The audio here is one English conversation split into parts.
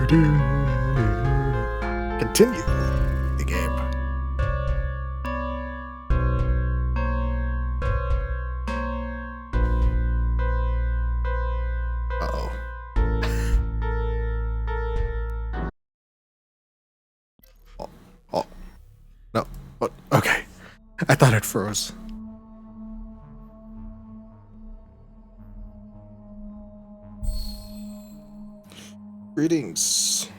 Continue the game. Uh-oh. Oh. No. What? Okay. I thought it froze. Greetings,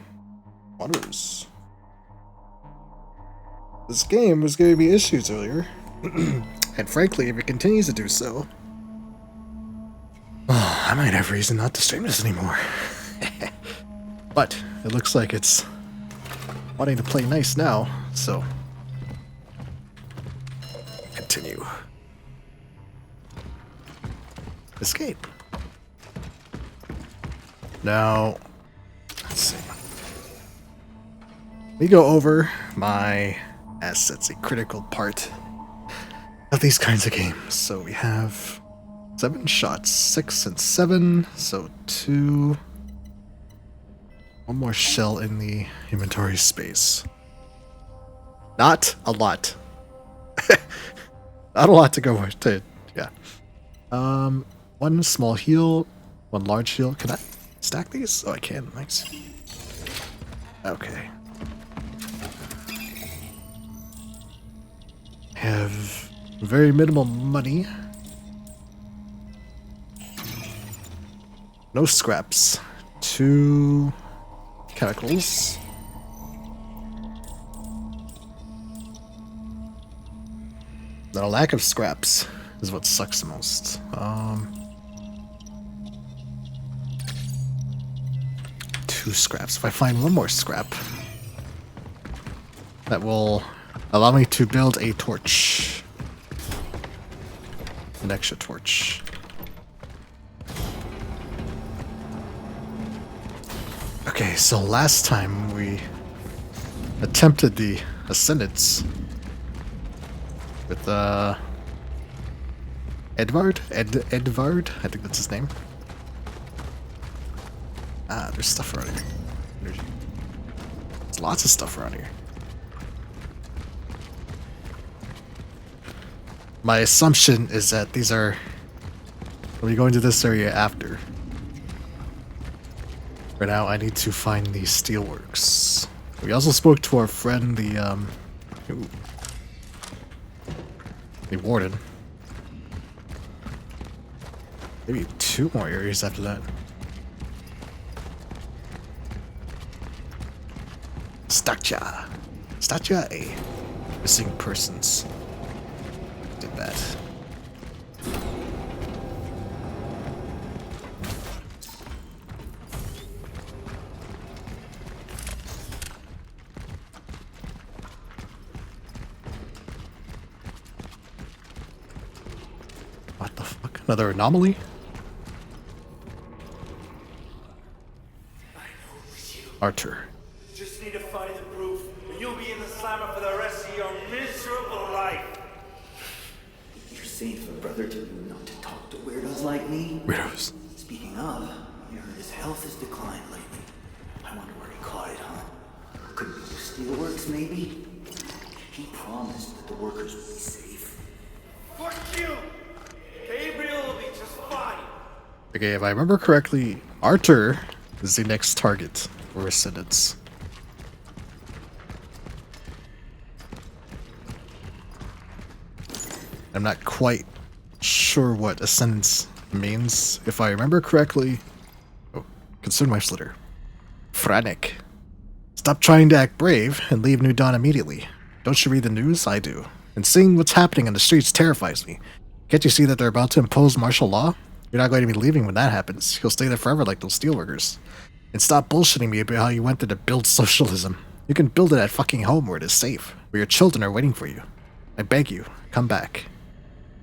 waters. This game was giving me issues earlier, and frankly, if it continues to do so, I might have reason not to stream this anymore. But it looks like it's wanting to play nice now, so continue. Escape. Now, let's see. We go over my assets, a critical part of these kinds of games. So we have 7 shots, 6 and 7, so 2. One more shell in the inventory space. Not a lot. Not a lot to go with. Yeah. One small heal, one large heal. Can I stack these? Oh, I can. Nice. Okay. Have very minimal money. No scraps. 2 chemicals. The lack of scraps is what sucks the most. 2 scraps. If I find one more scrap, that will allow me to build a torch. An extra torch. Okay, so last time we attempted the Ascendance with Edvard? Edvard? I think that's his name. Ah, there's stuff around here. There's lots of stuff around here. My assumption is that these are... We'll be going to this area after. Right now, I need to find the steelworks. We also spoke to our friend, the warden. Maybe 2 more areas after that. Stacja. Stacja A. Missing persons. Did that. What the fuck? Another anomaly? Arthur. Just need to find the proof, and you'll be in the slammer for the rest of your miserable life. You're safe, brother, to not to talk to weirdos like me. Weirdos. Speaking of, you heard his health has declined lately. I wonder where he caught it, huh? Could be the steelworks, maybe? He promised that the workers would be safe. Fuck you! Gabriel will be just fine. Okay, if I remember correctly, Arthur is the next target for Ascendance. I'm not quite sure what Ascendance means. If I remember correctly... Oh, consume my flitter. Frantic. Stop trying to act brave and leave New Dawn immediately. Don't you read the news? I do. And seeing what's happening on the streets terrifies me. Can't you see that they're about to impose martial law? You're not going to be leaving when that happens. You'll stay there forever like those steelworkers. And stop bullshitting me about how you went there to build socialism. You can build it at fucking home where it is safe, where your children are waiting for you. I beg you, come back.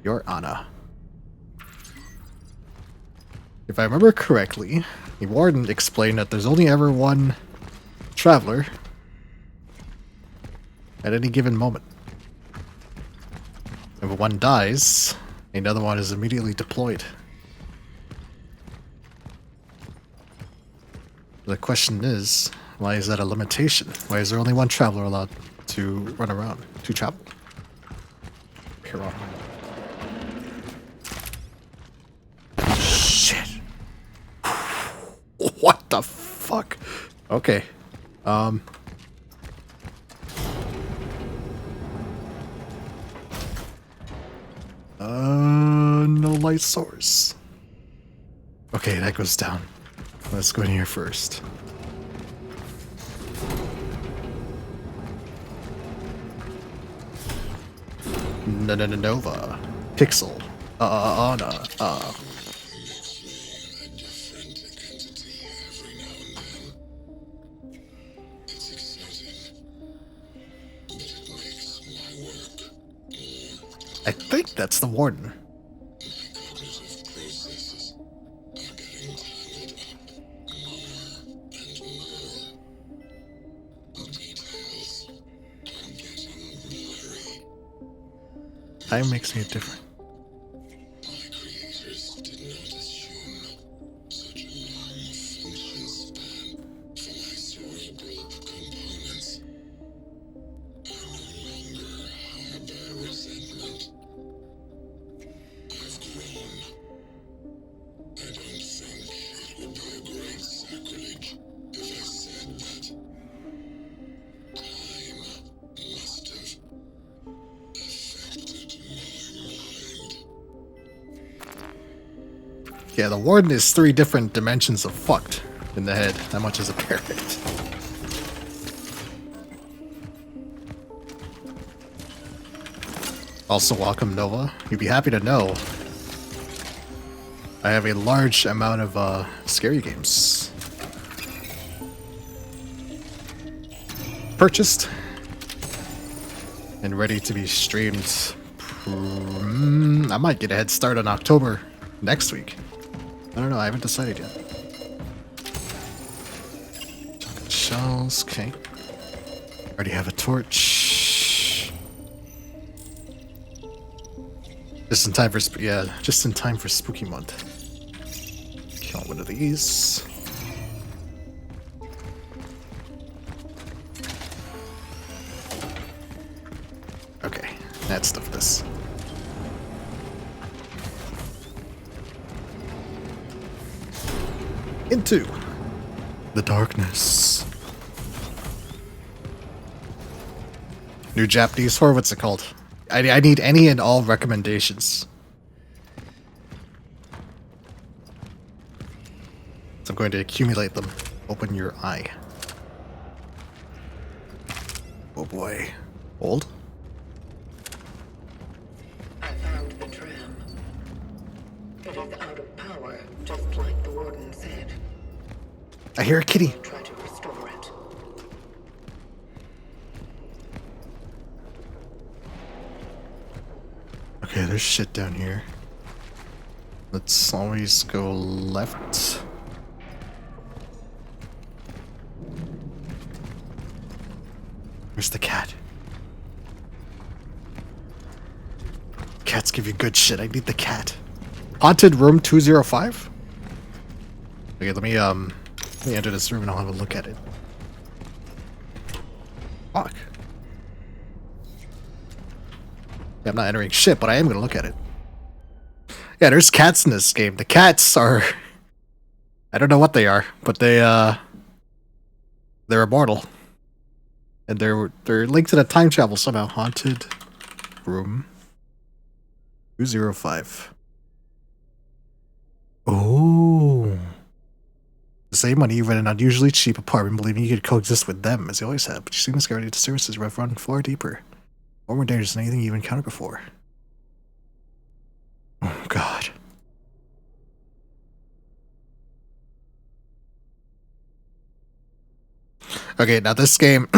Your Anna. If I remember correctly, the warden explained that there's only ever one traveler at any given moment. If one dies, another one is immediately deployed. The question is, why is that a limitation? Why is there only one traveler allowed to run around, to travel? Here on. Shit. What the fuck? Okay. No light source. Okay, that goes down. Let's go in here first. Nova. Pixel. I think that's the warden. Time makes me different. Yeah, the warden is 3 different dimensions of fucked in the head. That much is apparent. Also, welcome, Nova. You'd be happy to know I have a large amount of scary games purchased and ready to be streamed. I might get a head start on October next week. I don't know, I haven't decided yet. Chocolate shells, okay. Already have a torch. Just in time for just in time for spooky month. Kill one of these. Okay, let's stuff this. Into the darkness. New Japanese horror, what's it called? I need any and all recommendations. So I'm going to accumulate them. Open your eye. Oh boy. Old? I found the tram. It is out of power, just like the warden said. I hear a kitty. I'll try to restore it. Okay, there's shit down here. Let's always go left. Where's the cat? Cats give you good shit. I need the cat. Haunted room 205? Okay, let me enter this room and I'll have a look at it. Fuck. Yeah, I'm not entering shit, but I am gonna look at it. Yeah, there's cats in this game. The cats are... I don't know what they are, but they're immortal. And they're linked to the time travel somehow. Haunted room 205. Oh. Save money, you rent an unusually cheap apartment, believing you could coexist with them, as you always have, but you seem to discover the services run far deeper. Far more dangerous than anything you've encountered before. Oh, God. Okay, now this game,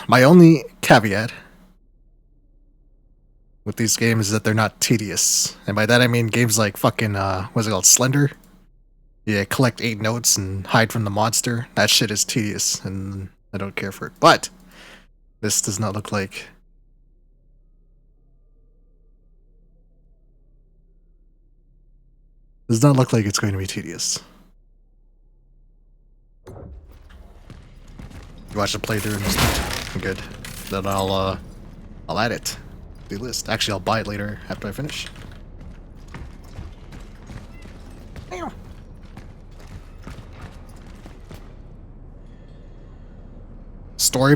my only caveat with these games is that they're not tedious. And by that I mean games like fucking, what's it called, Slender? Yeah, collect 8 notes and hide from the monster. That shit is tedious, and I don't care for it. But this does not look like... Does not look like it's going to be tedious. You watch the playthrough and good. Then I'll add it to the list. Actually, I'll buy it later after I finish. Story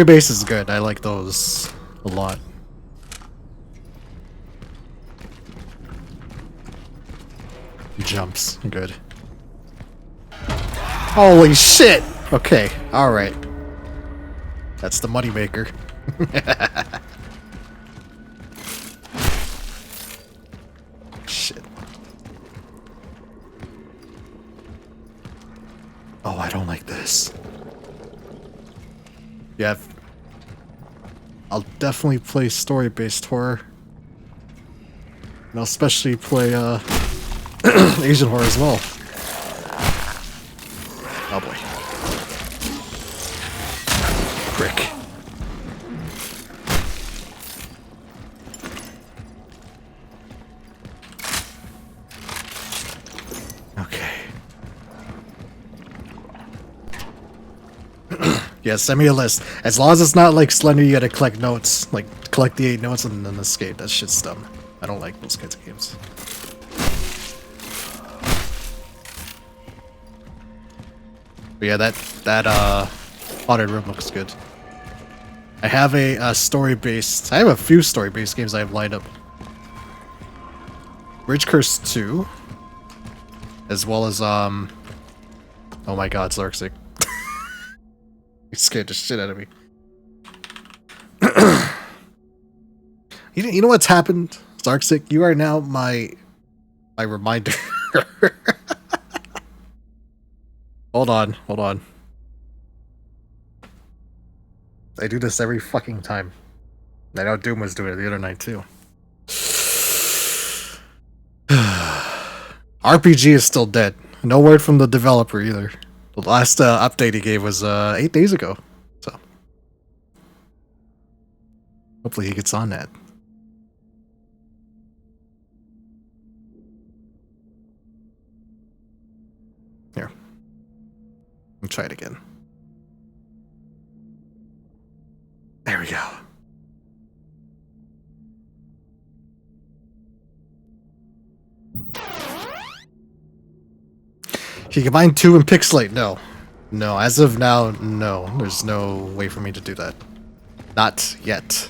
base is good. I like those a lot. Jumps, good. Holy shit! Okay, alright. That's the moneymaker. Shit. Oh, I don't like this. Yeah, I'll definitely play story-based horror. And I'll especially play Asian horror as well. Oh boy. Prick. Okay. Yeah, send me a list. As long as it's not like Slender, you gotta collect notes. Like, collect the 8 notes and then escape. That shit's dumb. I don't like those kinds of games. But yeah, that haunted room looks good. I have a story-based... I have a few story-based games I have lined up. Bridge Curse 2. As well as, oh my god, Zarksic. He scared the shit out of me. You know what's happened, Zarksic? You are now my reminder. Hold on. I do this every fucking time. I know Doom was doing it the other night too. RPG is still dead. No word from the developer either. The last update he gave was 8 days ago. So hopefully he gets on that. Here. Let me try it again. There we go. Can you combine 2 and pixelate? No. No, as of now, no. There's no way for me to do that. Not yet.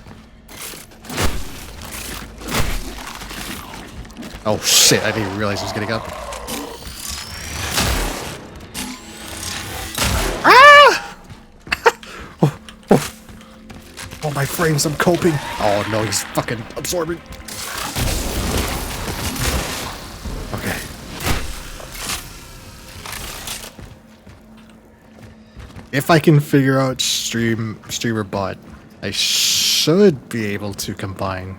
Oh shit, I didn't even realize he was getting up. Ah! Oh, my frames, I'm coping. Oh no, he's fucking absorbing. Okay. If I can figure out streamer bot, I should be able to combine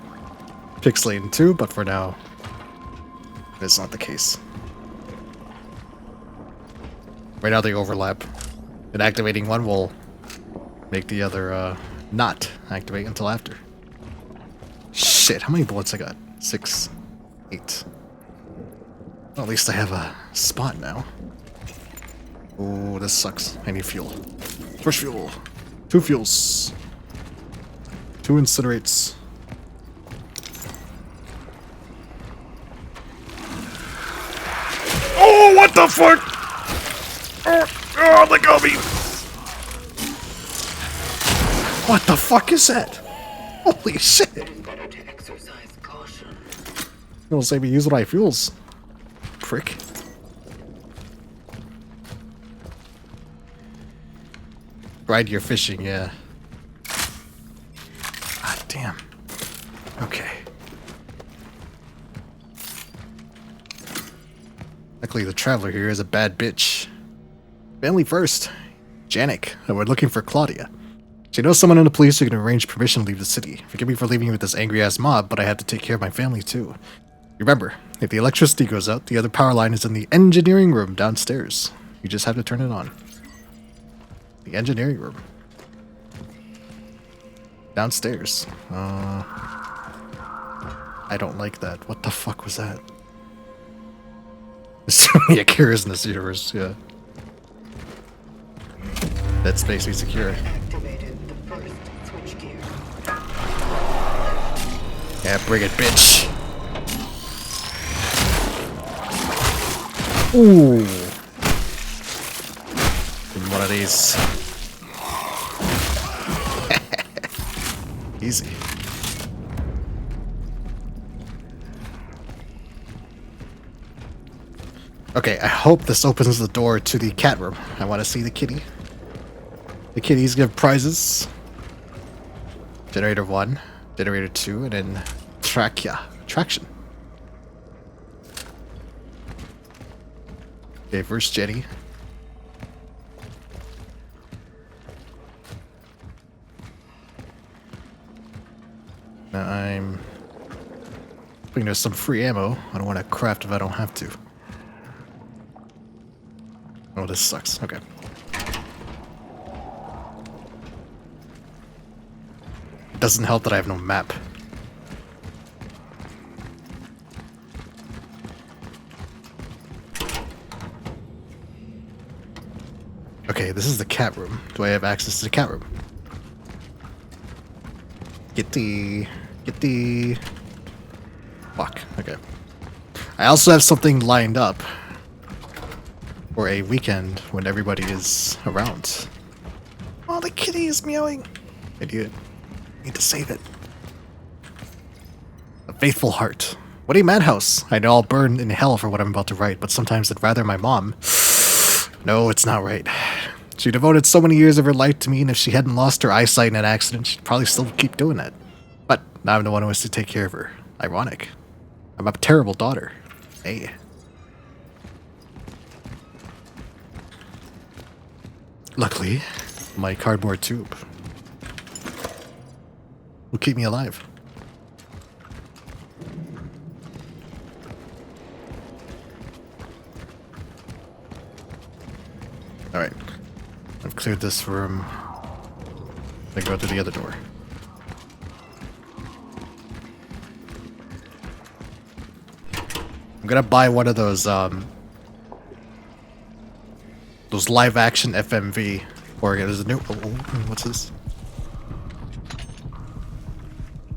pixelate and 2, but for now, that's not the case. Right now they overlap, and activating one will make the other not activate until after. Shit, how many bullets I got? 6, 8. Well, at least I have a spot now. Oh, this sucks. I need fuel. Push fuel. 2 fuels. 2 incinerates. Oh, what the fuck? Oh, let go of me. What the fuck is that? Holy shit. It is better to exercise caution. It'll say me use my fuels. Prick. Ride your fishing, yeah. God damn. Okay. Luckily, the traveler here is a bad bitch. Family first. Janik, and we're looking for Claudia. She knows someone in the police who can arrange permission to leave the city. Forgive me for leaving you with this angry-ass mob, but I have to take care of my family too. Remember, if the electricity goes out, the other power line is in the engineering room downstairs. You just have to turn it on. The engineering room. Downstairs. I don't like that. What the fuck was that? There's so many Akiras in this universe, yeah. That space be secure. Activated the first switchgear. Yeah, bring it, bitch. Ooh. Give me one of these. Easy. Okay, I hope this opens the door to the cat room. I want to see the kitty. The kitties give prizes. Generator 1, Generator 2, and then Traction. Okay, first Jetty. Now I'm hoping there's some free ammo. I don't want to craft if I don't have to. Oh, this sucks. Okay. It doesn't help that I have no map. Okay, this is the cat room. Do I have access to the cat room? Get the... Fuck, okay. I also have something lined up for a weekend when everybody is around. Oh, the kitty is meowing. Idiot. Need to save it. A faithful heart. What a madhouse. I know I'll burn in hell for what I'm about to write, but sometimes I'd rather my mom... No, it's not right. She devoted so many years of her life to me, and if she hadn't lost her eyesight in an accident, she'd probably still keep doing that. But now I'm the one who has to take care of her. Ironic. I'm a terrible daughter. Hey. Luckily, my cardboard tube will keep me alive. Alright. I've cleared this room. I go to the other door. I'm gonna buy one of those live action FMV. Or there's a new... Oh, what's this?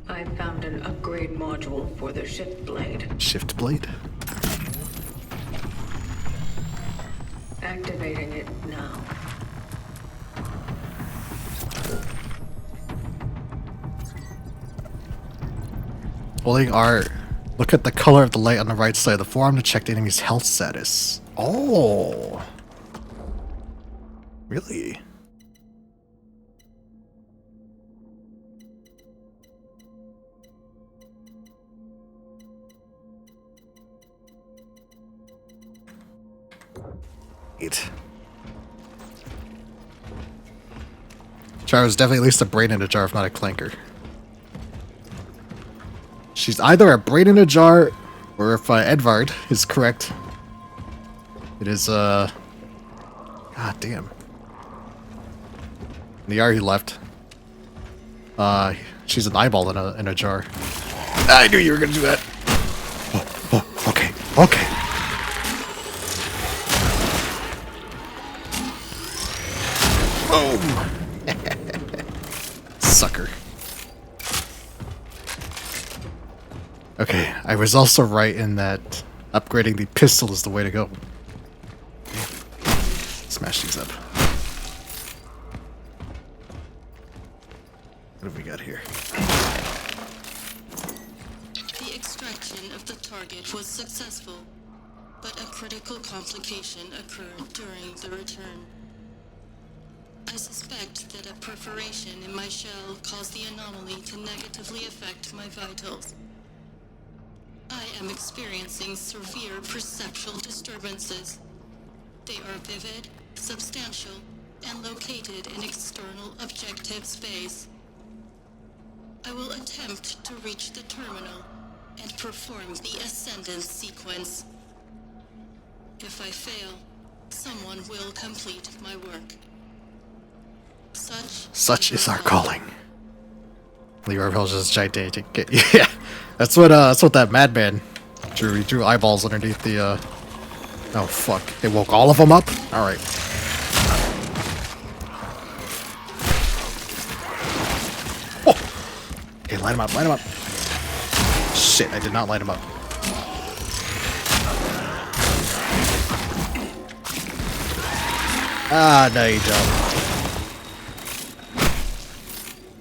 I found an upgrade module for the shift blade. Shift blade? Activating it now. Holding R. Look at the color of the light on the right side of the forearm to check the enemy's health status. Oh. Really? Jar is definitely at least a brain in a jar, if not a clanker. She's either a brain in a jar, or if Edvard is correct, it is God damn. The R he left. She's an eyeball in a jar. I knew you were gonna do that. Oh, okay, okay. Boom! Sucker. Okay, I was also right in that upgrading the pistol is the way to go. Smash these up. What have we got here? The extraction of the target was successful, but a critical complication occurred during the return. I suspect that a perforation in my shell caused the anomaly to negatively affect my vitals. I am experiencing severe perceptual disturbances. They are vivid, substantial, and located in external objective space. I will attempt to reach the terminal and perform the ascendance sequence. If I fail, someone will complete my work. Such is our calling. Leroy Hill's just gigantic. Yeah, that's what that madman drew. He drew eyeballs underneath the. Oh fuck! It woke all of them up. All right. Light him up, light him up. Shit, I did not light him up. Ah, no you don't.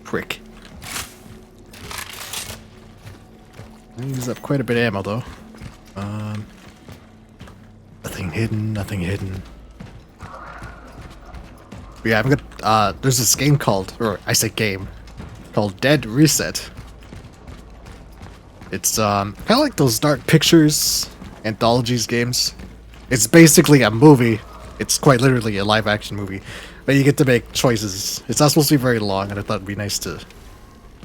Prick. I use up quite a bit of ammo though. Nothing hidden, nothing hidden. But yeah, I'm gonna, there's this game called, or I say game, called Dead Reset. It's kind of like those Dark Pictures anthologies games. It's basically a movie. It's quite literally a live action movie, but you get to make choices. It's not supposed to be very long, and I thought it'd be nice to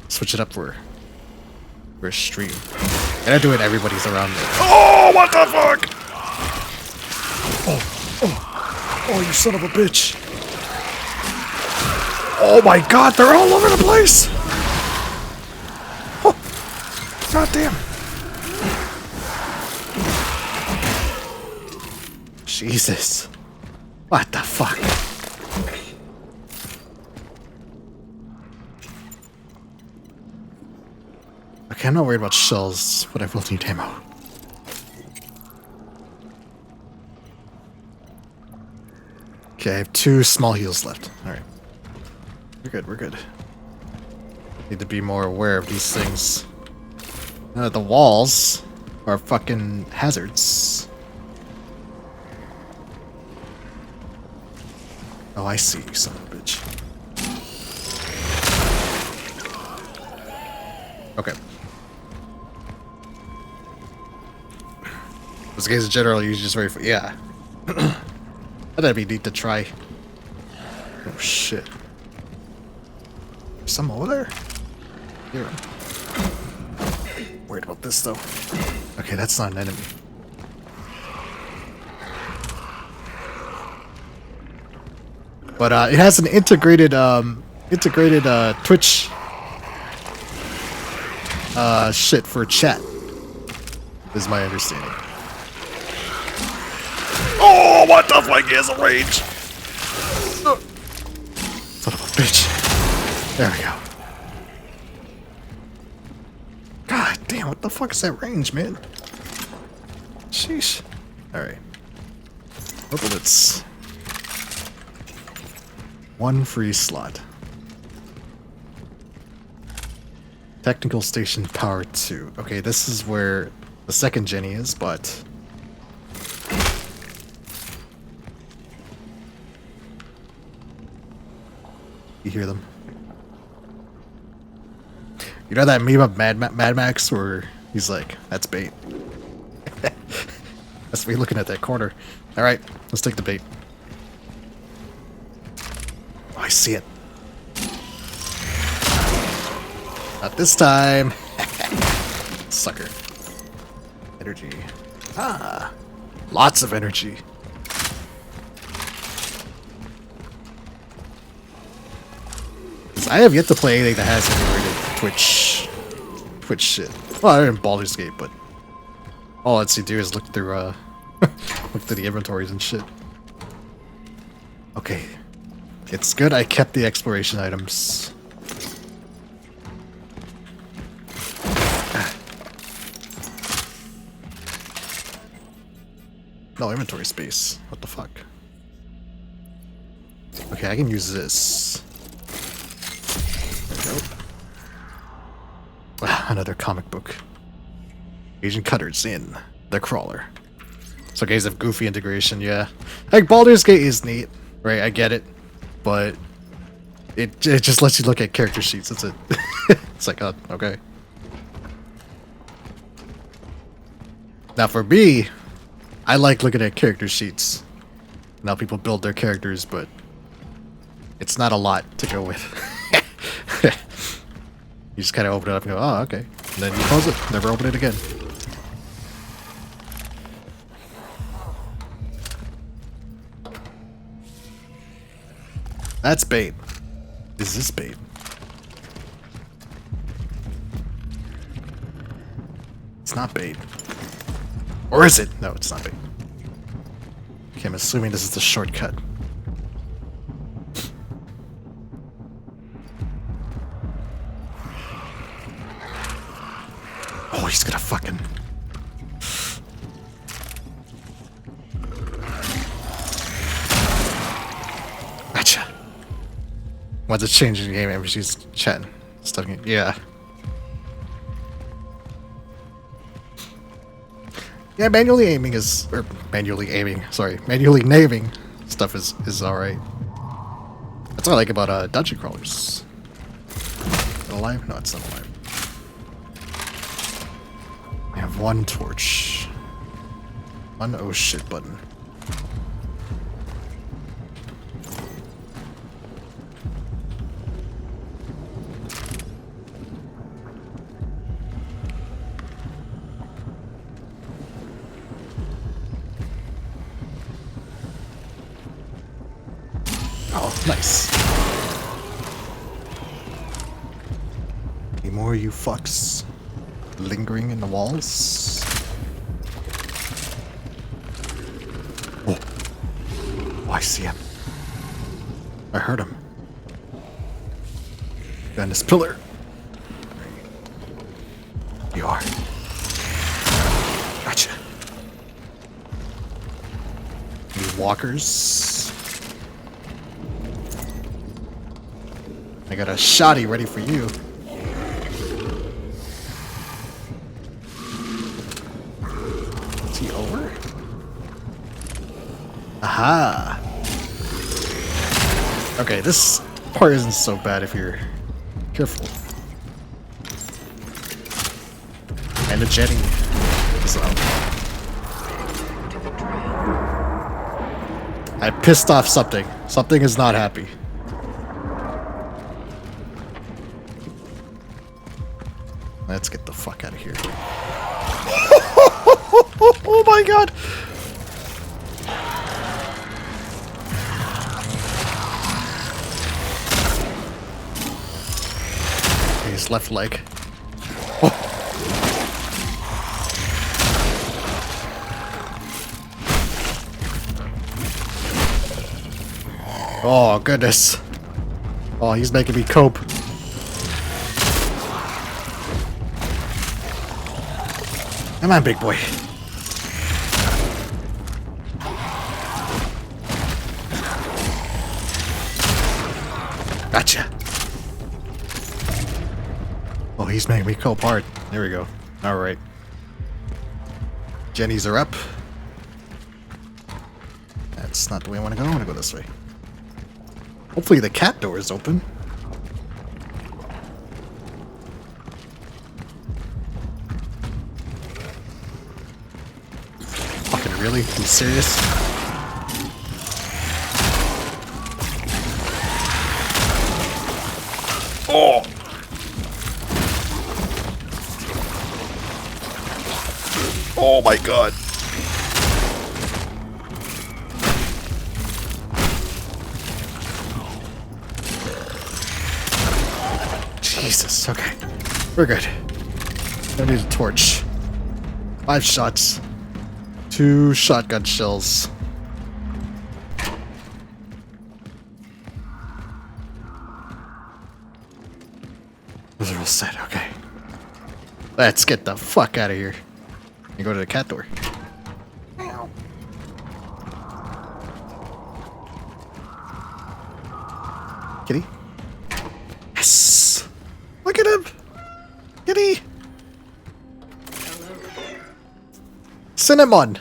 switch it up for a stream. And I do it. Everybody's around me. Oh, what the fuck! Oh, you son of a bitch! Oh my god, they're all over the place! Oh, god damn! Jesus. What the fuck? Okay, I'm not worried about shells, but I will need ammo. Okay, I have 2 small heals left. Alright. We're good, we're good. Need to be more aware of these things. The walls are fucking hazards. Oh, I see you, son of a bitch. Okay. Those guys in general are usually just very... Yeah. That'd be neat to try. Oh, shit. There's some over there? Here. Worried about this, though. Okay, that's not an enemy. But it has an integrated Twitch shit for chat, is my understanding. Oh, what the fuck is a rage? Son of a bitch. There we go. God damn, what the fuck is that range, man? Sheesh. Alright. More bullets. 1 free slot. Technical station power 2. Okay, this is where the second Jenny is, but... You hear them? You know that meme of Mad Max where he's like, that's bait. That's me looking at that corner. Alright, let's take the bait. Oh, I see it. Not this time. Sucker. Energy. Ah. Lots of energy. I have yet to play anything that has integrated Twitch shit. Well, I didn't Baldur's Gate, but all I'd see do is look through look through the inventories and shit. Okay. It's good I kept the exploration items. No inventory space. What the fuck? Okay, I can use this. There we go. Another comic book. Agent Cutter's in the crawler. So guys have goofy integration, yeah. Like Baldur's Gate is neat, right? I get it, but it just lets you look at character sheets. That's it. It's like, oh, okay. Now for me, I like looking at character sheets. Now people build their characters, but it's not a lot to go with. You just kind of open it up and go, oh, okay. And then you close it, never open it again. That's bait. Is this bait? It's not bait. Or is it? No, it's not bait. Okay, I'm assuming this is the shortcut. Oh, he's gonna fucking... Gotcha. Once it's changing the game, everybody's chatting. Stuff. Yeah. Yeah, manually aiming is... Or manually aiming, sorry. Manually naming stuff is alright. That's what I like about dungeon crawlers. Is it alive? No, it's not alive. I have one torch. One oh shit button. Oh, nice. Any more you fucks lingering in the walls? Oh. Oh, I see him. I heard him. Behind this pillar. You are. Gotcha. Any walkers? I got a shotty ready for you. Is he over? Aha! Okay, this part isn't so bad if you're careful. And the jetting is out. I pissed off something. Something is not happy. Let's get the fuck out of here. Oh my god! His left leg. Oh. Oh goodness. Oh, he's making me cope. Come on, big boy. Gotcha. Oh, he's making me cope hard. There we go. Alright. Jennies are up. That's not the way I want to go. I want to go this way. Hopefully the cat door is open. Really? Are you serious? Oh! Oh my god. Jesus, okay. We're good. I need a torch. 5 shots. 2 shotgun shells. Those are all set, okay. Let's get the fuck out of here. You go to the cat door. Kitty? Yes! Look at him! Kitty! Cinnamon!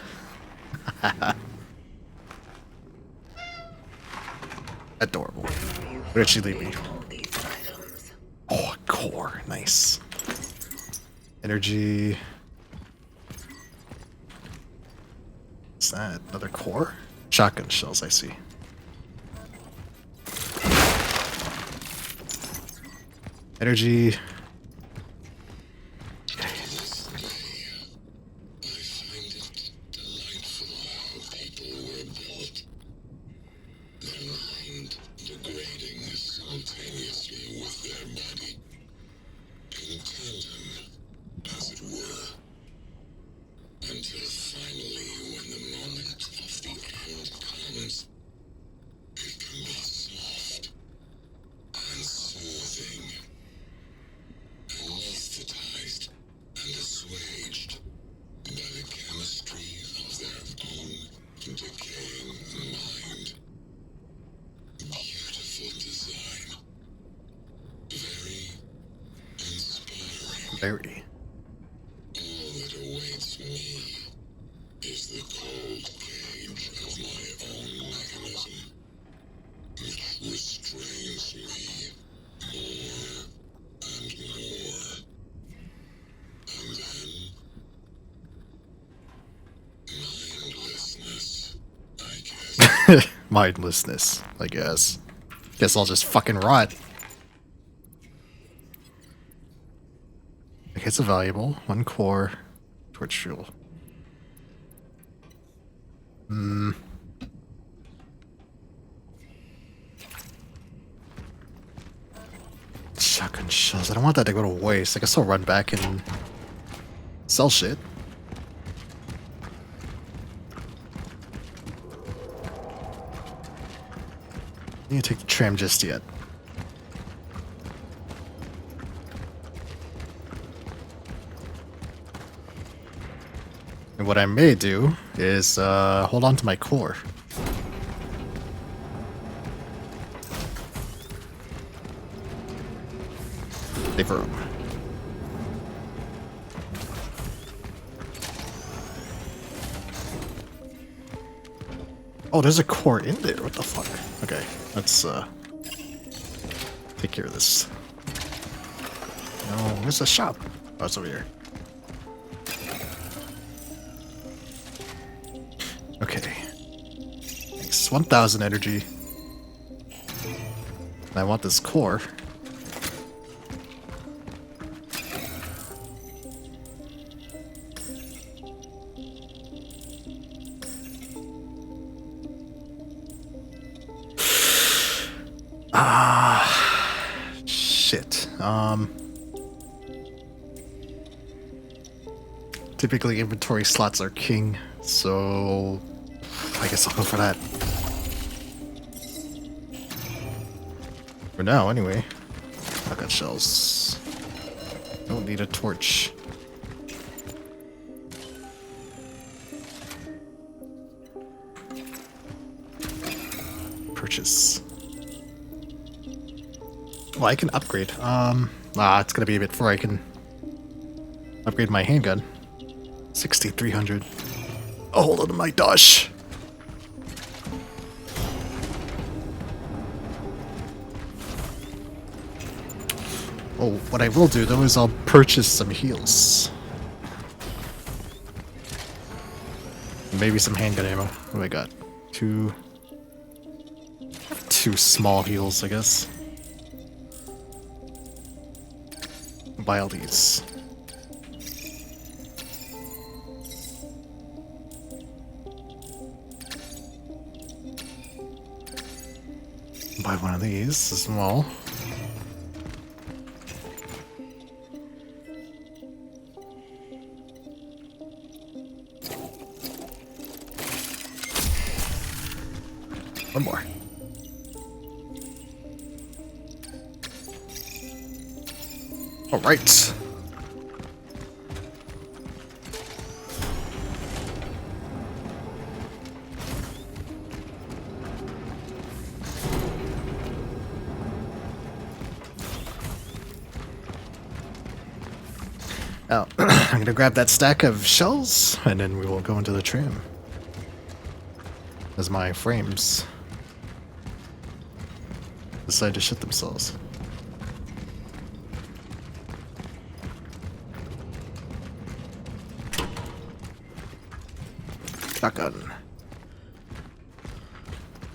Adorable. Where did she leave me? Oh, a core. Nice. Energy. What's that? Another core? Shotgun shells, I see. Energy. Anesthetized and assumed Very. All that awaits me is the cold cage of my own mechanism, which restrains me more and more. And then, mindlessness, I guess. Mindlessness, I guess. Guess I'll just fucking rot. Okay, it's a valuable. 1 core. Torch fuel. Shotgun shells. I don't want that to go to waste. I guess I'll run back and sell shit. Need to take the tram just yet. And what I may do is hold on to my core. Save room. Oh, there's a core in there. What the fuck? Okay, let's take care of this. No, where's the shop? Oh, it's over here. Okay. Thanks. 1,000 energy. And I want this core. Shit. Typically inventory slots are king, so I guess I'll go for that. For now, anyway. I got shells. Don't need a torch. Purchase. Well, I can upgrade. It's gonna be a bit before I can upgrade my handgun. 6,300. Oh, hold on to my dosh. Oh, what I will do though is I'll purchase some heals. Maybe some handgun ammo. What do I got? Two small heals, I guess. Buy all these. Buy one of these as well. One more. All right. Now, I'm gonna grab that stack of shells, and then we will go into the tram. As my frames decide to shit themselves. Shotgun.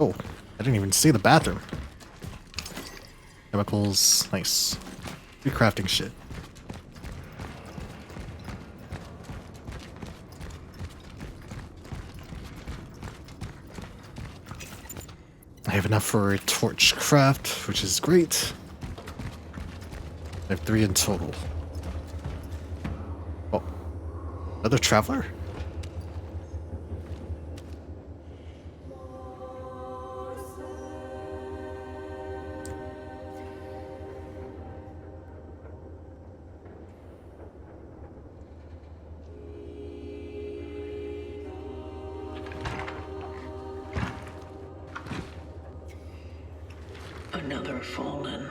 Oh, I didn't even see the bathroom. Chemicals, nice. Good crafting shit. I have enough for a torch craft, which is great. I have 3 in total. Oh, another traveler? Another fallen.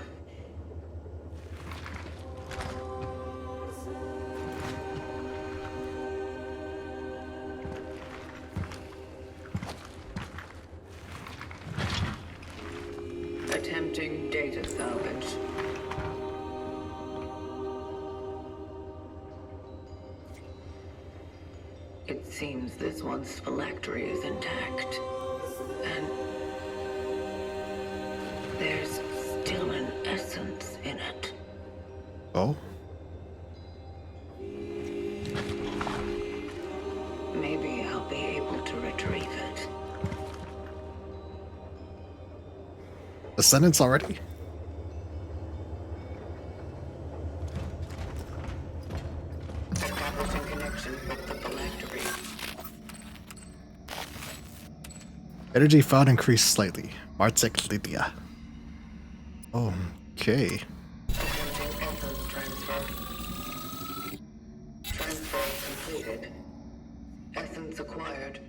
It seems this one's phylactery is intact. And there's still an essence in it. Oh? Maybe I'll be able to retrieve it. Ascendance already? Establishing connection with the phylactery. Energy found increased slightly. Martek Lydia. Okay. Attempting essence transfer. Transfer completed. Essence acquired.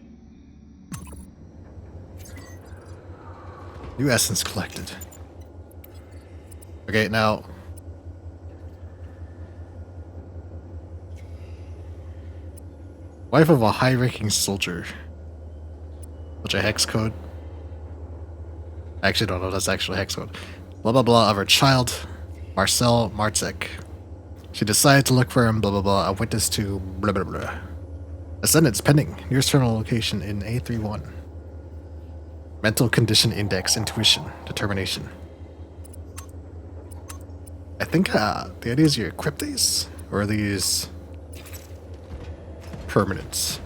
New essence collected. Okay, now. Wife of a high-ranking soldier. Which a hex code. I actually don't know if that's actually a hex code. Blah blah blah of her child, Marcel Martek. She decided to look for him, blah blah blah. A witness to blah blah blah. Ascendance pending. Nearest terminal location in A31. Mental condition index, intuition, determination. I think the idea is you equip these, or are these permanents?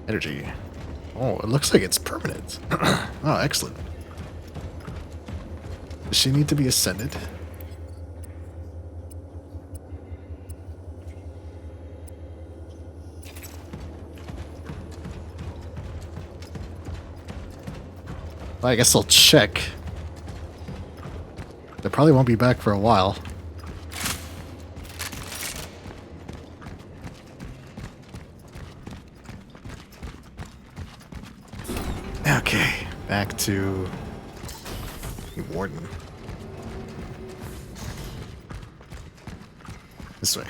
Energy. Oh, it looks like it's permanent. Oh, excellent. Does she need to be ascended? Well, I guess I'll check. They probably won't be back for a while. Okay, back to the warden. This way.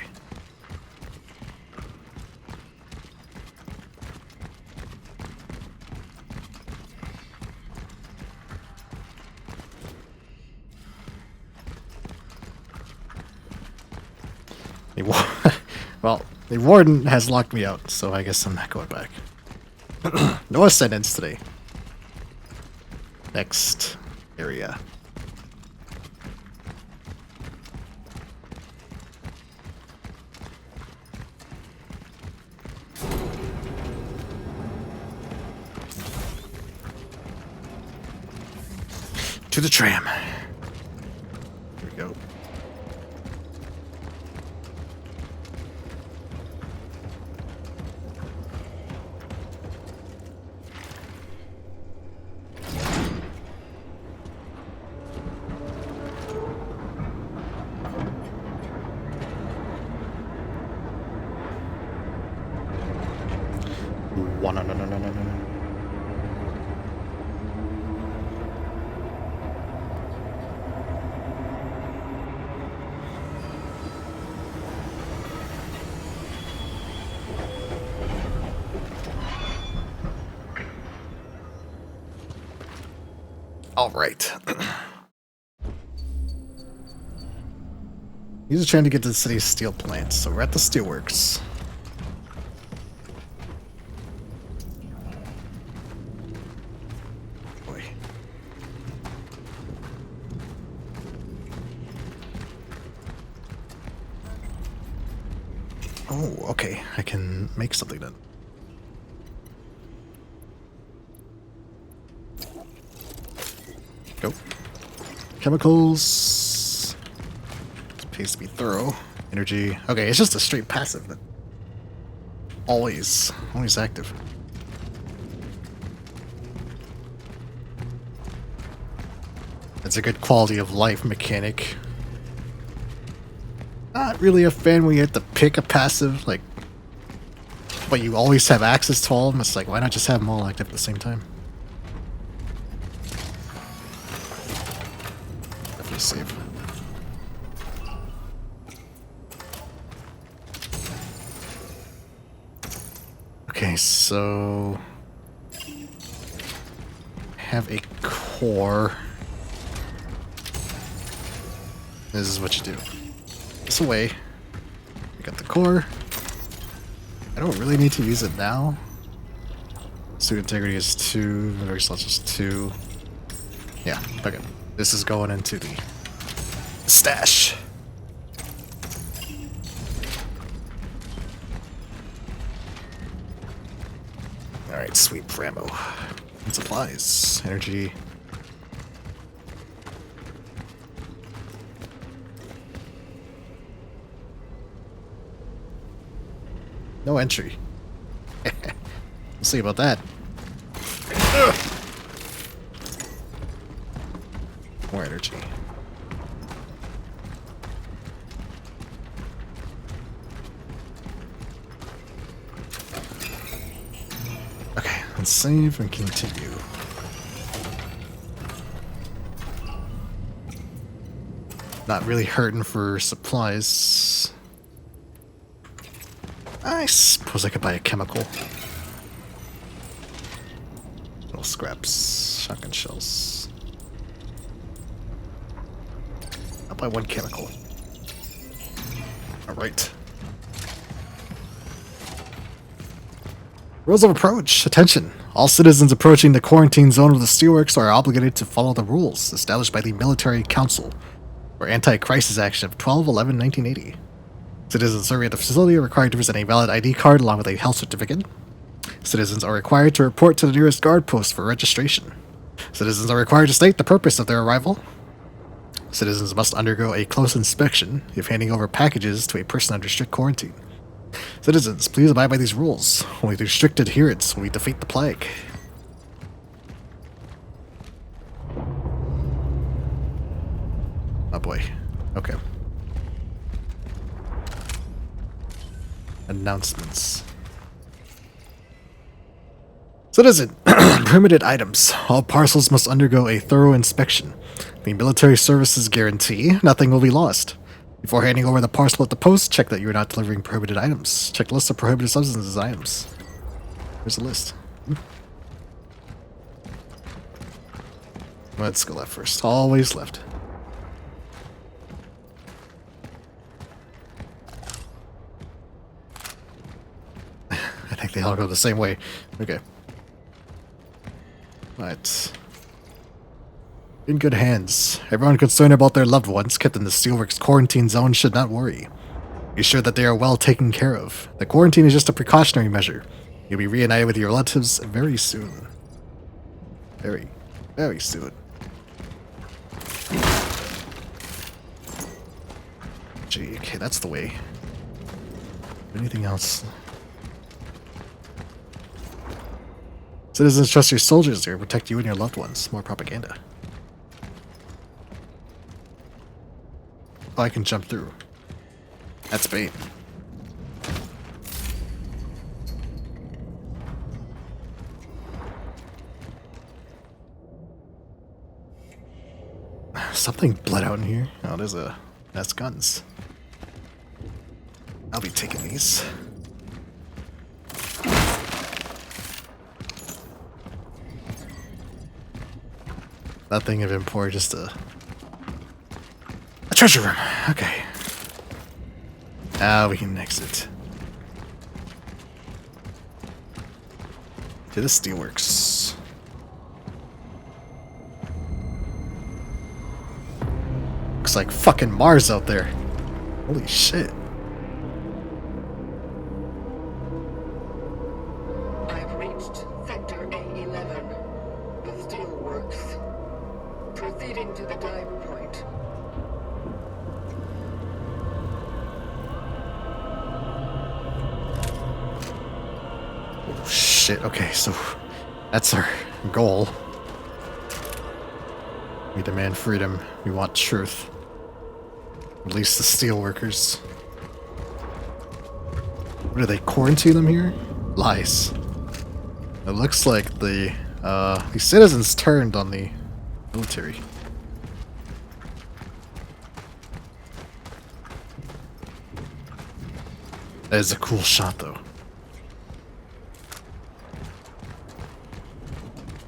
Well, the warden has locked me out, so I guess I'm not going back. No ascendants today. Next area. To the tram. Here we go. No. All right. He's trying to get to the city's steel plant, so we're at the steelworks. Boy. Oh, okay. I can make something then. Go. Chemicals. This pays to be thorough. Energy. Okay, it's just a straight passive, but always active. That's a good quality of life mechanic. Not really a fan when you have to pick a passive, like, but you always have access to all of them. It's like, why not just have them all active at the same time? Definitely save. Okay, so have a core. This is what you do. This away. We got the core. I don't really need to use it now. Suit integrity is 2. Inventory slots is 2. Yeah, okay. This is going into the stash. Alright, sweet for ammo. And supplies. Energy. No entry. We'll see about that. Ugh. More energy. Okay, let's save and continue. Not really hurting for supplies. I suppose I could buy a chemical. Little scraps, shotgun shells. I'll buy 1 chemical. Alright. Rules of approach. Attention. All citizens approaching the quarantine zone of the steelworks are obligated to follow the rules established by the Military Council for Anti-Crisis Action of 12/11/1980. Citizens serving at the facility are required to present a valid ID card along with a health certificate. Citizens are required to report to the nearest guard post for registration. Citizens are required to state the purpose of their arrival. Citizens must undergo a close inspection if handing over packages to a person under strict quarantine. Citizens, please abide by these rules. Only through strict adherence will we defeat the plague. Oh boy. Okay. Announcements. Citizen, permitted items. All parcels must undergo a thorough inspection. The military services guarantee nothing will be lost. Before handing over the parcel at the post, check that you are not delivering prohibited items. Check the list of prohibited substances items. Here's the list. Let's go left first. Always left. I think they all go the same way. Okay. Right. In good hands. Everyone concerned about their loved ones kept in the Steelworks quarantine zone should not worry. Be sure that they are well taken care of. The quarantine is just a precautionary measure. You'll be reunited with your relatives very soon. Very, very soon. Gee, okay, that's the way. Anything else? Citizens trust your soldiers here to protect you and your loved ones. More propaganda. Oh, I can jump through. That's bait. Something bled out in here. Oh, that's guns. I'll be taking these. Nothing of import, just a treasure room. Okay. Now we can exit. To the steelworks. Looks like fucking Mars out there. Holy shit. I've reached Sector A11, the steelworks. Proceeding to the dive point. Oh shit, okay, so that's our goal. We demand freedom. We want truth. Release the steelworkers. What do they quarantine them here? Lies. It looks like the citizens turned on the military. That is a cool shot, though.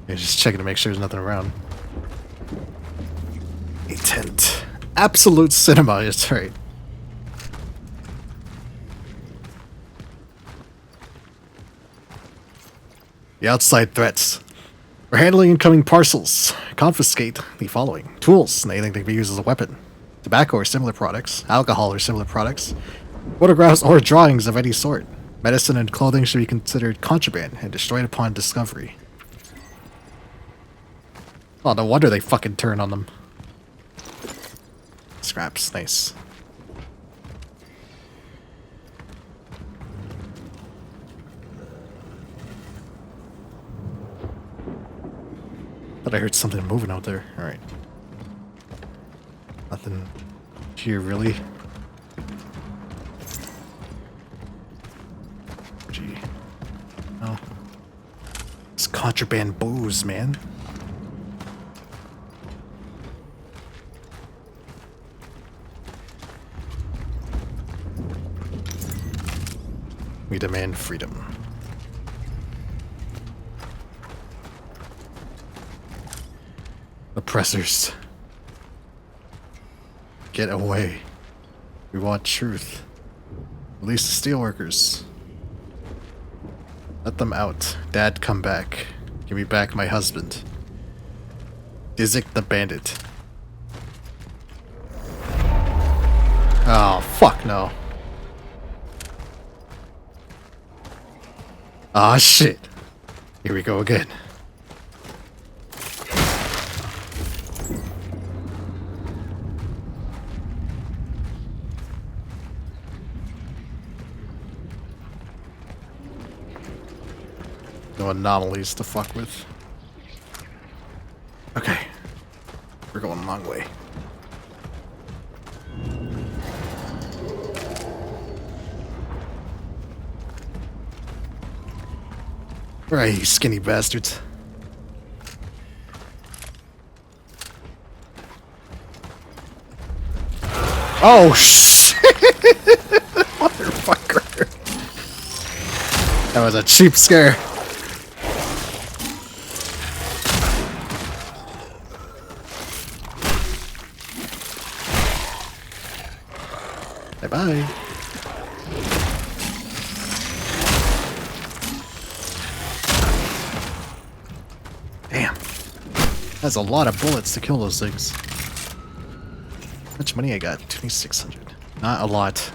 Yeah, just checking to make sure there's nothing around. A tent. Absolute cinema is right. The outside threats. We're handling incoming parcels. Confiscate the following. Tools, anything that can be used as a weapon. Tobacco or similar products. Alcohol or similar products. Photographs or drawings of any sort. Medicine and clothing should be considered contraband and destroyed upon discovery. Oh, no wonder they fucking turn on them. Scraps, nice. Thought I heard something moving out there. Alright. Nothing here, really. Gee. Oh. It's contraband booze, man. We demand freedom. Oppressors. Get away. We want truth. Release the steelworkers. Let them out. Dad, come back. Give me back my husband. Dizzik the bandit. Oh, fuck no. Ah, shit. Here we go again. No anomalies to fuck with. Okay. We're going a long way. Right, you skinny bastards. Oh, shit! Motherfucker. That was a cheap scare. Bye-bye. Damn. That's a lot of bullets to kill those things. How much money I got? 2,600. Not a lot.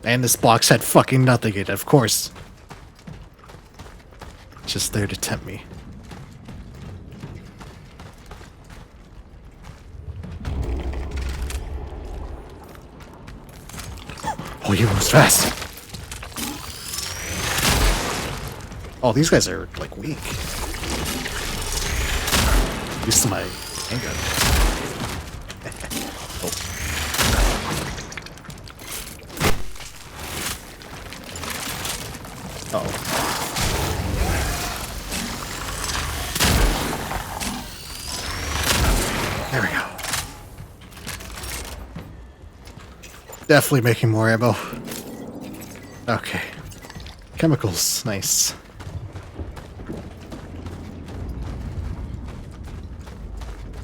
And this box had fucking nothing in it, of course. Just there to tempt me. Oh, he moves fast. Oh, these guys are, like, weak. Used to my handgun. Oh. Uh-oh. There we go. Definitely making more ammo. Okay. Chemicals, nice.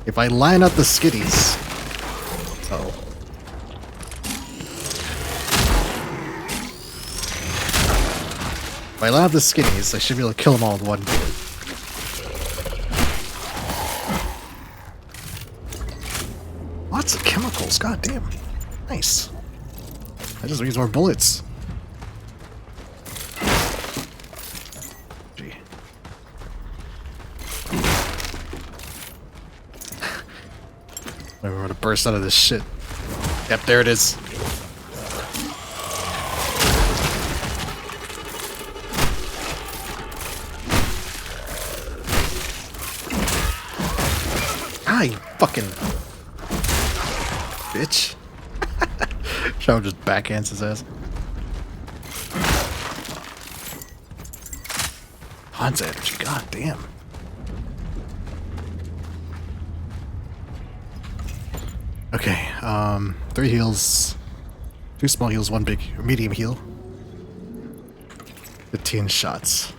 If I line up the skitties... Uh-oh. If I line up the skitties, I should be able to kill them all with one bullet. Lots of chemicals, goddamn. Nice. I just use more bullets. Gee. I'm gonna burst out of this shit. Yep, there it is. Ah, you fucking bitch. Shaw just backhands his ass. Hans energy, god damn. Okay, 3 heals, 2 small heals, 1 big medium heal. 15 shots.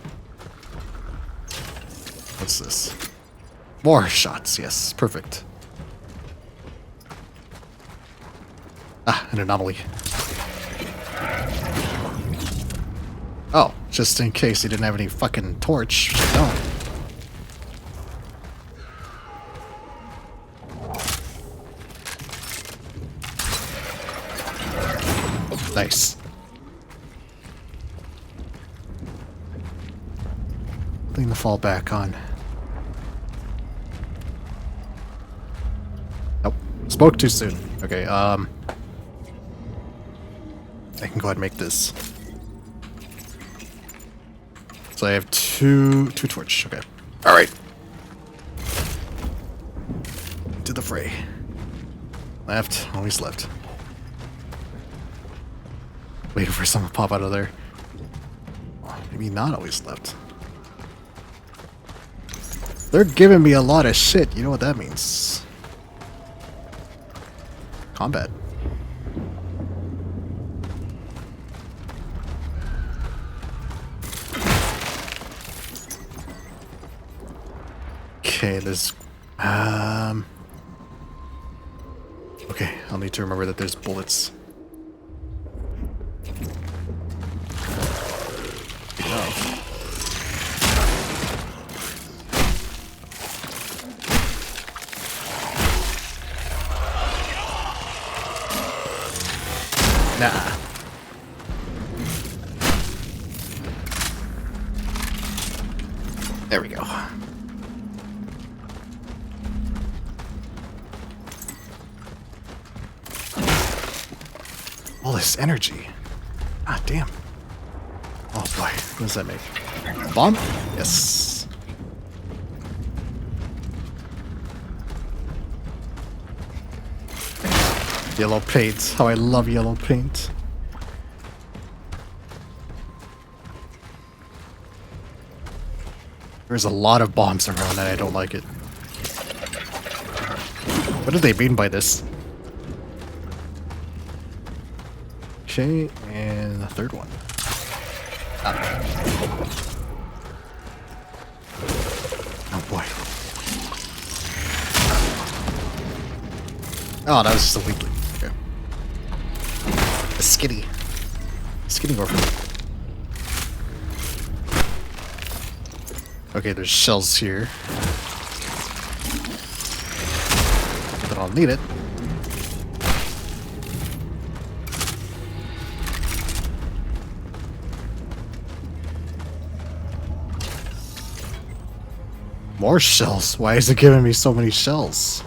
What's this? More shots, yes, perfect. Ah, an anomaly. Oh, just in case he didn't have any fucking torch. No. Nice. Thing to fall back on. Nope. Spoke too soon. Okay, I can go ahead and make this. So I have two torch. Okay. Alright. To the fray. Left, always left. Waiting for someone to pop out of there. Maybe not always left. They're giving me a lot of shit. You know what that means. Combat. Okay, there's... Okay, I'll need to remember that there's bullets. Nah. There we go. All this energy. Ah, damn. Oh boy, what does that make? Bomb? Yes. Yellow paint. How I love yellow paint. There's a lot of bombs around and I don't like it. What do they mean by this? Okay, and the third one. Ah. Oh boy. Oh, that was just a weakling. Okay. A skitty. Skitty orphan. Okay, there's shells here. But I'll need it. More shells? Why is it giving me so many shells?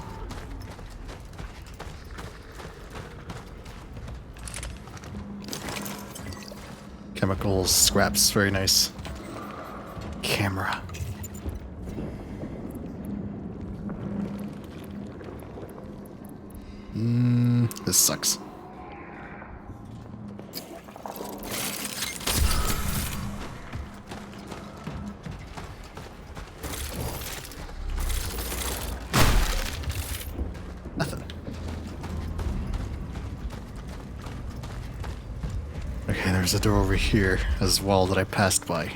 Chemicals, scraps, very nice. Camera. This sucks. Nothing. Okay, there's a door over here as well that I passed by.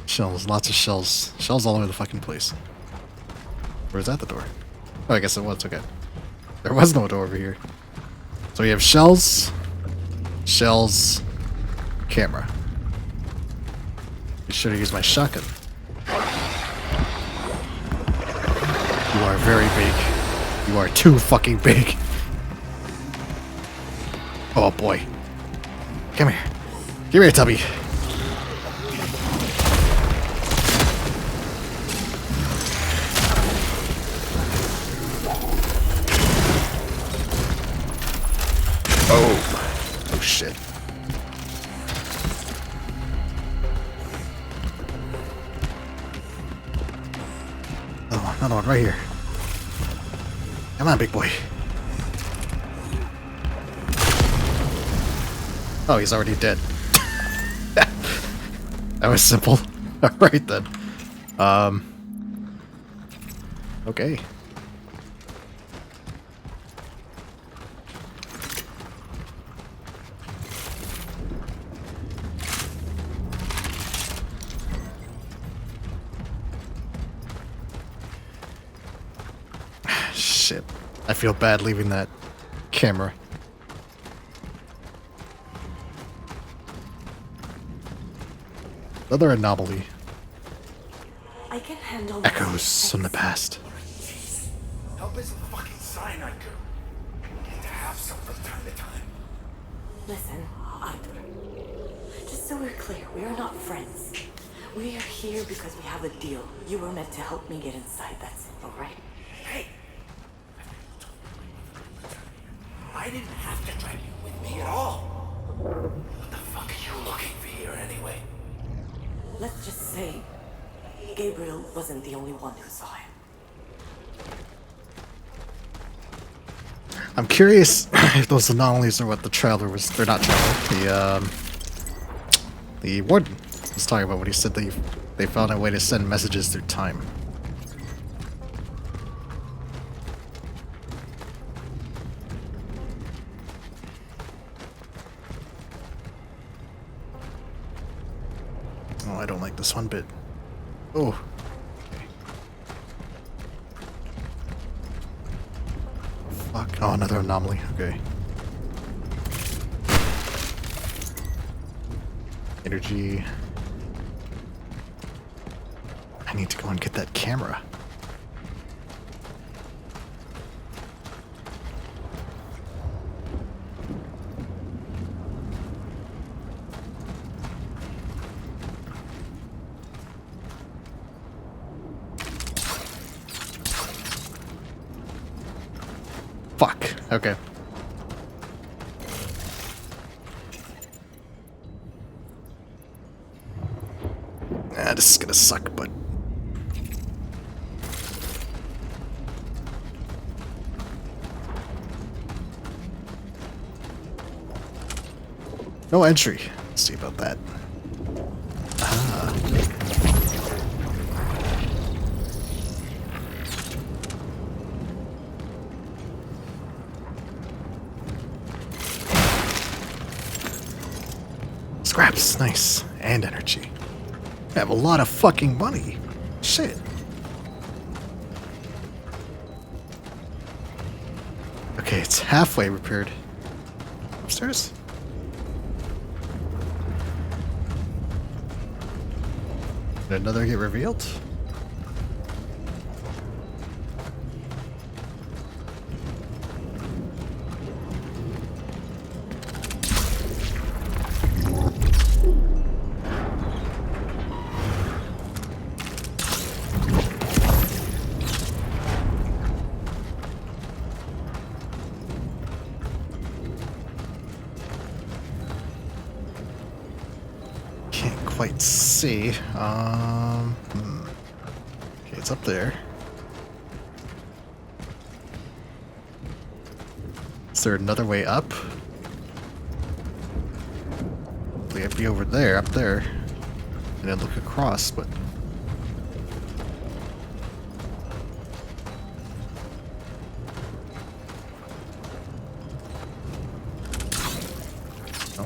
Shells, lots of shells. Shells all over the fucking place. Where's that the door? Oh, I guess it was, okay. There was no door over here. So we have shells, shells, camera. Be sure to use my shotgun. You are very big. You are too fucking big. Oh boy. Come here. Come here, Tubby. Oh shit. Oh, another one right here. Come on, big boy. Oh, he's already dead. That was simple. Alright then. Okay. Shit. I feel bad leaving that camera. Another anomaly. I can handle Echoes from the past. Help is a fucking cyanide girl. Need to have some from time to time. Listen, Arthur. Just so we're clear, we are not friends. We are here because we have a deal. You were meant to help me get inside, that's it, alright? Hey! I didn't have to drag you with me at all. What the fuck are you looking for here anyway? Let's just say Gabriel wasn't the only one who saw him. I'm curious if those anomalies are what the trailer was. They're not trailer. The warden was talking about when he said they found a way to send messages through time. Oh, I don't like this one bit. Oh. Fuck. Oh, another anomaly. Okay. Energy. I need to go and get that camera. Fuck. Okay. This is gonna suck, but... No entry. Let's see about that. Ah. Scraps, nice. And energy. I have a lot of fucking money. Shit. Okay, it's halfway repaired. Upstairs? Did another get revealed? Quite see. Okay, it's up there. Is there another way up? We have to be over there, up there, and then look across, but... No.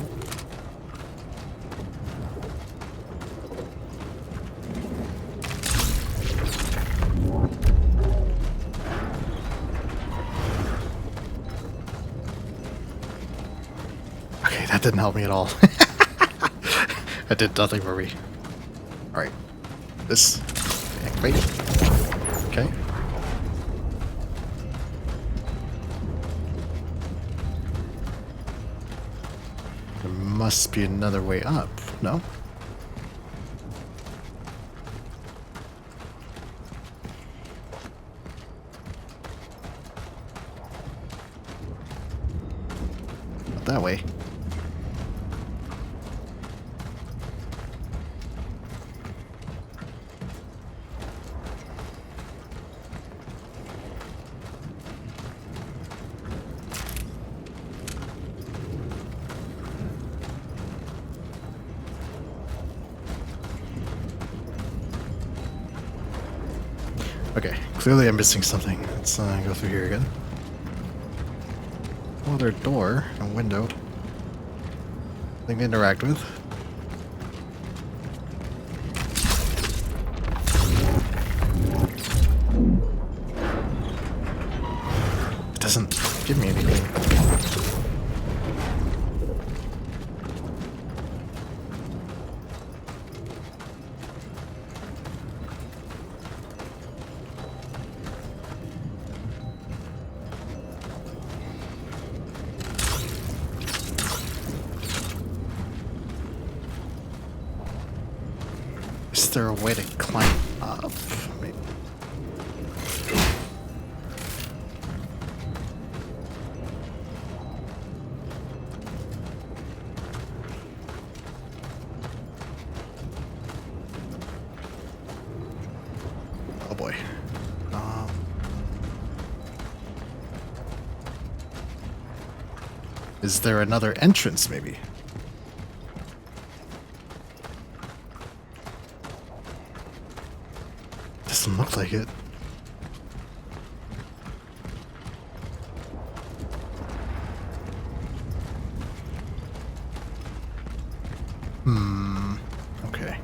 That didn't help me at all. That did nothing for me. Alright. This. Activate. Okay. There must be another way up. No? Not that way. Okay, clearly I'm missing something. Let's go through here again. Another door and window. Thing to interact with. doesn't give me anything. Is there a way to climb up? Maybe. Oh boy. Is there another entrance, maybe? Doesn't look like it. Okay.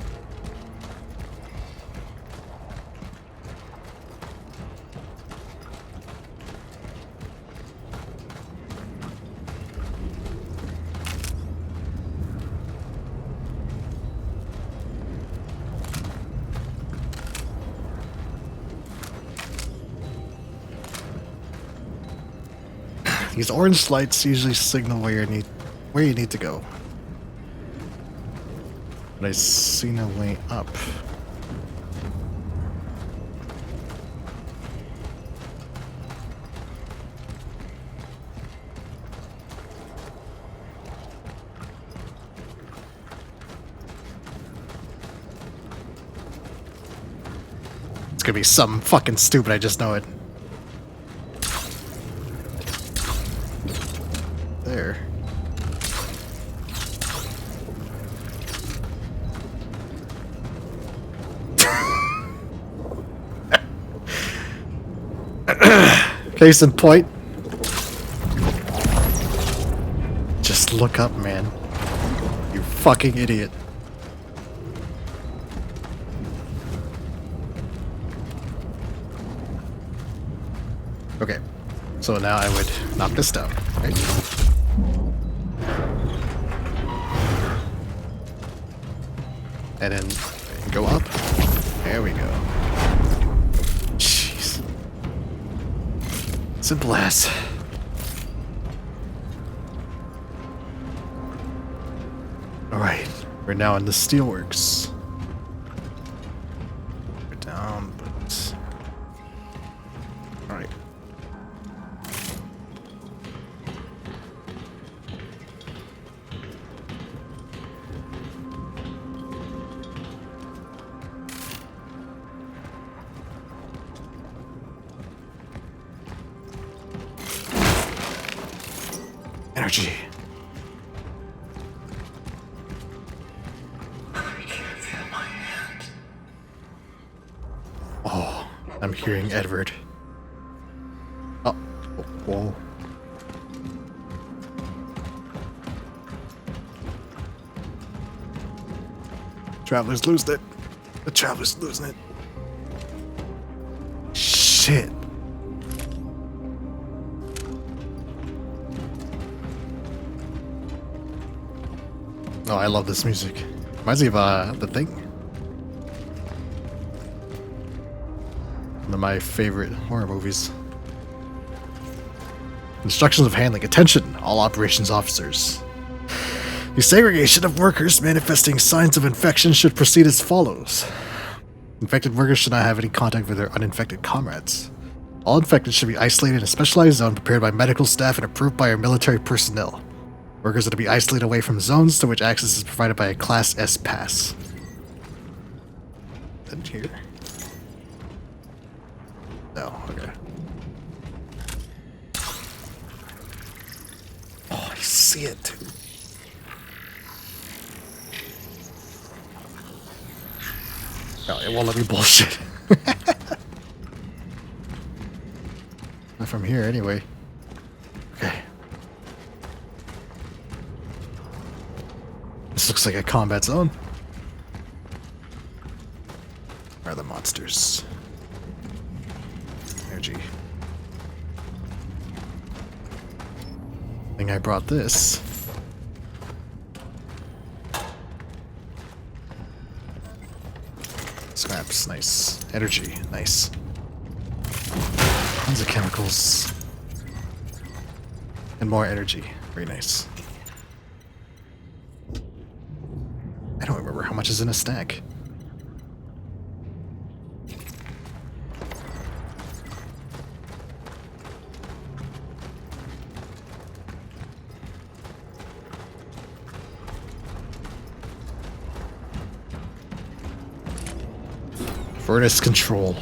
These orange lights usually signal where you need to go. But I see no way up. It's gonna be something fucking stupid, I just know it. There. Case in point. Just look up, man. You fucking idiot. Okay. So now I would knock this down, right? And then go up. There we go. Jeez. Simple as. Alright. We're now in the steelworks. We're down, but... Alright. Energy. Oh, I'm hearing Edward. Oh, whoa. Traveler's losing it. The Traveler's losing it. Shit. Oh, I love this music. Reminds me of The Thing. One of my favorite horror movies. Instructions of handling. Attention, all operations officers. The segregation of workers manifesting signs of infection should proceed as follows. Infected workers should not have any contact with their uninfected comrades. All infected should be isolated in a specialized zone prepared by medical staff and approved by our military personnel. Workers are to be isolated away from zones to which access is provided by a Class S pass. And here? No, okay. Oh, I see it too. Oh, it won't let me bullshit. Not from here, anyway. Okay. This looks like a combat zone. Where are the monsters? Energy. think I brought this. Scraps, nice. Energy, nice. Tons of chemicals. And more energy, very nice. I don't remember how much is in a stack. Furnace control.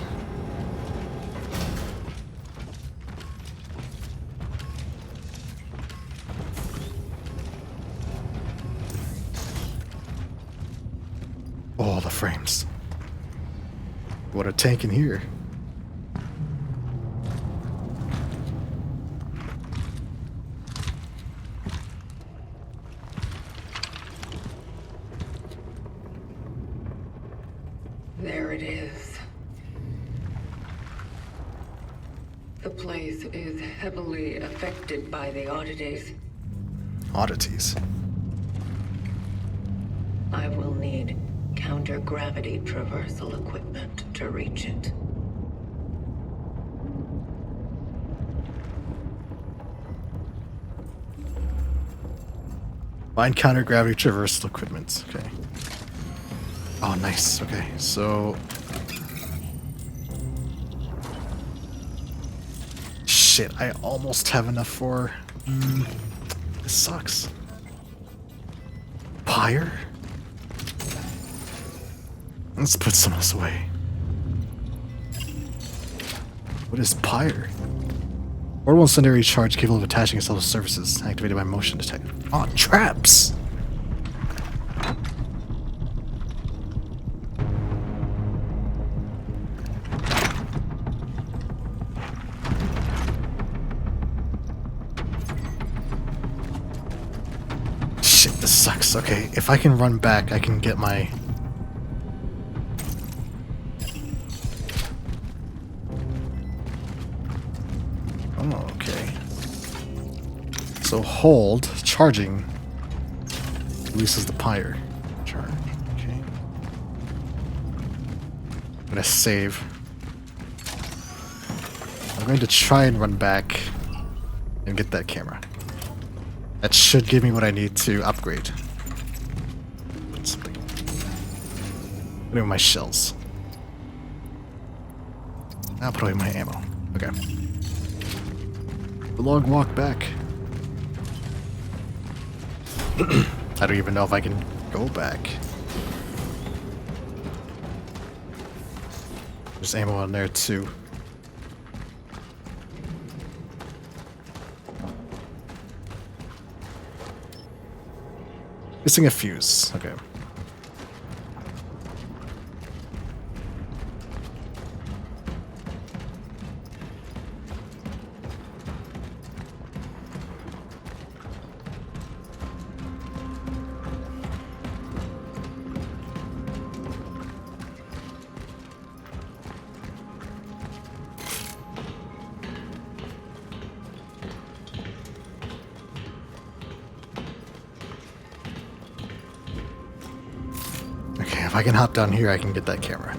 Oh, the frames. What a tank in here. There it is. The place is heavily affected by the oddities. Oddities. I will need counter-gravity traversal equipment to reach it. Find counter-gravity traversal equipment. Okay. Oh, nice. Okay, so... Shit, I almost have enough for... this sucks. Pyre? Let's put some of this away. What is Pyre? Portable incendiary charge capable of attaching itself to surfaces, activated by motion detect. Oh, traps! Shit, this sucks. Okay, if I can run back, I can get my... Oh, okay. So hold, charging, releases the pyre. Charge, okay. I'm gonna save. I'm going to try and run back and get that camera. That should give me what I need to upgrade. Put something. Put away my shells. I'll put away my ammo. Okay. The long walk back. I don't even know if I can go back. There's ammo in there too. Missing a fuse. Okay. Okay, if I can hop down here, I can get that camera.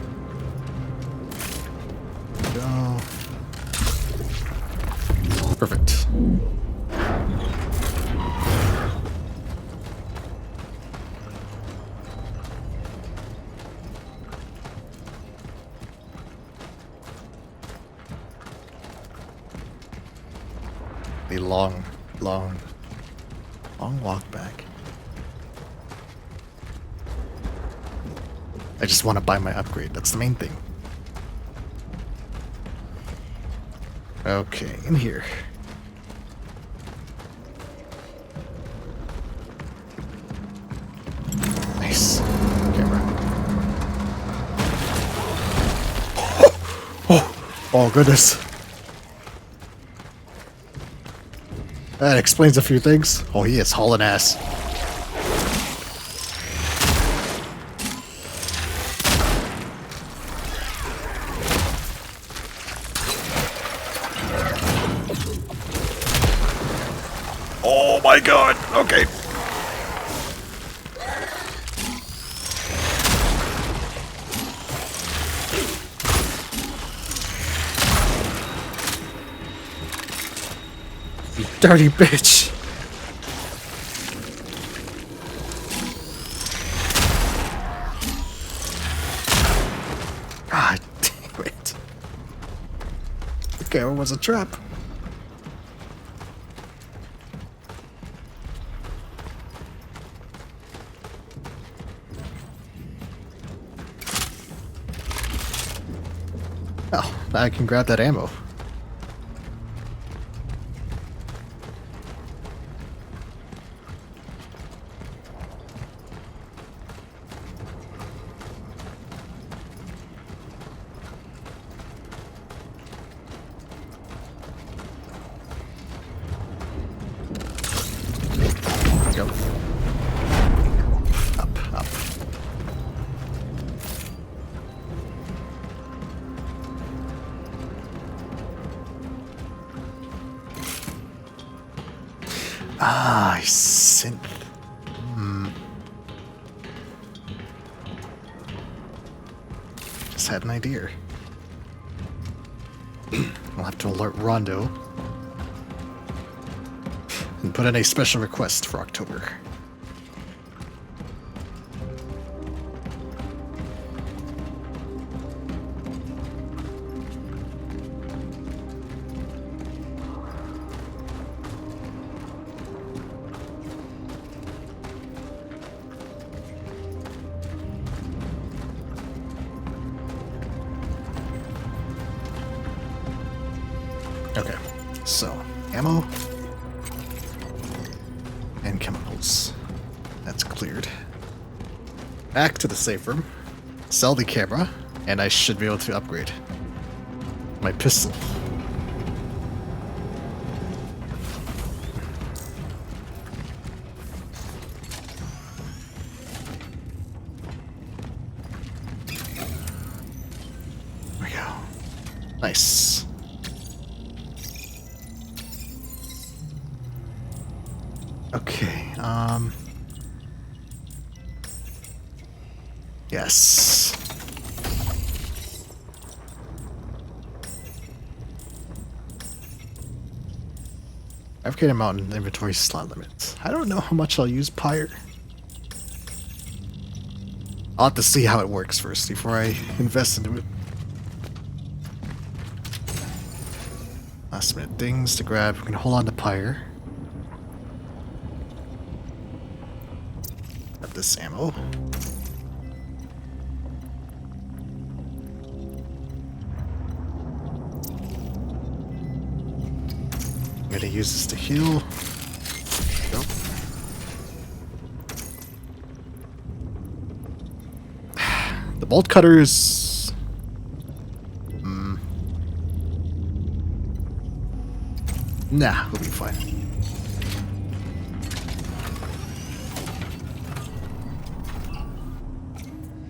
Go. Perfect. The long walk back. I just want to buy my upgrade. That's the main thing. Okay, in here. Nice. Camera. Oh, goodness. That explains a few things. Oh, he is hauling ass. Oh my god! Okay. You dirty bitch! God damn it. Okay, it was a trap. Oh, now I can grab that ammo. Go. Up, up. Ah, synth. Just had an idea. I'll have to alert Rondo and put in a special request for October. Okay, so ammo and chemicals. That's cleared. Back to the safe room. Sell the camera, and I should be able to upgrade my pistol. There we go. Nice. Okay, yes. I've created a mountain inventory slot limit. I don't know how much I'll use Pyre. I'll have to see how it works first before I invest into it. Last minute things to grab. We're gonna hold on to Pyre. Grab this ammo. I'm gonna use this to heal. Nope. The bolt cutters. Nah, we'll be fine.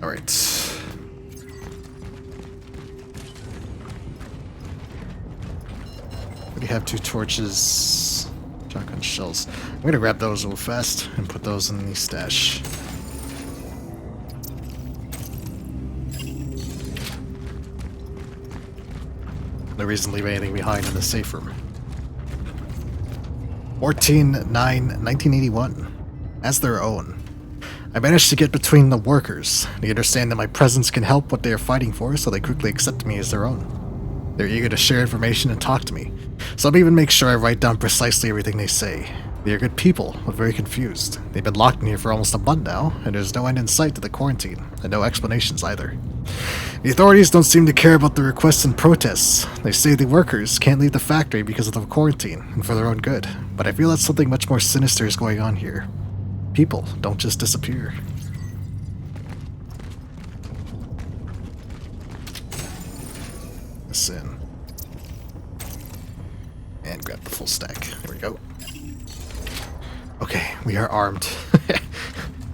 Alright. We have 2 torches, shotgun shells. I'm gonna grab those real fast and put those in the stash. No reason to leave anything behind in the safe room. 14/9/1981. As their own. I managed to get between the workers. They understand that my presence can help what they are fighting for, so they quickly accept me as their own. They're eager to share information and talk to me. Some even make sure I write down precisely everything they say. They are good people, but very confused. They've been locked in here for almost a month now, and there's no end in sight to the quarantine, and no explanations either. The authorities don't seem to care about the requests and protests. They say the workers can't leave the factory because of the quarantine, and for their own good. But I feel that something much more sinister is going on here. People don't just disappear. This in. And grab the full stack. There we go. Okay, we are armed.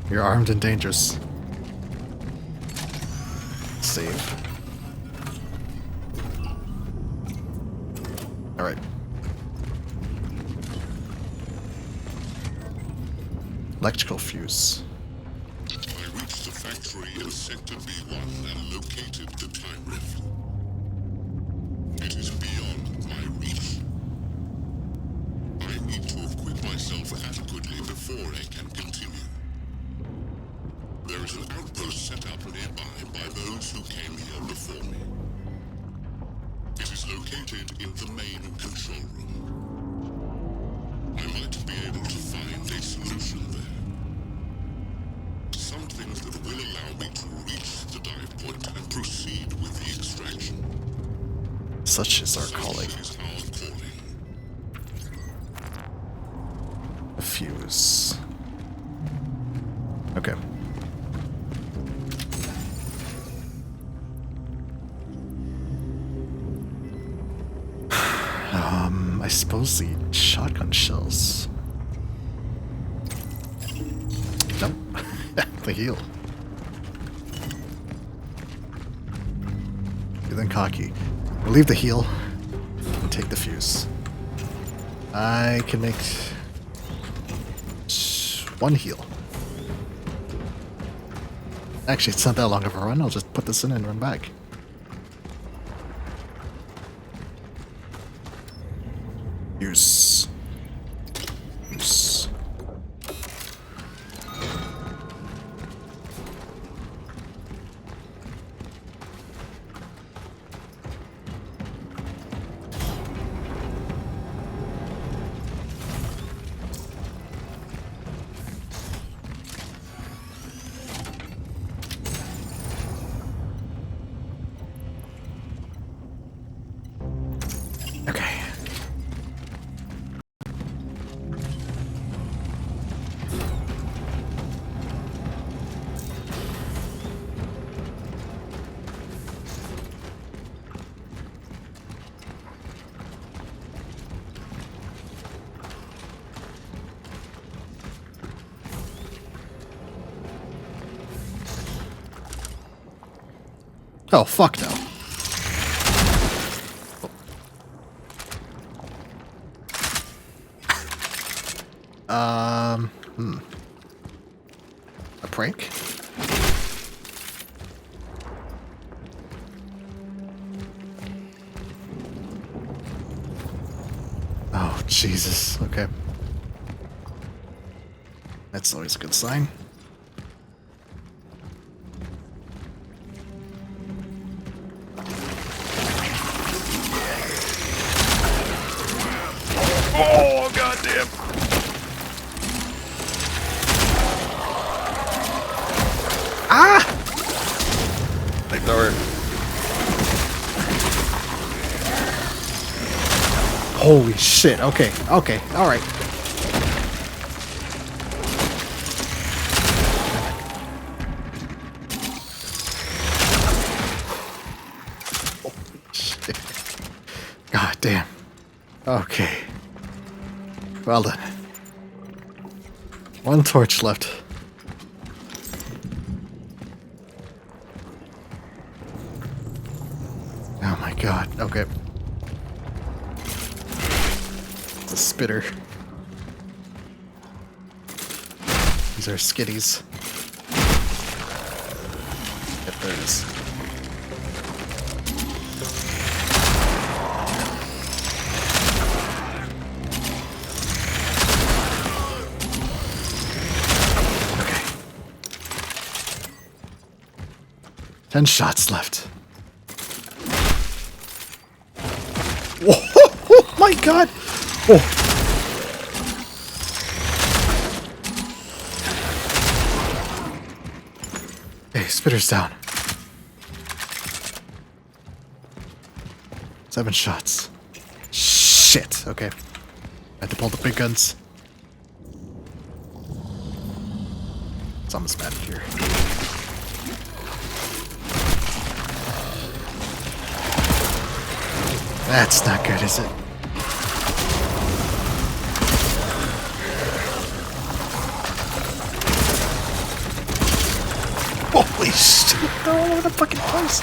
We are armed and dangerous. Save. Alright. Electrical fuse. I reached the factory in Sector B1 and located the time rift. It is beyond my reach. I need to equip myself adequately before I can continue. There is an outpost set up nearby by those who came here before me. It is located in the main control room. I might be able to find a solution there. Something that will allow me to reach the dive point and proceed with the extraction. Such is our calling. Such is our calling. A fuse. Okay. I suppose the shotgun shells. Nope. The heal. Then cocky. We'll leave the heal and take the fuse. I can make one heal. Actually, it's not that long of a run. I'll just put this in and run back. Use. Use. Okay. Oh, fuck no. A prank? Oh, Jesus. Okay. That's always a good sign. Oh, goddamn. Ah! Ignore it. Holy shit. Okay. Okay. All right. Holy shit. God damn. Okay. Well done. One torch left. Oh my god. Okay. It's a spitter. These are skitties. Yep, there it is. Okay. 10 shots left. Whoa, oh my god! Oh. Hey, spitter's down. 7 shots. Shit, okay. I had to pull the big guns. It's almost bad here. That's not good, is it? Holy shit, they're all over the fucking place.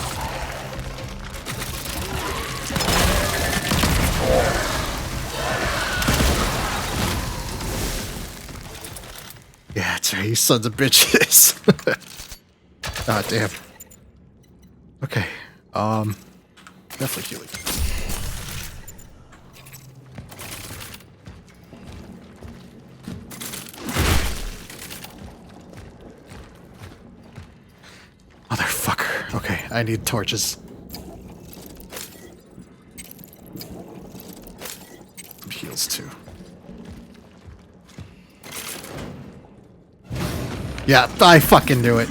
Yeah, there, you sons of bitches. Ah, damn. Okay. Definitely healing. Motherfucker. Okay, I need torches. Some heals too. Yeah, I fucking knew it.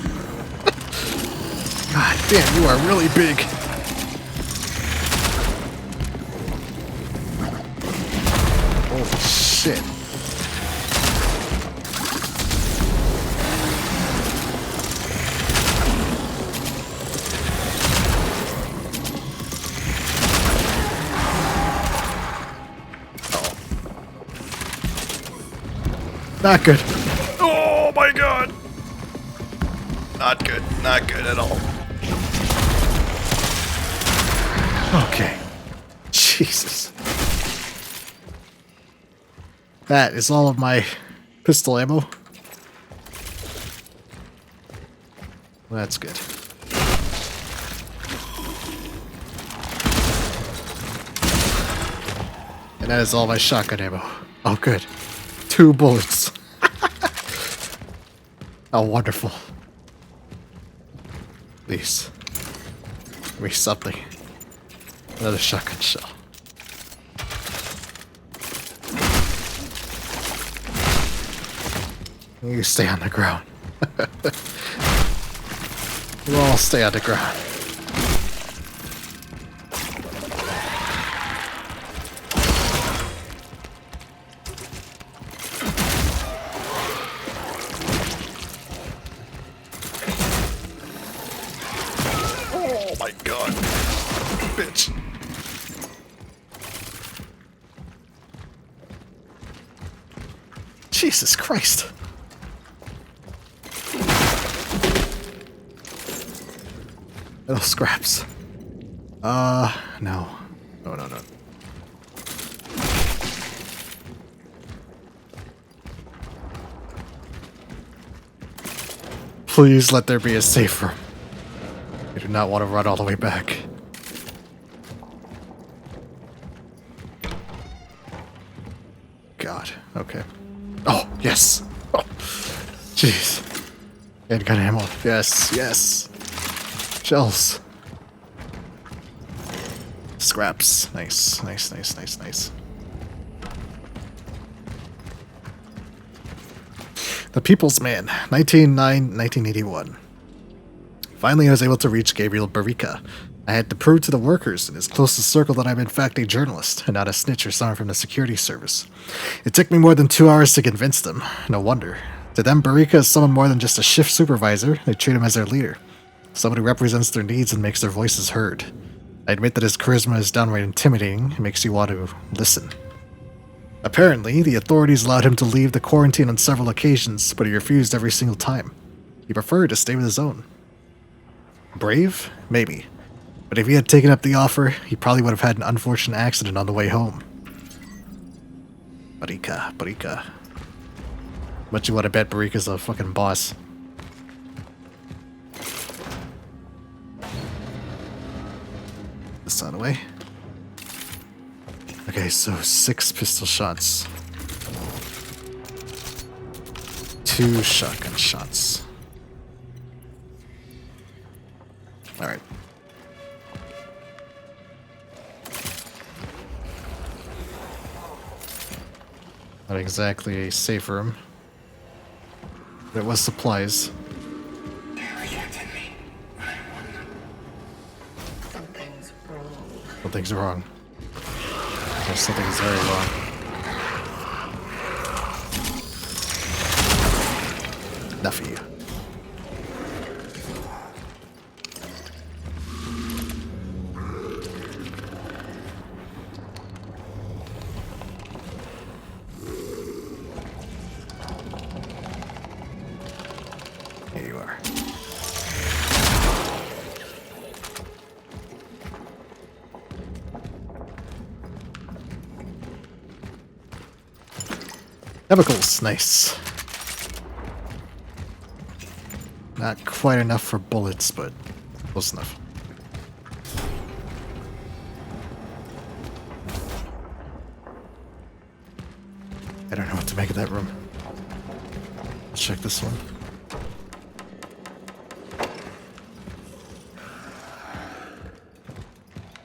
God damn, you are really big. Holy shit. Oh. Not good. Oh my god. Not good. Not good at all. Okay. Jesus. That is all of my pistol ammo. That's good. And that is all my shotgun ammo. Oh, good. 2 bullets. Oh, wonderful. Please. Give me something. Another shotgun shell. You stay on the ground. You all stay on the ground. Oh my god. Bitch. Jesus Christ. Little scraps. No. No, no, no. Please let there be a safe room. I do not want to run all the way back. God. Okay. Oh, yes. Oh. Jeez. Handgun ammo. Yes, yes. Shells. Scraps. Nice, nice, nice, nice, nice. The People's Man, 1981. Finally, I was able to reach Gabriel Barica. I had to prove to the workers in his closest circle that I'm in fact a journalist, and not a snitch or someone from the security service. It took me more than 2 hours to convince them. No wonder. To them, Barica is someone more than just a shift supervisor. They treat him as their leader. Someone who represents their needs and makes their voices heard. I admit that his charisma is downright intimidating. It makes you want to listen. Apparently, the authorities allowed him to leave the quarantine on several occasions, but he refused every single time. He preferred to stay with his own. Brave? Maybe. But if he had taken up the offer, he probably would have had an unfortunate accident on the way home. Barica. Much you want to bet Barica's a fucking boss. This out of the way. Okay, so 6 pistol shots. 2 shotgun shots. Alright. Not exactly a safe room. But it was supplies. Something's wrong. Something's wrong. Or something's very wrong. Enough of you. Here you are. Chemicals, nice. Not quite enough for bullets, but close enough. I don't know what to make of that room. Let's check this one.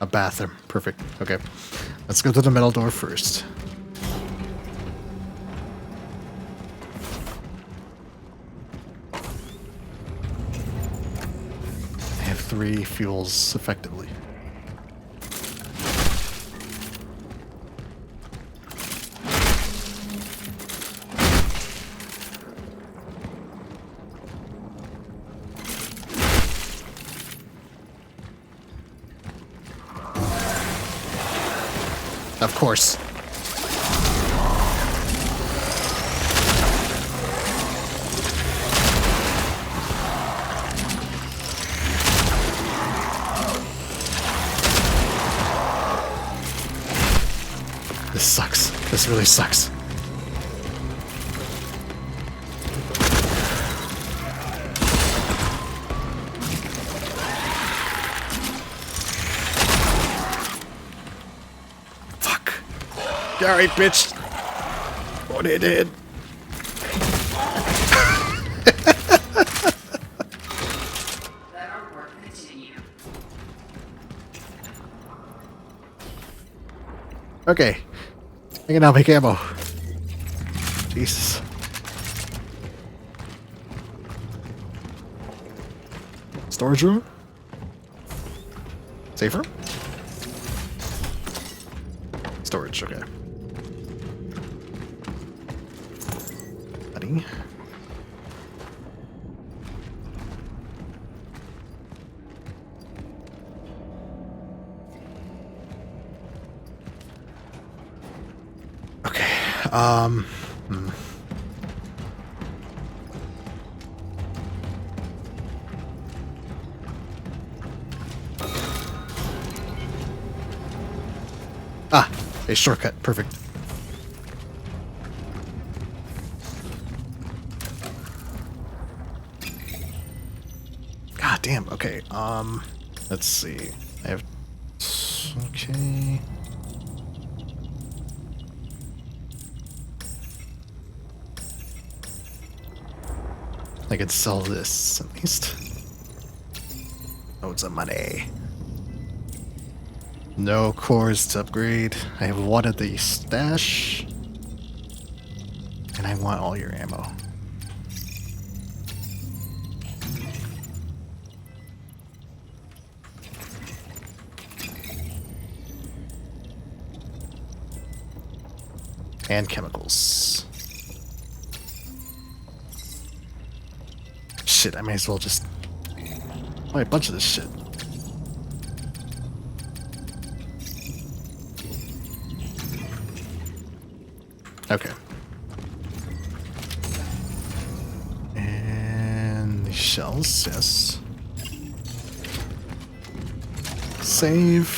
A bathroom. Perfect. Okay. Let's go to the metal door first. I have 3 fuels effectively. Of course. This sucks. This really sucks. Alright, bitch. What it did. Let our work continue. Okay. I can now make ammo. Jesus. Storage room? Safer? Storage, okay. Buddy. Okay, Ah, a shortcut, perfect. God damn, okay, let's see. I have... Okay... I could sell this, at least. Loads of money. No cores to upgrade. I have one at the stash. And I want all your ammo. And chemicals. Shit, I may as well just buy a bunch of this shit. Okay. And the shells, yes. Save.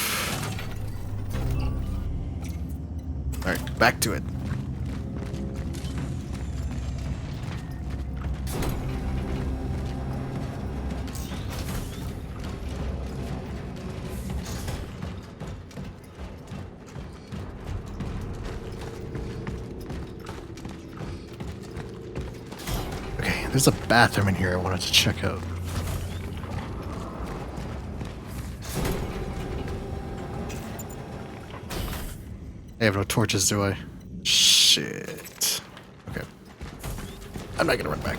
Alright, back to it. There's a bathroom in here I wanted to check out. I have no torches, do I? Shit. Okay. I'm not gonna run back.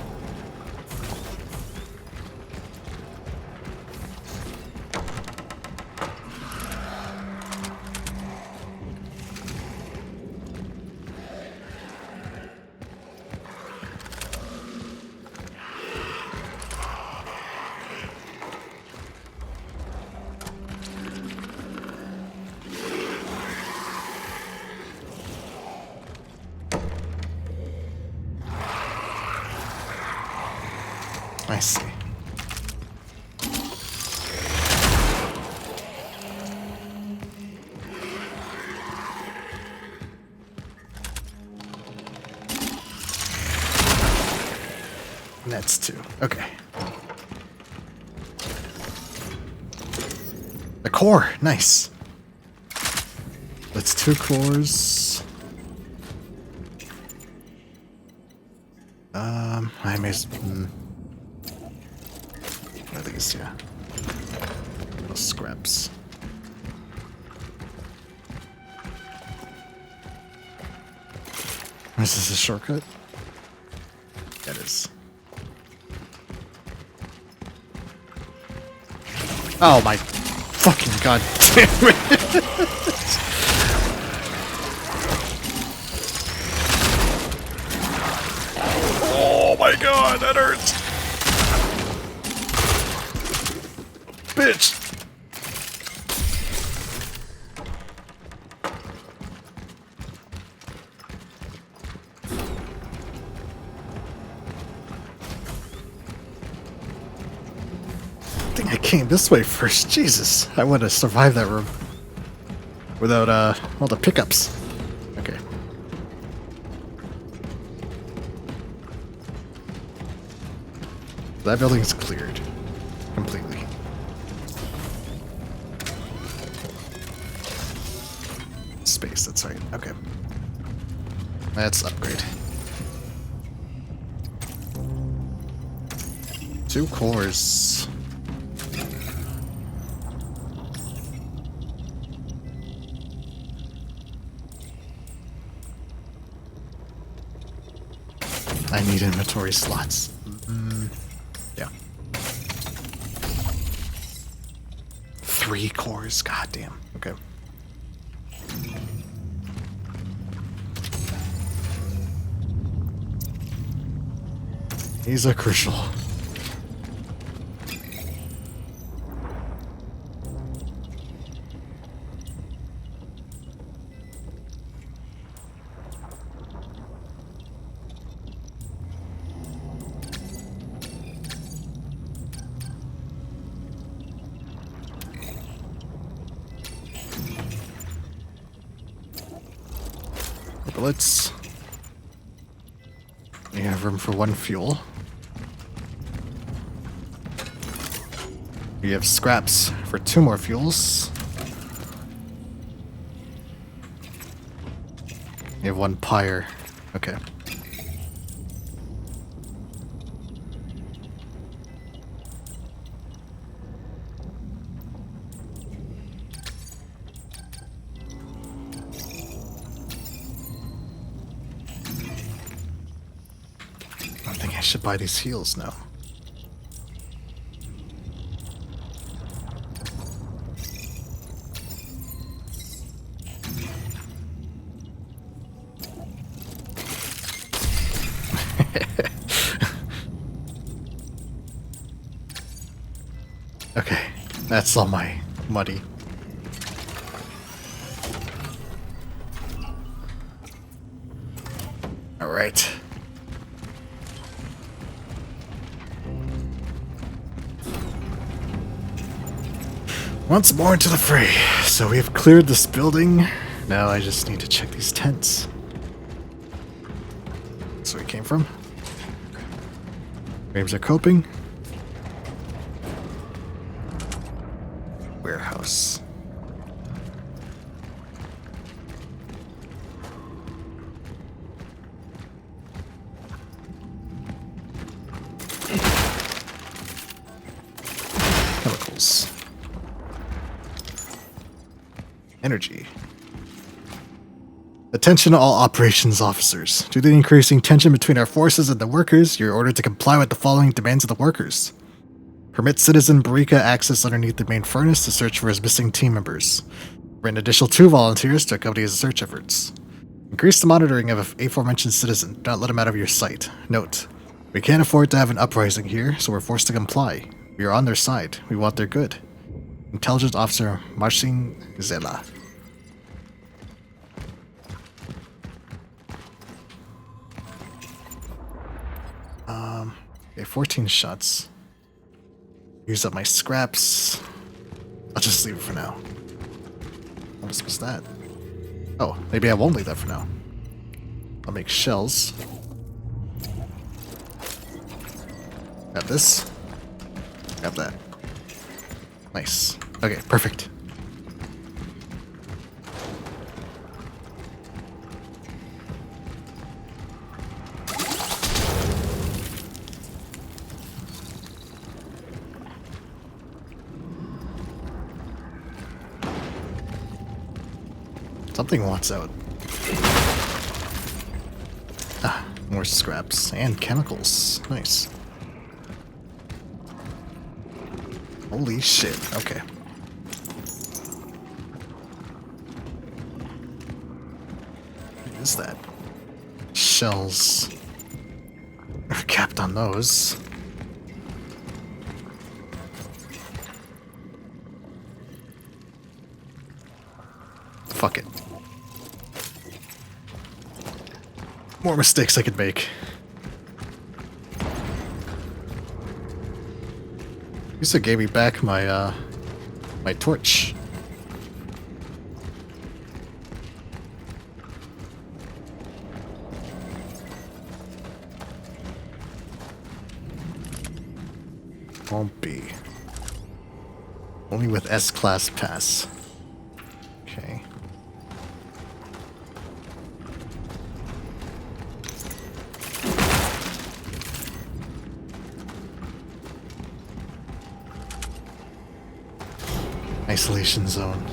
I see. That's 2. Okay. A core! Nice. That's 2 cores. I may... At least, yeah. Those scraps. Is this a shortcut? That is. Oh my fucking god damn it! Oh my god, that hurts! Bitch! I think I came this way first. Jesus, I would have survived that room without all the pickups. Okay. That building's cleared completely. Space, that's right. Okay. Let's upgrade. 2 cores. I need inventory slots. Yeah. 3 cores, goddamn. Okay. These are crucial. Bullets. We have room for 1 fuel. We have scraps for 2 more fuels. We have 1 pyre. Okay. I think I should buy these heals now. Okay, that's all my muddy. All right. Once more into the fray. So we have cleared this building. Now I just need to check these tents. That's where we came from. Frames are coping. Warehouse. Chemicals. Energy. Attention all operations officers. Due to the increasing tension between our forces and the workers, you're ordered to comply with the following demands of the workers. Permit citizen Barika access underneath the main furnace to search for his missing team members. Bring an additional 2 volunteers to accompany his search efforts. Increase the monitoring of the aforementioned citizen. Do not let him out of your sight. Note, we can't afford to have an uprising here, so we're forced to comply. We are on their side. We want their good. Intelligence Officer Marcin Zela. Okay, 14 shots. Use up my scraps. I'll just leave it for now. What was that? Oh, maybe I won't leave that for now. I'll make shells. Got this. Got that. Nice. Okay, perfect. Something wants out. Ah, more scraps and chemicals. Nice. Holy shit. Okay. What is that? Shells. Are capped on those. Fuck it. More mistakes I could make. Lisa gave me back my my torch. Won't be. Only with S-Class pass. Okay. Isolation zone.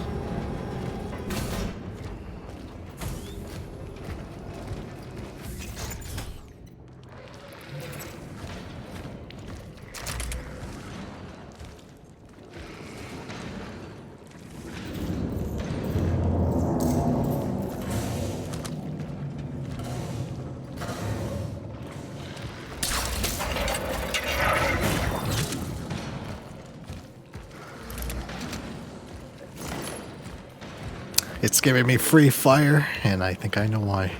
It's giving me free fire, and I think I know why.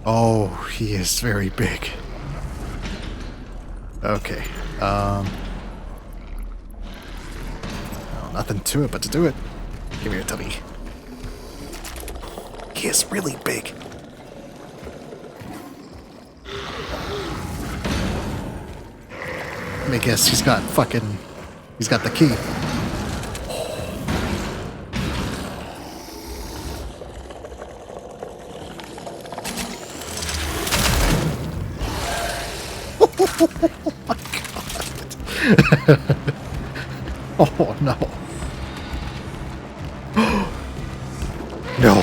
Oh, he is very big. Okay. Well, nothing to it but to do it. Give me your tubby. He is really big. Let me guess, he's got the key. Oh my god. Oh no. No.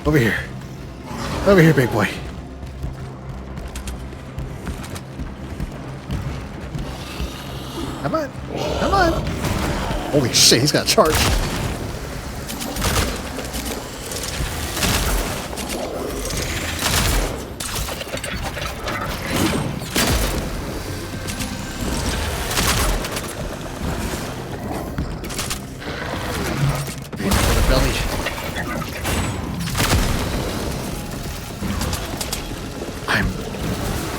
Over here. Over here, big boy. Come on. Come on. Holy shit, he's got charged.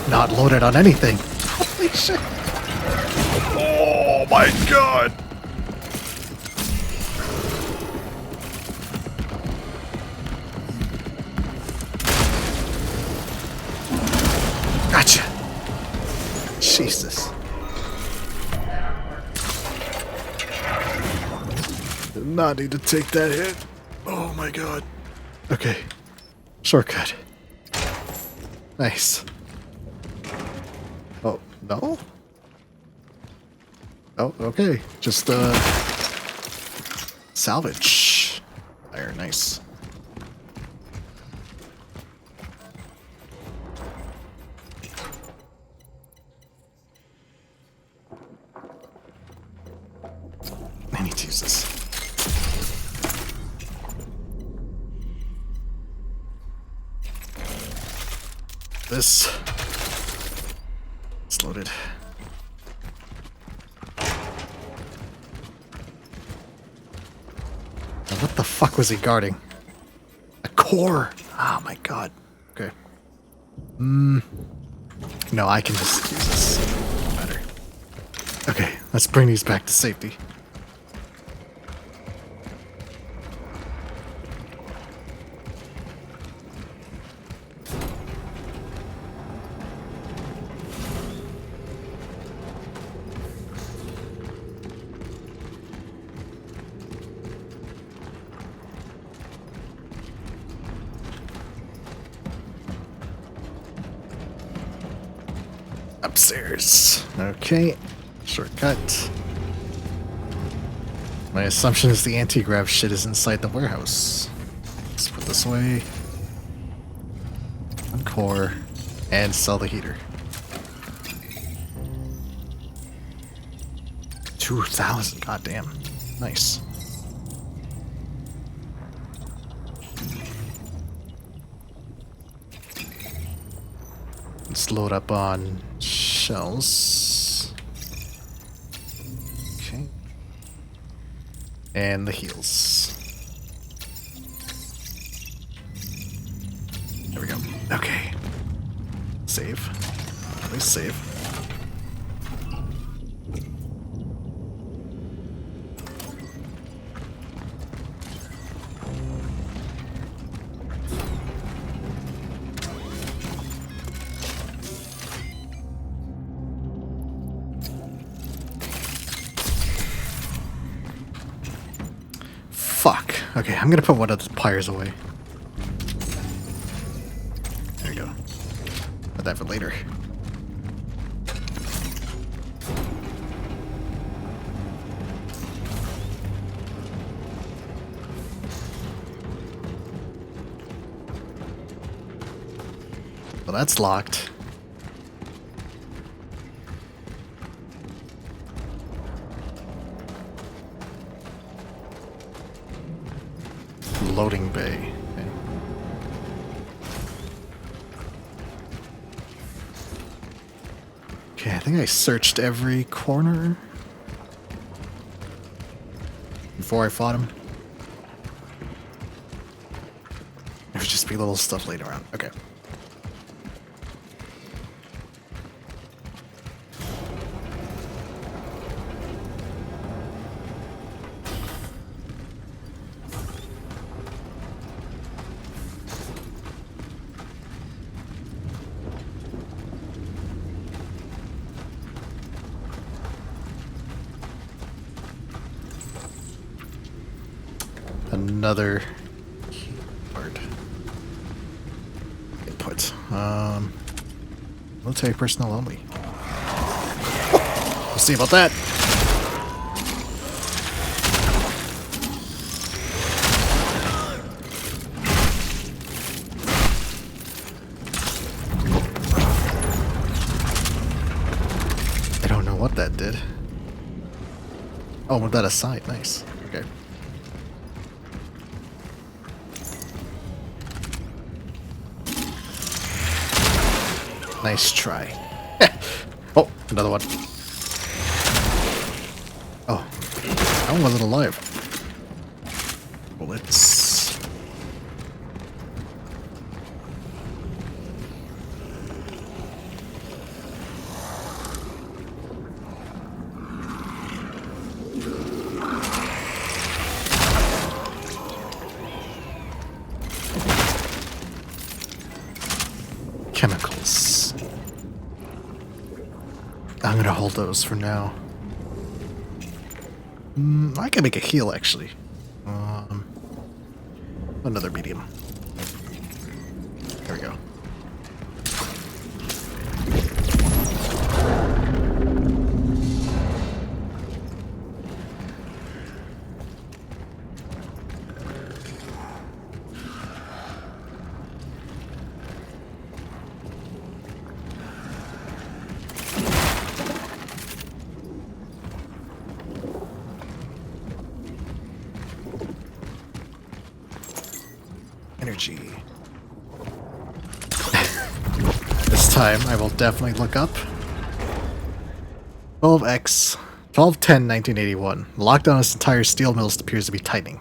Not loaded on anything. Holy shit. Oh my god. Gotcha. Jesus. Did not need to take that hit. Oh my god. Okay. Shortcut. Nice. Oh, no? Oh, okay. Just, salvage. Fire, nice. I need to use this. This. It's loaded. Now what the fuck was he guarding? A core! Oh my god. Okay. No, I can just use this. Better. Okay, let's bring these back to safety. upstairs. Okay. Shortcut. My assumption is the anti-grav shit is inside the warehouse. Let's put this away. Uncore. And sell the heater. 2,000. Goddamn. Nice. Let's load up on shells. Okay. And the heals. There we go. Okay. Save. Please save. Fuck. Okay, I'm gonna put one of the pliers away. There you go. Put that for later. Well, that's locked. Loading bay. Okay, I think I searched every corner before I fought him. There would just be little stuff laying around. Okay. Another card. Input. Military personnel only. We'll see about that. I don't know what that did. Oh, moved that aside. Nice. Okay. Nice try. Oh, another one. Oh, that one wasn't alive. Bullets. Chemicals. I'm gonna hold those for now. I can make a heal actually. Another medium. There we go. Energy. This time I will definitely look up 12x 12/10/1981. The lockdown on this entire steel mill appears to be tightening.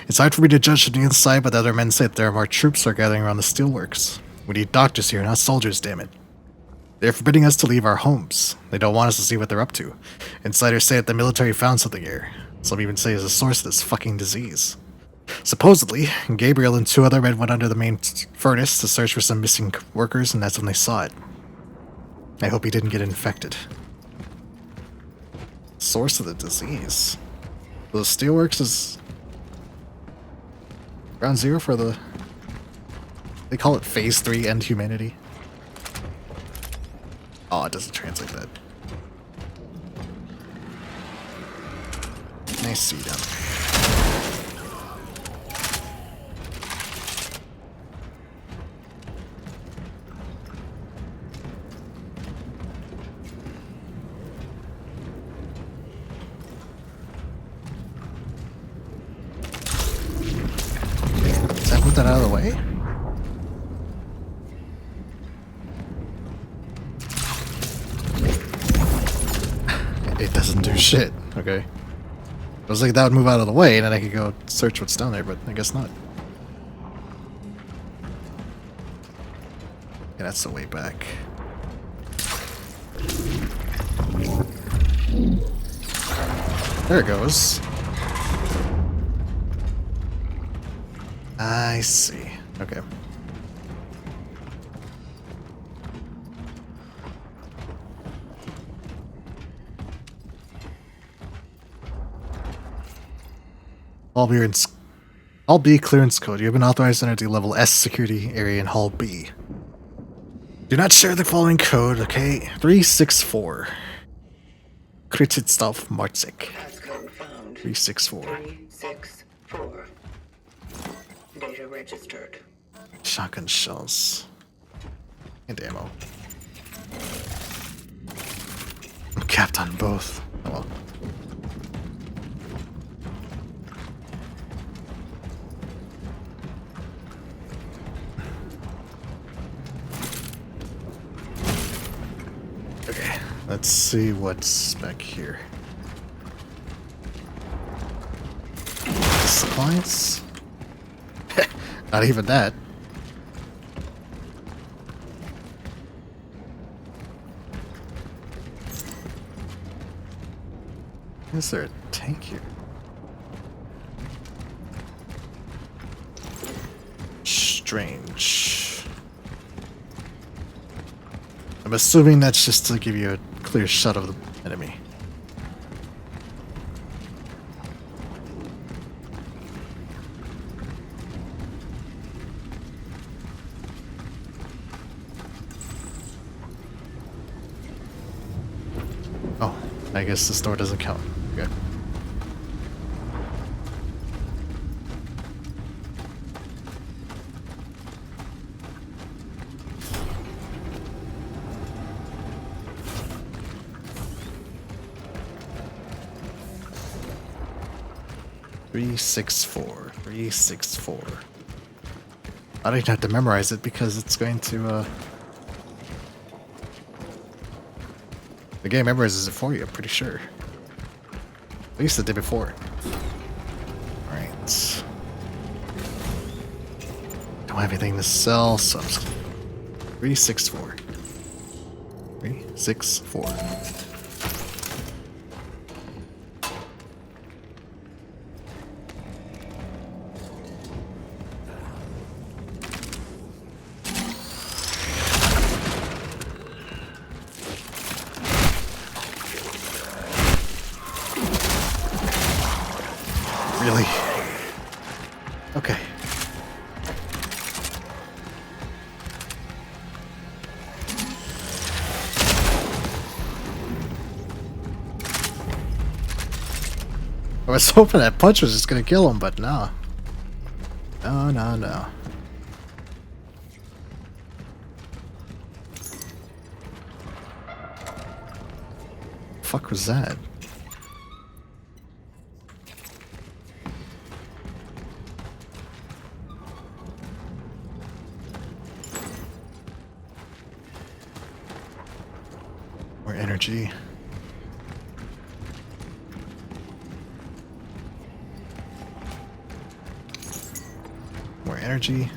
It's hard for me to judge from the inside, but the other men say that there are more troops are gathering around the steelworks. We need doctors here, not soldiers, damn it. They're forbidding us to leave our homes. They don't want us to see what they're up to. Insiders say that the military found something here. Some even say it's the source of this fucking disease. Supposedly, Gabriel and 2 other men went under the main furnace to search for some missing workers, and that's when they saw it. I hope he didn't get infected. Source of the disease. The steelworks is ground zero for the... They call it Phase 3 End Humanity. Oh, it doesn't translate that. Nice see you down there. Does that move that out of the way? It doesn't do shit. Okay. I was like, that would move out of the way, and then I could go search what's down there, but I guess not. Yeah, that's the way back. There it goes. I see. Okay. Hall B clearance code. You have been authorized to enter the level S security area in Hall B. Do not share the following code, okay? 364. Krytitstov Martsik. Passcode found. 364. 364. Data registered. Shotgun shells. And ammo. I'm capped on both. Oh well. Okay, let's see what's back here. Supplies? Not even that. Is there a tank here? Strange. I'm assuming that's just to give you a clear shot of the enemy. Oh, I guess this door doesn't count. Okay. Three, 6, 4. 3, 6, 4. I don't even have to memorize it because it's going to, the game memorizes it for you, I'm pretty sure. At least it did before. Alright. Don't have anything to sell, so I'm just 3, 6, 4. 3, 6, 4. Really? Okay. I was hoping that punch was just gonna kill him, but no. No, no, no. Fuck was that? More energy. More energy.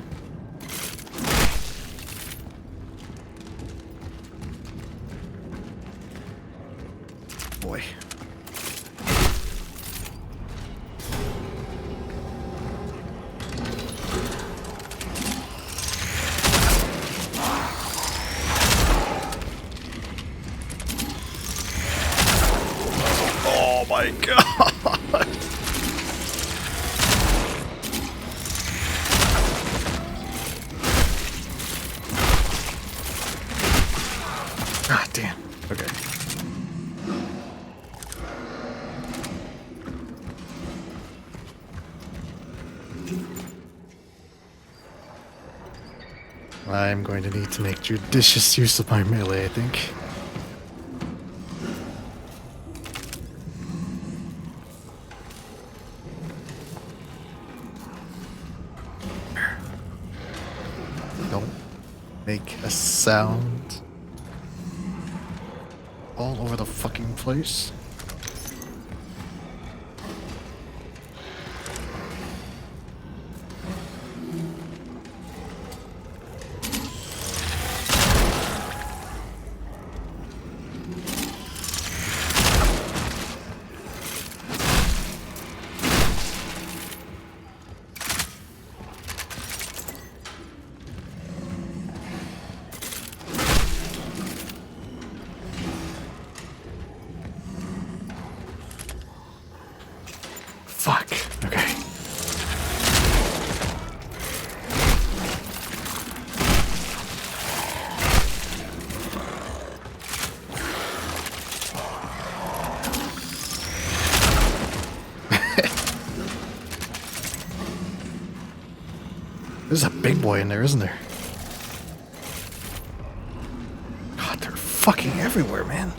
Boy. Oh my god. God damn. I'm going to need to make judicious use of my melee, I think. Don't make a sound all over the fucking place. Fuck. Okay. There's a big boy in there, isn't there? God, they're fucking everywhere, man.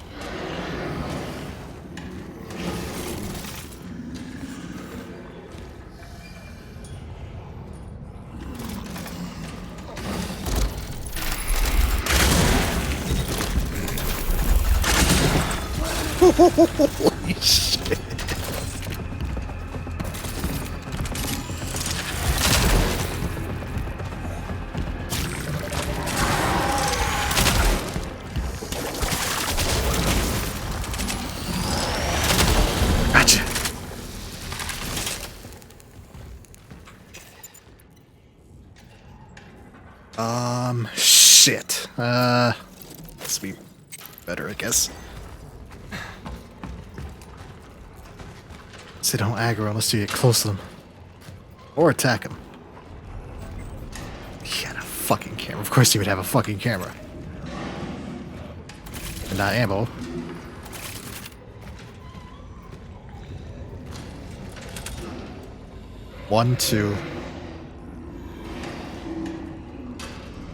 Holy shit. Gotcha. Shit. This be better, I guess. So don't aggro unless you get close to them. Or attack them. He had a fucking camera. Of course he would have a fucking camera. And not ammo. 1, 2,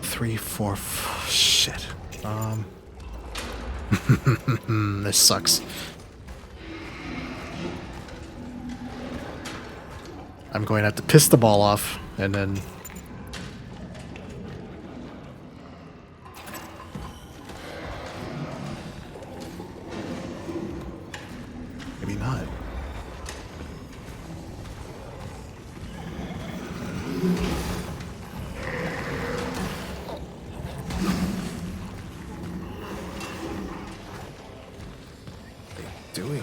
3, 4. Shit. This sucks. I'm going to have to piss the ball off, and then... maybe not. What are they doing?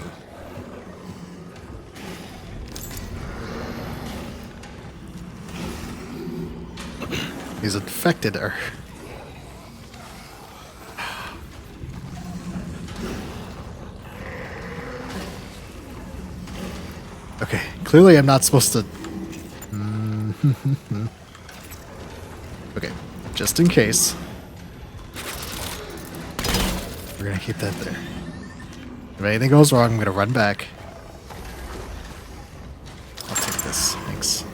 He's infected her. Okay, clearly I'm not supposed to... Okay, just in case. We're gonna keep that there. If anything goes wrong, I'm gonna run back. I'll take this, thanks.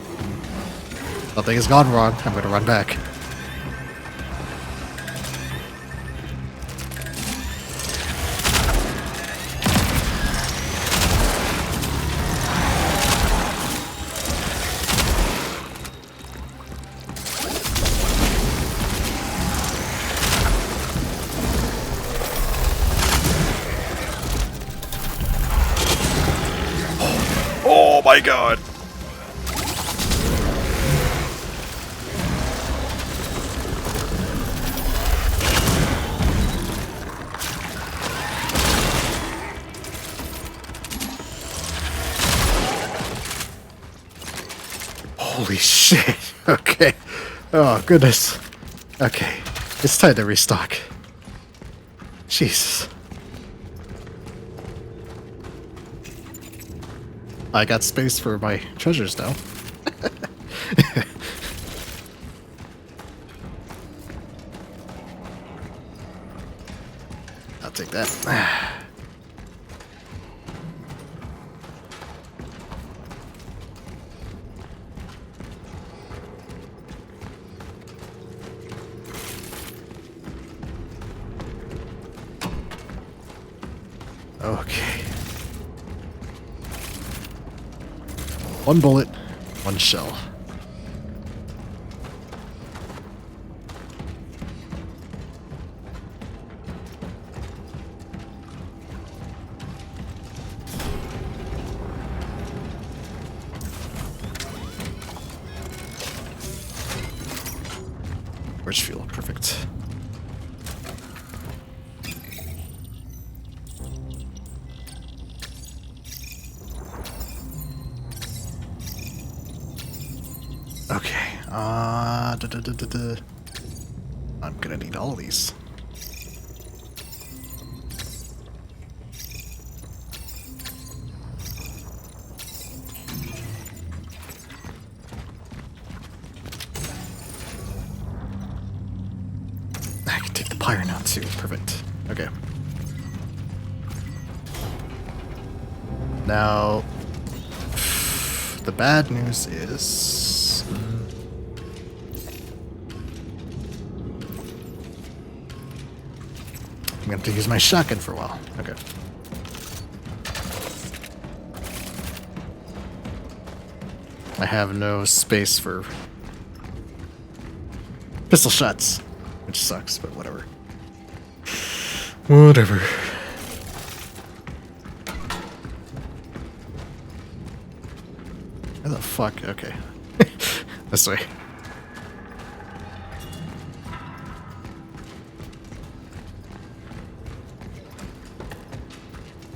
Nothing has gone wrong, I'm gonna run back. Oh my god! Holy shit. Okay. Oh, goodness. Okay. It's time to restock. Jesus. I got space for my treasures now. I'll take that. Okay. One bullet, one shell. Rich fuel, perfect. Okay, I'm gonna need all of these. I can take the pyre now too, perfect. Okay. Now, the bad news is... I'm gonna have to use my shotgun for a while. Okay. I have no space for pistol shots, which sucks, but whatever. Whatever. Where the fuck? Okay. This way.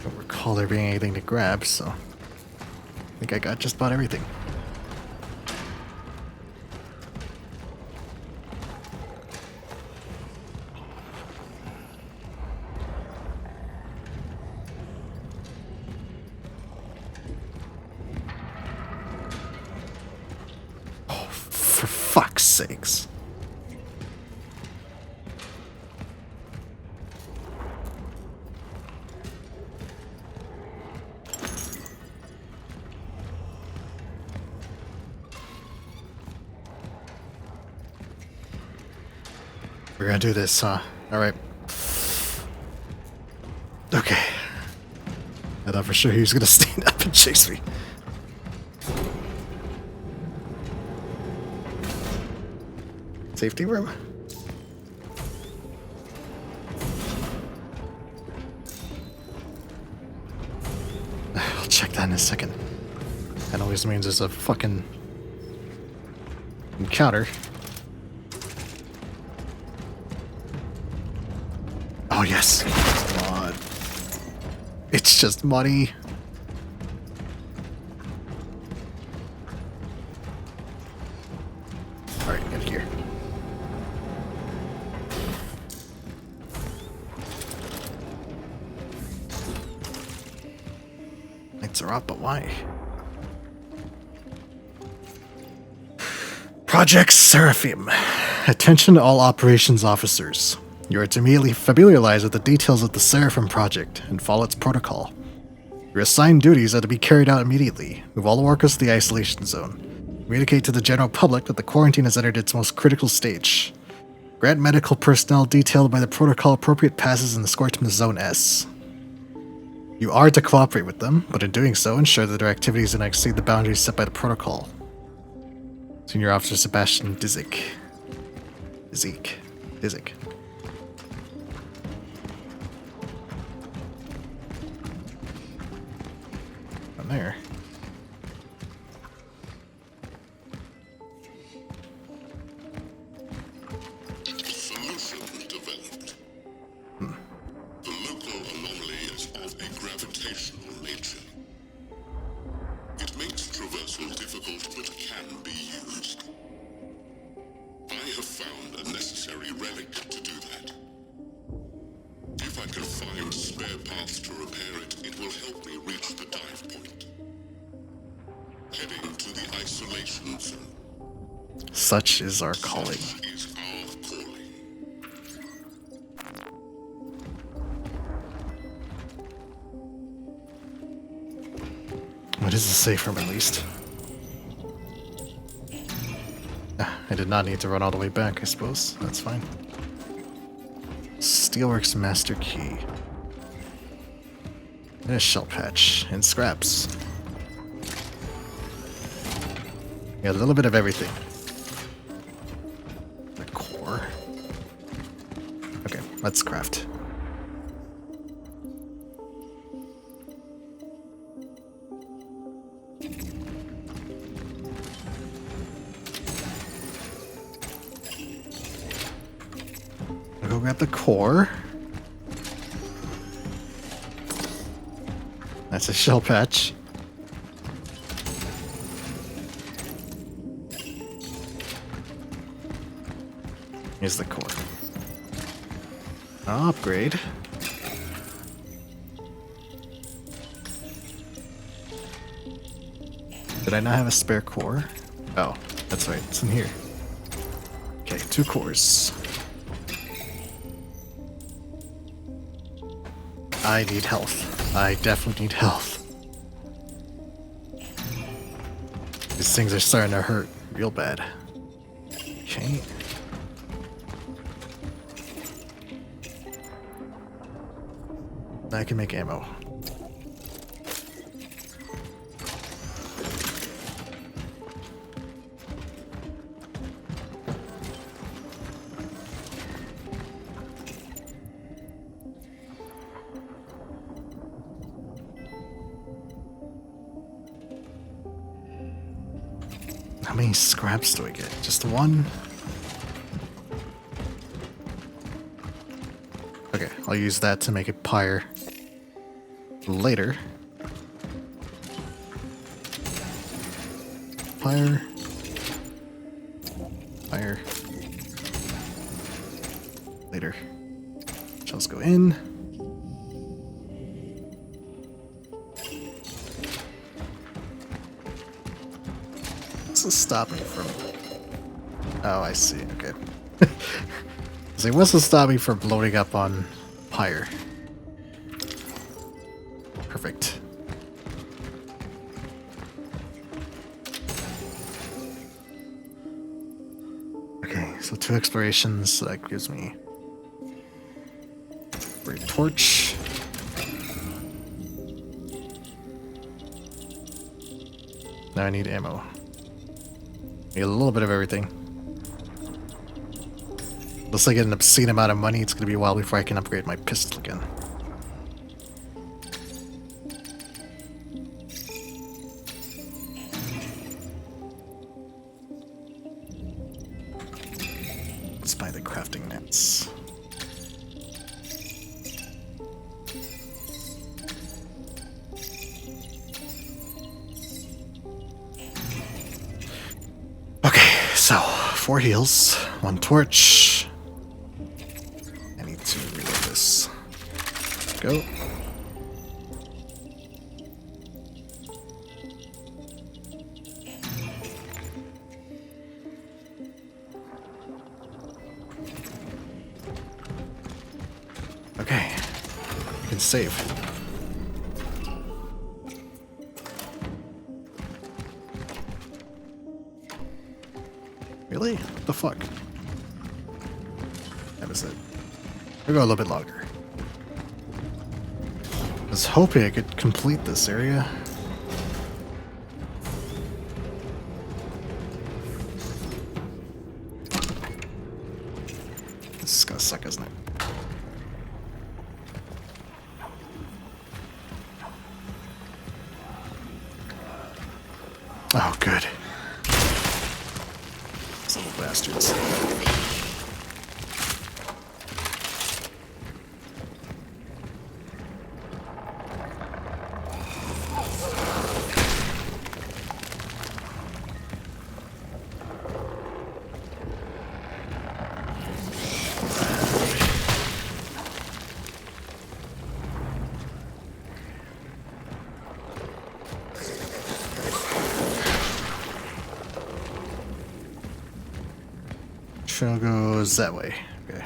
Don't recall there being anything to grab, so I think I got just about everything. For fuck's sakes. We're gonna do this, huh? Alright. Okay. I thought for sure he was gonna stand up and chase me. Safety room? I'll check that in a second. That always means there's a fucking encounter. Oh yes. Come on. It's just money. Alright, in here. Lights are up, but why? Project Seraphim. Attention to all operations officers. You are to immediately familiarize with the details of the Seraphim project and follow its protocol. Your assigned duties are to be carried out immediately. Move all the workers to the isolation zone. Communicate to the general public that the quarantine has entered its most critical stage. Grant medical personnel detailed by the protocol appropriate passes and escort them to Zone S. You are to cooperate with them, but in doing so, ensure that their activities do not exceed the boundaries set by the protocol. Senior Officer Sebastian Dizik. Dizik. From there. Solution developed. The local anomaly is of a gravitational nature. It makes traversal difficult, but can be used. I have found a necessary relic to do that. If I can find spare parts to repair it, it will help me reach the dive point. Heading to the isolation zone. Such is our calling. Such is our calling. What is the safe room, at least? I did not need to run all the way back, I suppose. That's fine. Steelworks Master Key. And a shell patch. And scraps. Got a little bit of everything. The core. Okay, let's craft. I'll go grab the core. That's a shell patch. Here's the core. I'll upgrade. Did I not have a spare core? Oh, that's right. It's in here. Okay, 2 cores. I need health. I definitely need health. These things are starting to hurt real bad. Okay. I can make ammo. How many scraps do I get? Just 1? Okay, I'll use that to make a pyre later. Pyre. Pyre. Later. Shells go in. What's this stop me from? Oh, I see. Okay. So what's to stop me from loading up on pyre? Perfect. Okay, so 2 explorations, so that gives me a torch. Now I need ammo. Need a little bit of everything. Unless I get an obscene amount of money, it's gonna be a while before I can upgrade my pistol again. Let's buy the crafting nets. Okay, so 4 heals, 1 torch. I need to reload this. Go. Okay, you can save. Really? What the fuck? That was it. We'll go a little bit longer. I was hoping I could complete this area. This is gonna suck, isn't it? Oh, good. These little bastards. Trail goes that way. Okay.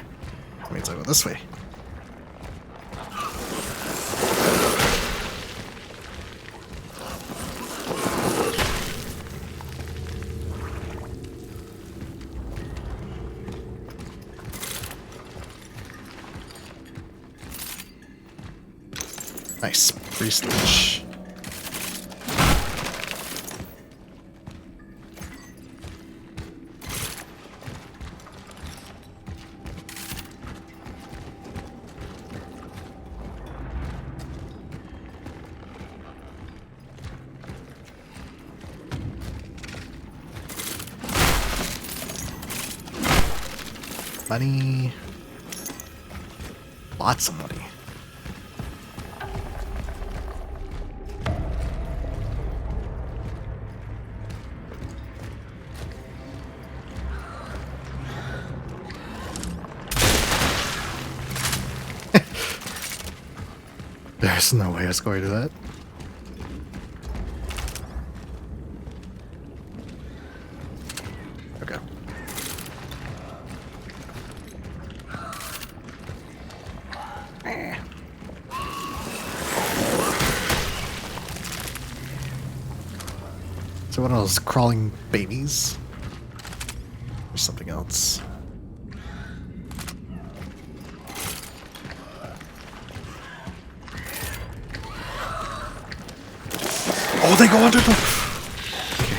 That means I go this way. Nice. Free-stage. Money. Lots of money. There's no way I was going to do that. Okay. So one of those crawling babies? Or something else? Oh, they go under the... Okay.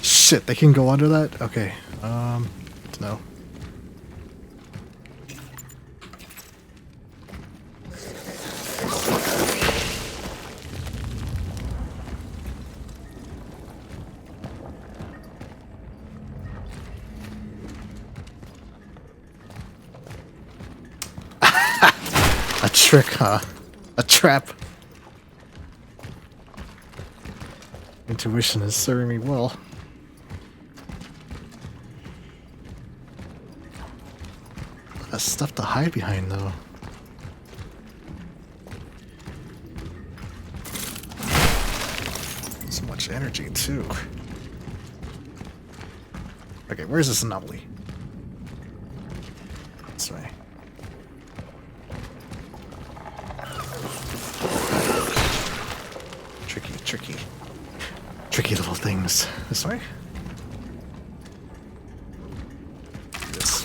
Shit, they can go under that? Okay. No. A trick, huh? A trap. Intuition is serving me well. That's stuff to hide behind, though. So much energy, too. Okay, where's this anomaly? This way. Tricky. Tricky little things. This way? This.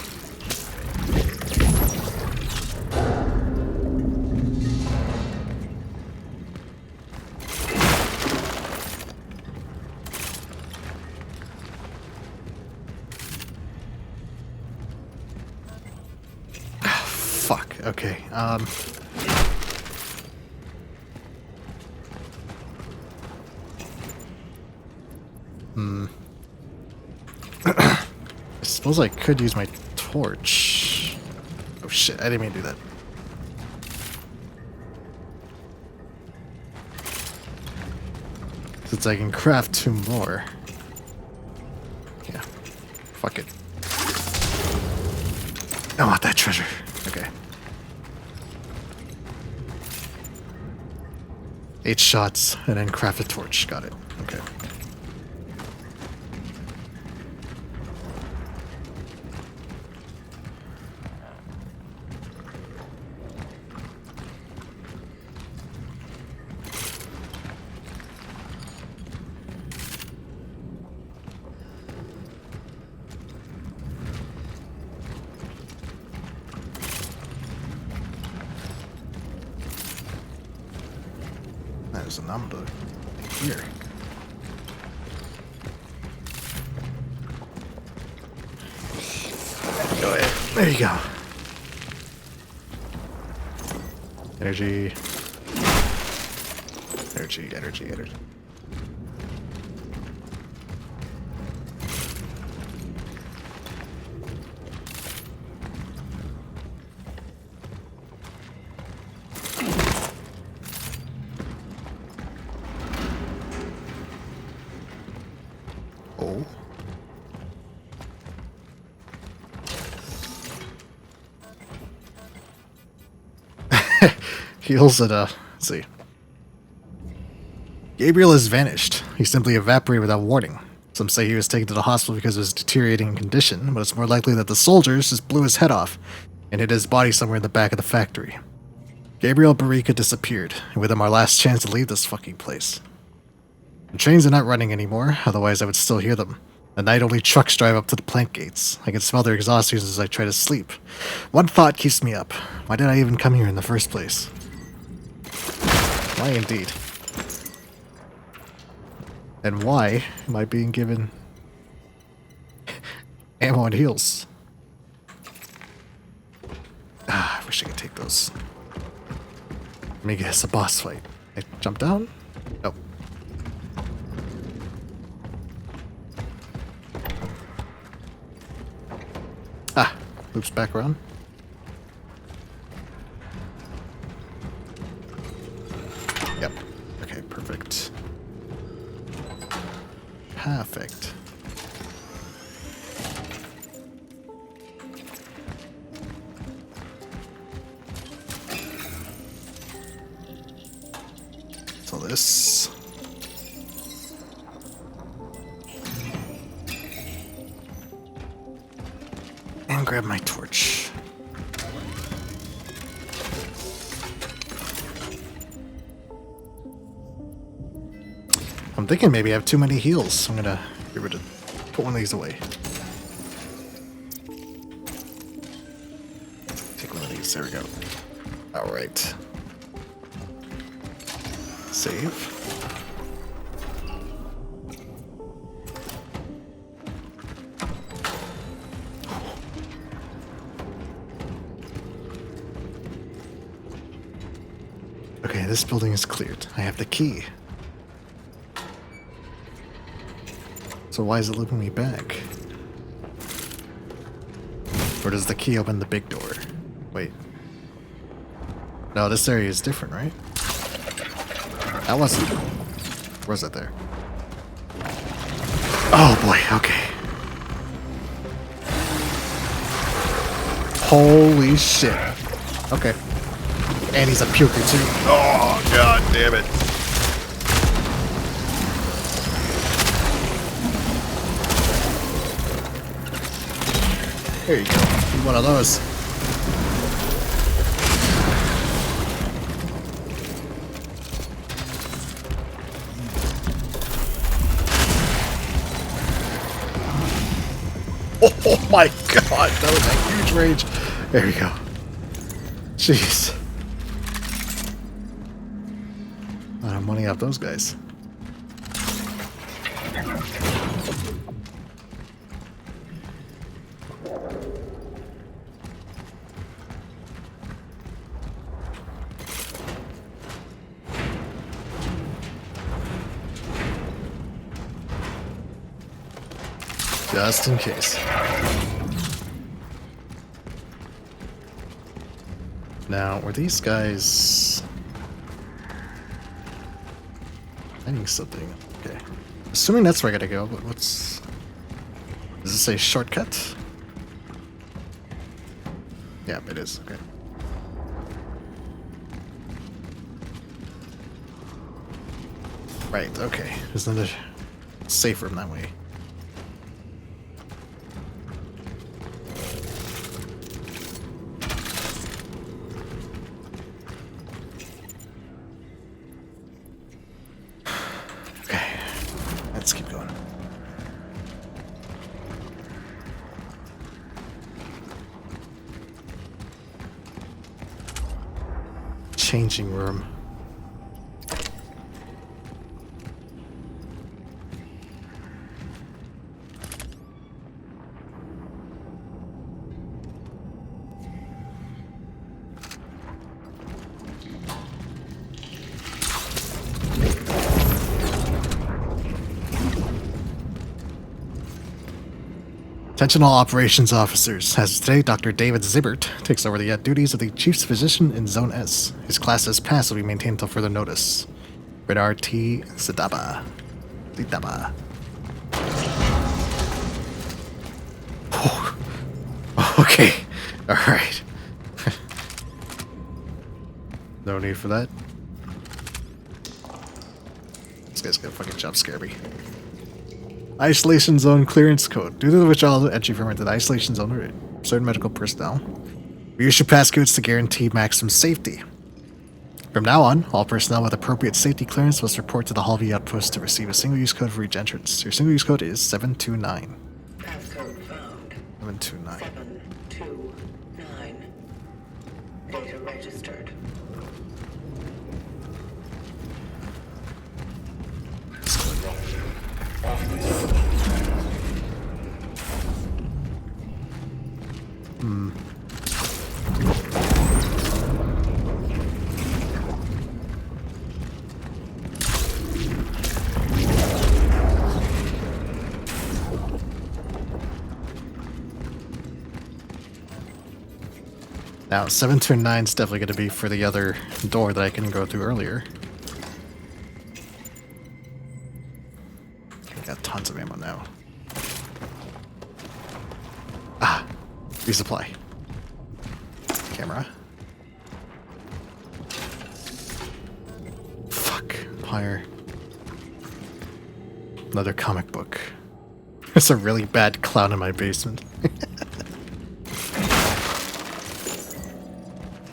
Fuck. Okay. I suppose I could use my torch. Oh shit, I didn't mean to do that. Since I can craft 2 more. Yeah. Fuck it. I want that treasure. Okay. 8 shots and then craft a torch. Got it. Okay. There's a number here. Go ahead. There you go. Energy. Energy. Oh. Heals at let's see. Gabriel has vanished. He simply evaporated without warning. Some say he was taken to the hospital because of his deteriorating condition, but it's more likely that the soldiers just blew his head off and hid his body somewhere in the back of the factory. Gabriel Barika disappeared, and with him our last chance to leave this fucking place. The trains are not running anymore, otherwise I would still hear them. At night only trucks drive up to the plant gates. I can smell their exhaust fumes as I try to sleep. One thought keeps me up. Why did I even come here in the first place? Why indeed? And why am I being given ammo and heals? Ah, I wish I could take those. Let me guess, a boss fight. I jump down? Oh. Ah, loops back around. Yep. Okay, perfect. Perfect. So this. And grab my torch. I'm thinking maybe I have too many heals, so I'm gonna get rid of, put one of these away. Take one of these, there we go. Alright. Save. Okay, this building is cleared. I have the key. So why is it looping me back? Or does the key open the big door? Wait. No, this area is different, right? That wasn't... Where's that there? Oh boy, okay. Holy shit. Okay. And he's a puker too. Oh, god damn it. There you go. Be one of those. Oh my god, that was a huge rage. There we go. Jeez. A lot of money off those guys. Just in case. Now, were these guys... I need something. Okay. Assuming that's where I gotta go, but what's... Does this say shortcut? Yeah, it is. Okay. Right, okay. There's another safe room that way. Let's keep going. Changing room. Attention all operations officers. As of today, Dr. David Zibbert takes over the duties of the Chief's Physician in Zone S. His class as pass will be maintained until further notice. Radar T. Sidaba. Sidaba. Okay. Alright. No need for that. This guy's gonna fucking jump scare me. Isolation zone clearance code. Due to which all entry from into the isolation zone are certain medical personnel. We issue passcodes to guarantee maximum safety. From now on, all personnel with appropriate safety clearance must report to the Hall V outpost to receive a single-use code for each entrance. Your single-use code is 729. Passcode found. 729. 729. Data registered. Now, 729 is definitely going to be for the other door that I couldn't go through earlier. I got tons of ammo now. Ah! Resupply. Camera. Fuck. Pyre. Another comic book. There's a really bad clown in my basement.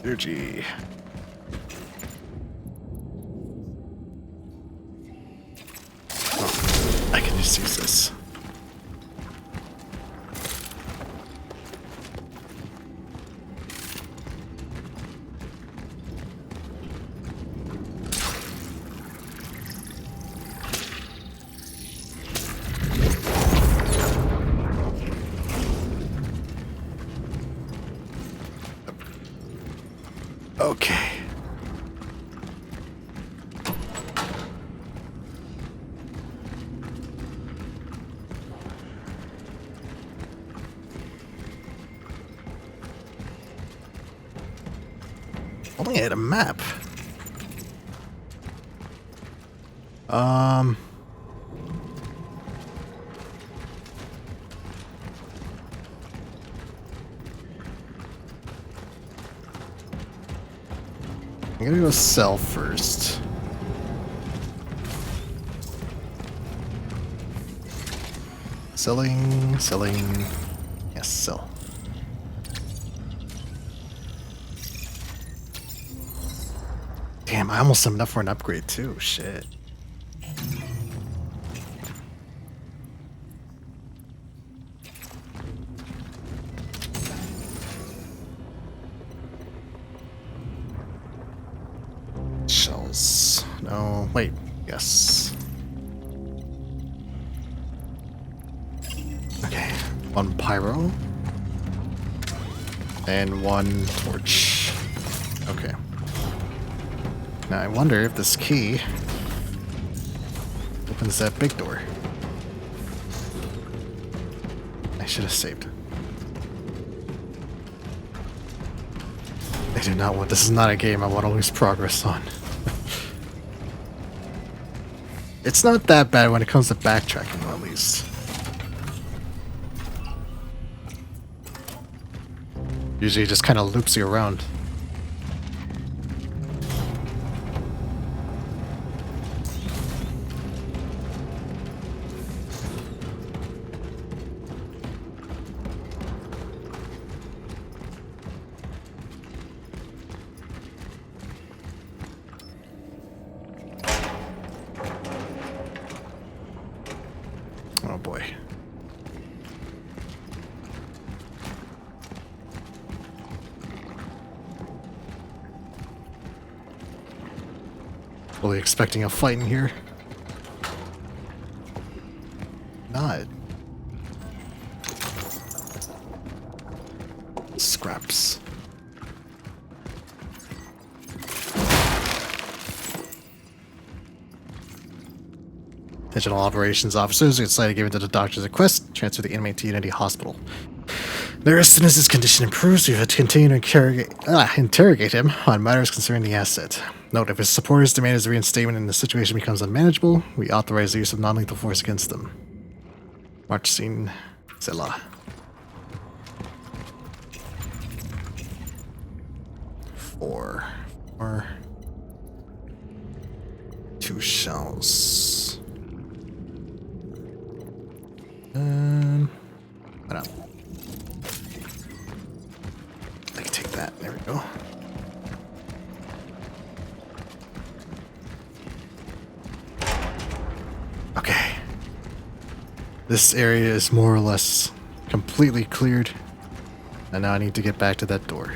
Energy. Oh, I can just use this. Okay. Only had a map. I'm gonna go sell first. Selling. Yes, sell. Damn, I almost summoned up for an upgrade too. Shit. Shells. No, wait. Yes. Okay. One pyro. And one torch. Okay. Now I wonder if this key opens that big door. I should have saved. I do not want. This is not a game I want to lose progress on. It's not that bad when it comes to backtracking, at least. Usually it just kind of loops you around. Oh boy. Fully expecting a fight in here. Not. Scraps. Attention all operations officers, it's decided given to the doctor's request, transfer the inmate to Unity Hospital. There, as soon as his condition improves, we have to continue to interrogate him on matters concerning the asset. Note, if his supporters demand his reinstatement and the situation becomes unmanageable, we authorize the use of non-lethal force against them. March scene, Zella. Four. 2 shells. What up? I can take that. There we go. Okay. This area is more or less completely cleared. And now I need to get back to that door.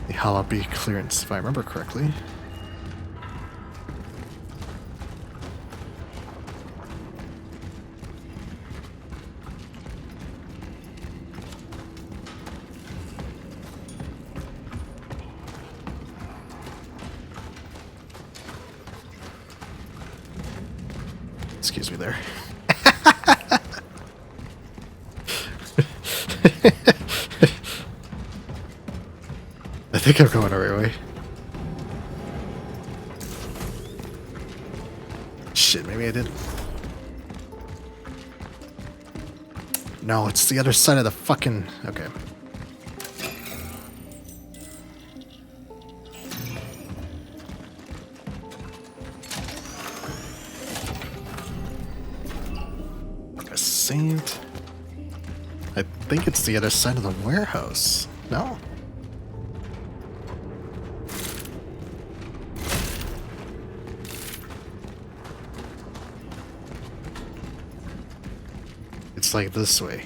The Halabi clearance, if I remember correctly. Excuse me there. think I'm going the right way. Shit, maybe I did. No, it's the other side of the fucking... Okay. I saved. I think it's the other side of the warehouse. No? It's like this way.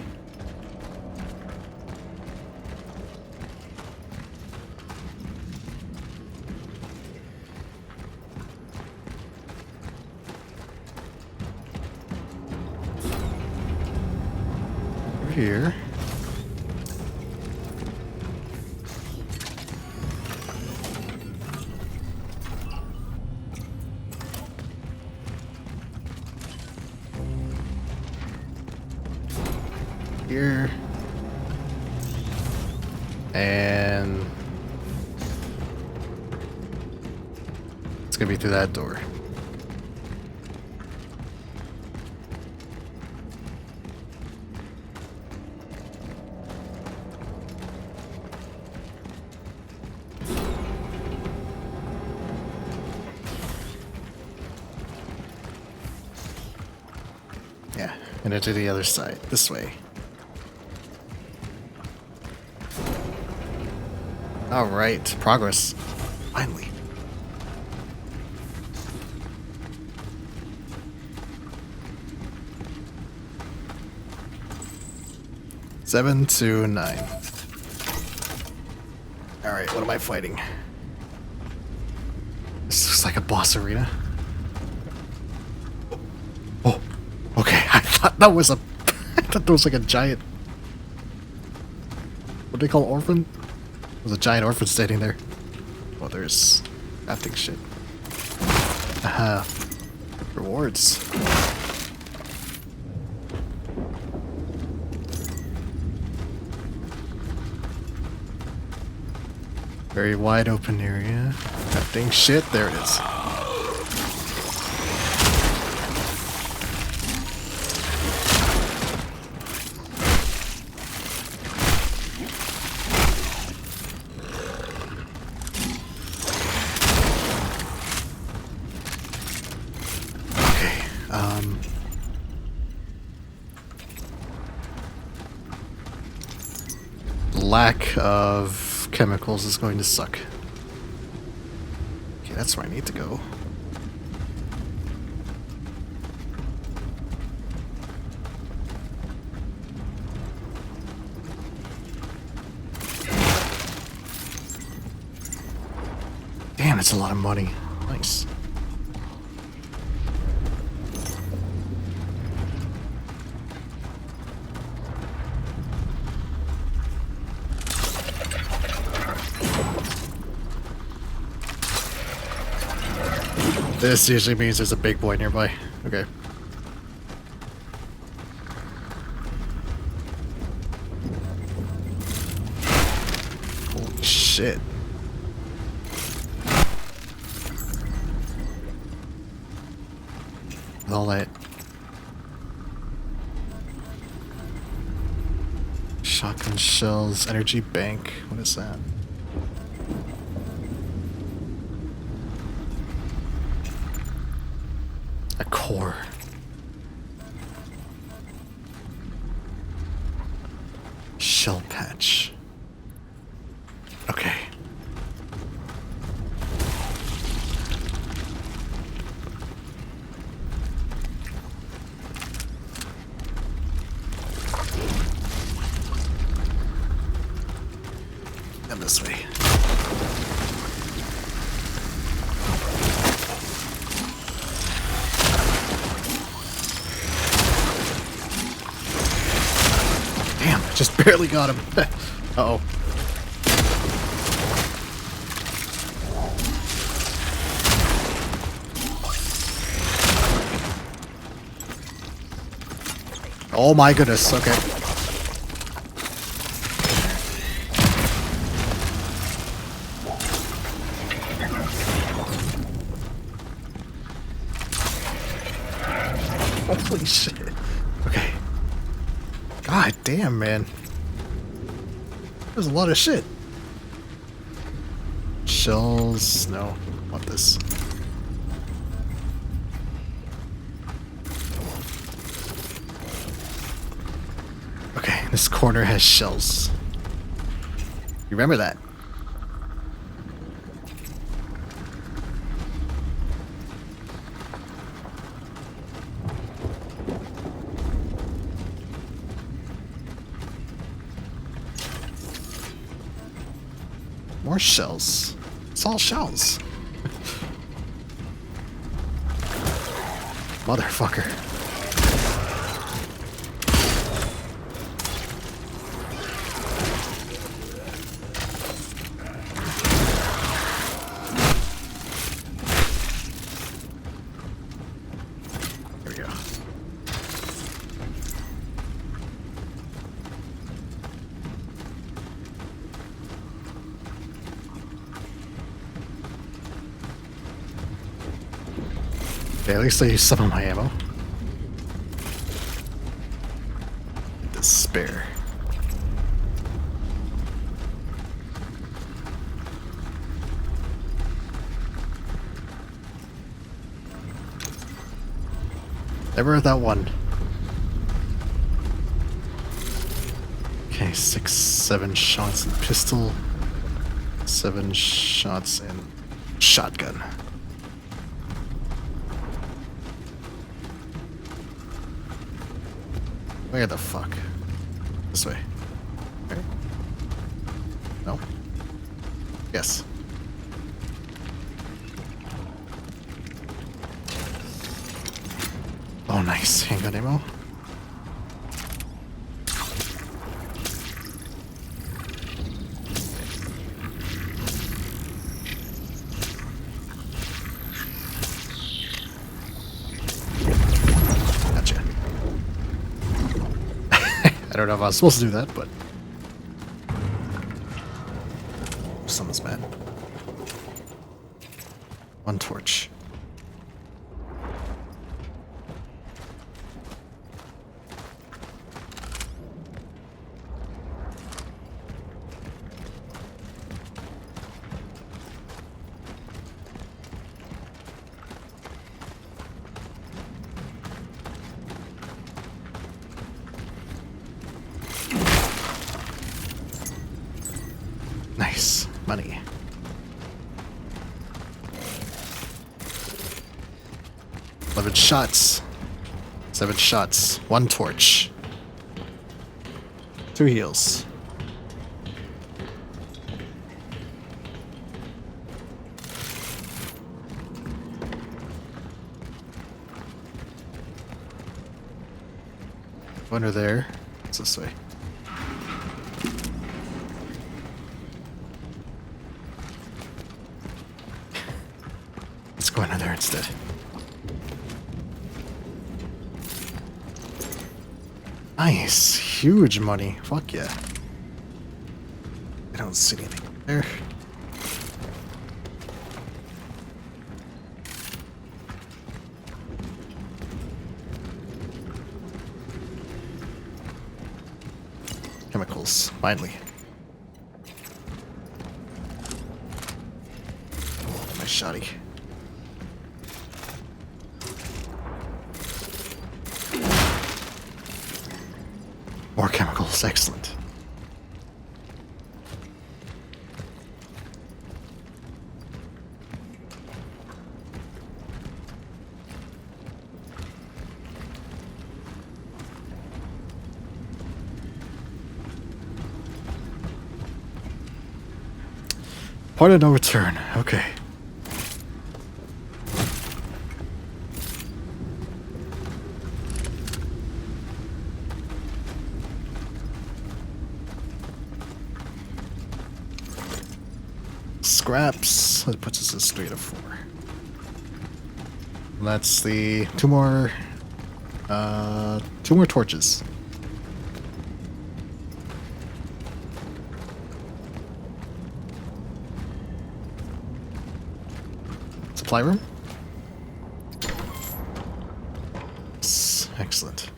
Over here. Here. And it's gonna be through that door. Yeah, and into the other side, this way. Alright, progress. Finally. Seven to 9. Alright, what am I fighting? This looks like a boss arena. Oh, okay, I thought that was a... I thought that was like a giant... What do they call orphan? There's a giant orphan standing there. Oh, there's crafting shit. Aha. Rewards. Very wide open area. Crafting shit. There it is. Lack of chemicals is going to suck. Okay, that's where I need to go. Damn, it's a lot of money. Nice. This usually means there's a big boy nearby. Okay. Holy shit. All that. Shotgun shells, energy bank. What is that? A core. Shell patch. Okay. And this way. Just barely got him. Uh-oh. Oh my goodness, okay. Holy shit. Okay. God damn, man. There's a lot of shit. Shells. No. I want this. Okay, this corner has shells. You remember that? More shells. It's all shells. Motherfucker. Here we go. Okay, at least I used some of my ammo. Despair. Never that one. Okay, 6, 7 shots in pistol. 7 shots in shotgun. Where the fuck? This way. Okay. No? Yes. Oh, nice. Handgun ammo. Gotcha. I don't know if I was supposed to do that, but someone's mad. One torch. Nice. Money. Eleven shots. 7 shots. 1 torch. 2 heals. Under there. It's this way. Let's go under there instead. Nice. Huge money. Fuck yeah. I don't see anything there. Chemicals. Finally. Nice shoddy. More chemicals, excellent. Point of no return, okay. Scraps. That puts us at straight of 4. And that's the 2 more torches. Supply room. Excellent.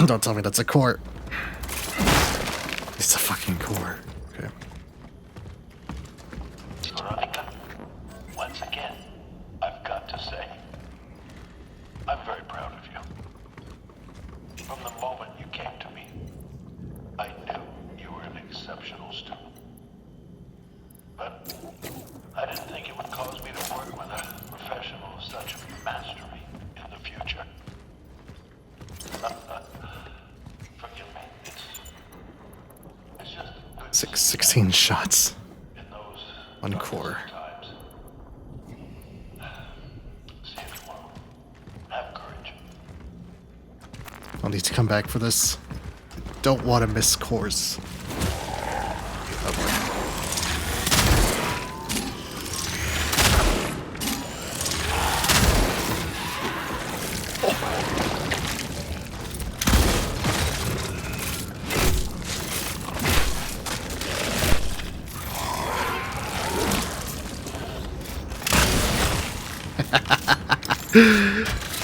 Don't tell me that's a core. It's a fucking core. Okay. Veronica, once again, I've got to say, I'm very proud of you. From the moment you came to me, I knew you were an exceptional student. But I didn't think it would cause me to work with a professional of such mastery in the future. Forgive me, it's just good 16 shots. in those One core. times. See you tomorrow. Have courage. I'll need to come back for this. Don't want to miss cores. Oh boy.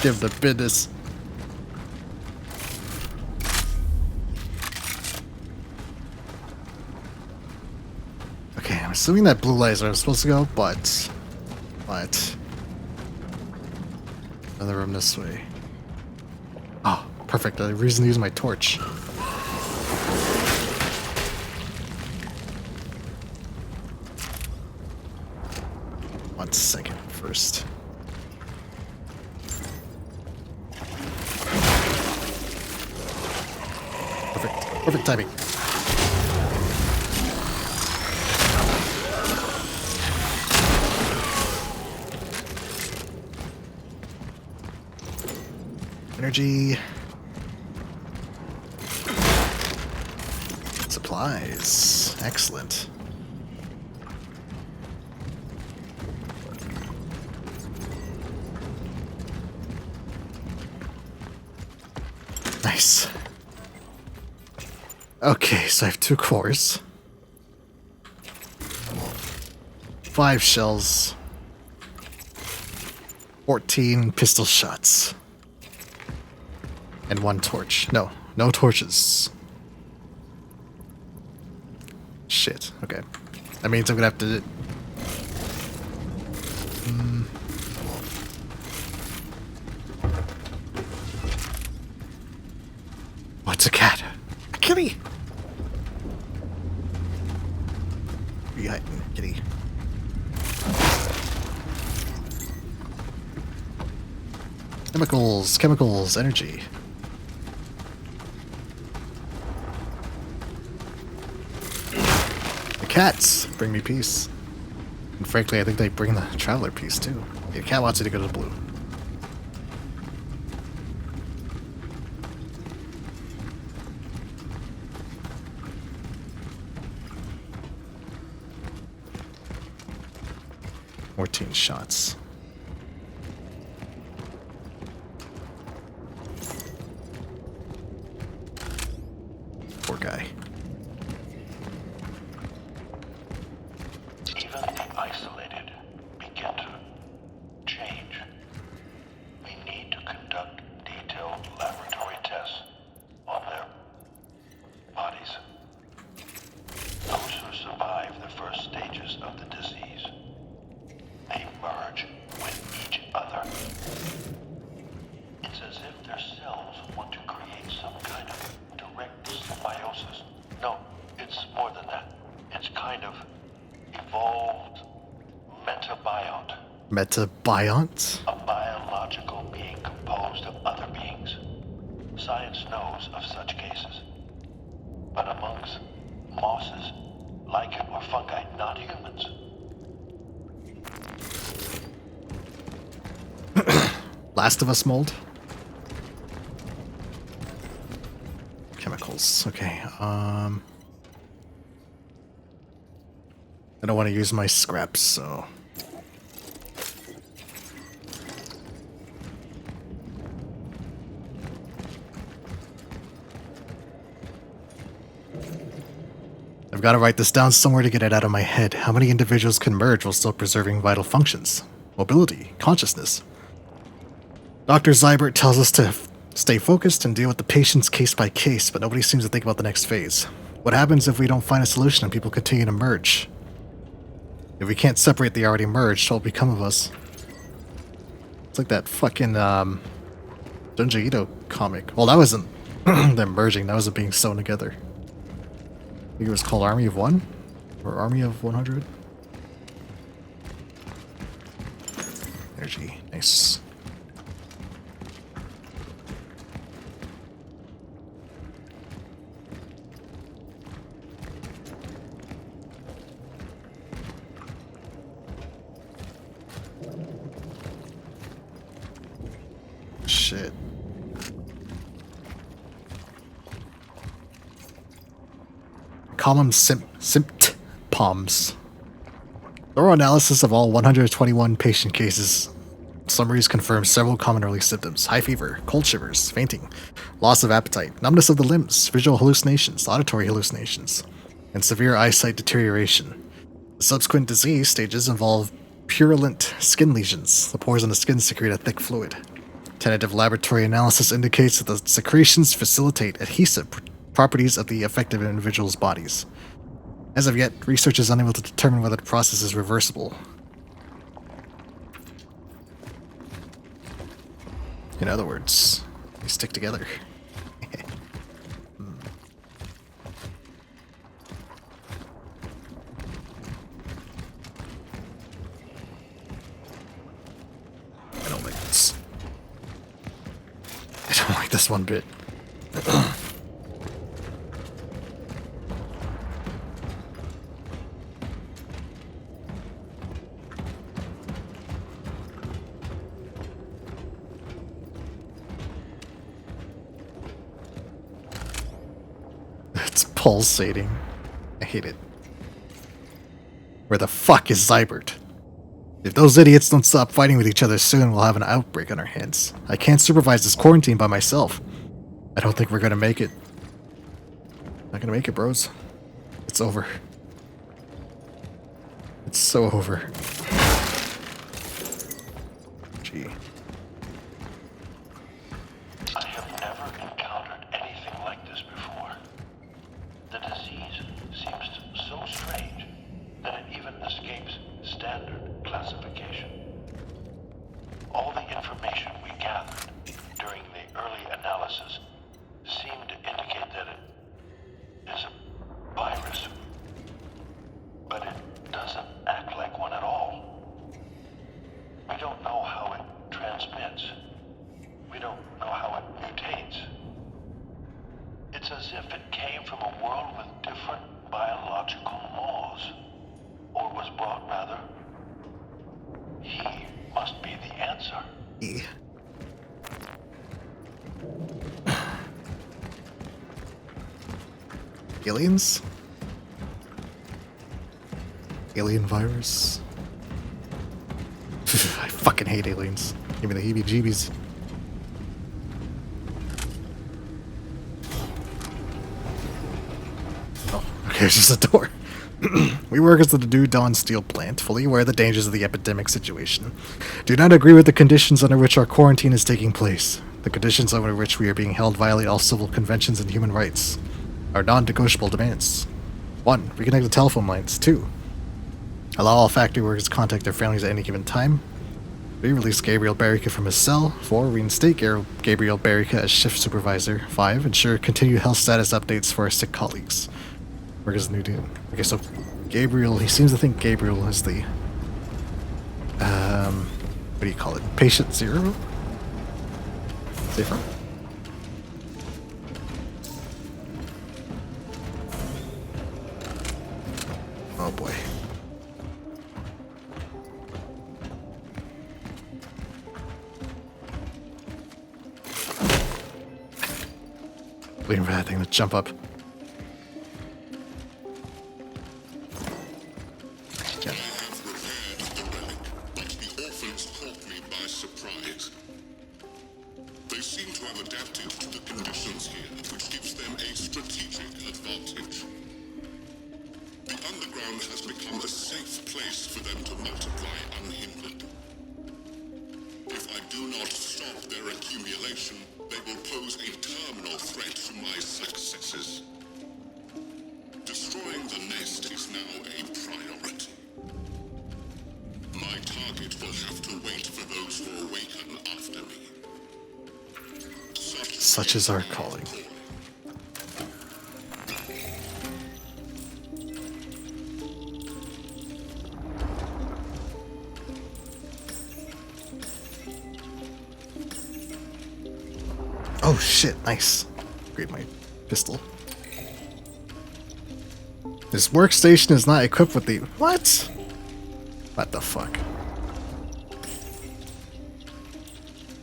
Give the business. Okay, I'm assuming that blue light is where I'm supposed to go, but another room this way. Oh, perfect. The reason to use my torch. One second first. Perfect timing. Energy. Supplies. Excellent. Nice. Okay, so I have 2 cores. 5 shells. 14 pistol shots. And 1 torch. No torches. Shit, okay. That means I'm gonna have to... What's a cat? A kitty! Yeah, kitty. Chemicals, energy. The cats bring me peace. And frankly, I think they bring the traveler peace too. The cat wants you to go to the blue. Shots. Poor guy. Even the isolated begin to change. We need to conduct detailed laboratory tests on their bodies. Those who survive the first stages of the disease, they merge with each other. It's as if their cells want to create some kind of direct symbiosis. No, it's more than that. It's kind of evolved metabiont. Metabiont? A biological being composed of other beings. Science knows of such cases. But amongst mosses, lichen, or fungi, not humans, Last of Us mold? Chemicals. Okay, I don't want to use my scraps, so... I've got to write this down somewhere to get it out of my head. How many individuals can merge while still preserving vital functions? mobility, consciousness. Dr. Zybert tells us to stay focused and deal with the patients case by case, but nobody seems to think about the next phase. What happens if we don't find a solution and people continue to merge? If we can't separate the already merged, what will become of us? It's like that fucking Junji Ito comic. Well, that wasn't them merging, that was it being sewn together. I think it was called Army of One? Or Army of 100? Energy, nice. Shit. Column symptoms. Thorough analysis of all 121 patient cases. Summaries confirm several common early symptoms: high fever, cold shivers, fainting, loss of appetite, numbness of the limbs, visual hallucinations, auditory hallucinations, and severe eyesight deterioration. The subsequent disease stages involve purulent skin lesions. The pores on the skin secrete a thick fluid. Tentative laboratory analysis indicates that the secretions facilitate adhesive properties of the affected individual's bodies. As of yet, research is unable to determine whether the process is reversible. In other words, they stick together. I don't like this. I don't like this one bit. It's pulsating. I hate it. Where the fuck is Zybert? If those idiots don't stop fighting with each other soon, we'll have an outbreak on our hands. I can't supervise this quarantine by myself. I don't think we're gonna make it. Not gonna make it, bros. It's over. It's so over. Gee. I have never encountered anything like this before. The disease seems so strange that it even escapes standard classification. All the information we gathered during the early analysis seemed to indicate that it is a virus, but it doesn't act like one at all. We don't know how it transmits. We don't know how it mutates. It's as if it came from a world with different biological laws, or was brought rather. He must be the answer. Aliens? Alien virus? I fucking hate aliens. Give me the heebie-jeebies. Oh, okay, it's just a door. We work as the New Dawn Steel plant, fully aware of the dangers of the epidemic situation. Do not agree with the conditions under which our quarantine is taking place. The conditions under which we are being held violate all civil conventions and human rights. Our non-negotiable demands. 1. Reconnect the telephone lines. 2. Allow all factory workers to contact their families at any given time. 3. Release Gabriel Barrica from his cell. 4. Reinstate Gabriel Barrica as shift supervisor. 5. Ensure continued health status updates for our sick colleagues. Work as the new dude. Okay, so Gabriel, he seems to think Gabriel is the what do you call it? Patient zero? Safer? Oh boy. Waiting for that thing to jump up. I have repaired the relic, but the orphans caught me by surprise. They seem to have adapted to the conditions here, which gives them a strategic advantage. The underground has become a safe place for them to multiply unhindered. accumulation, they will pose a terminal threat to my successes. Destroying the nest is now a priority. My target will have to wait for those who awaken after me. Such is our calling. Oh shit, nice. Upgrade my pistol. This workstation is not equipped with the... What? What the fuck?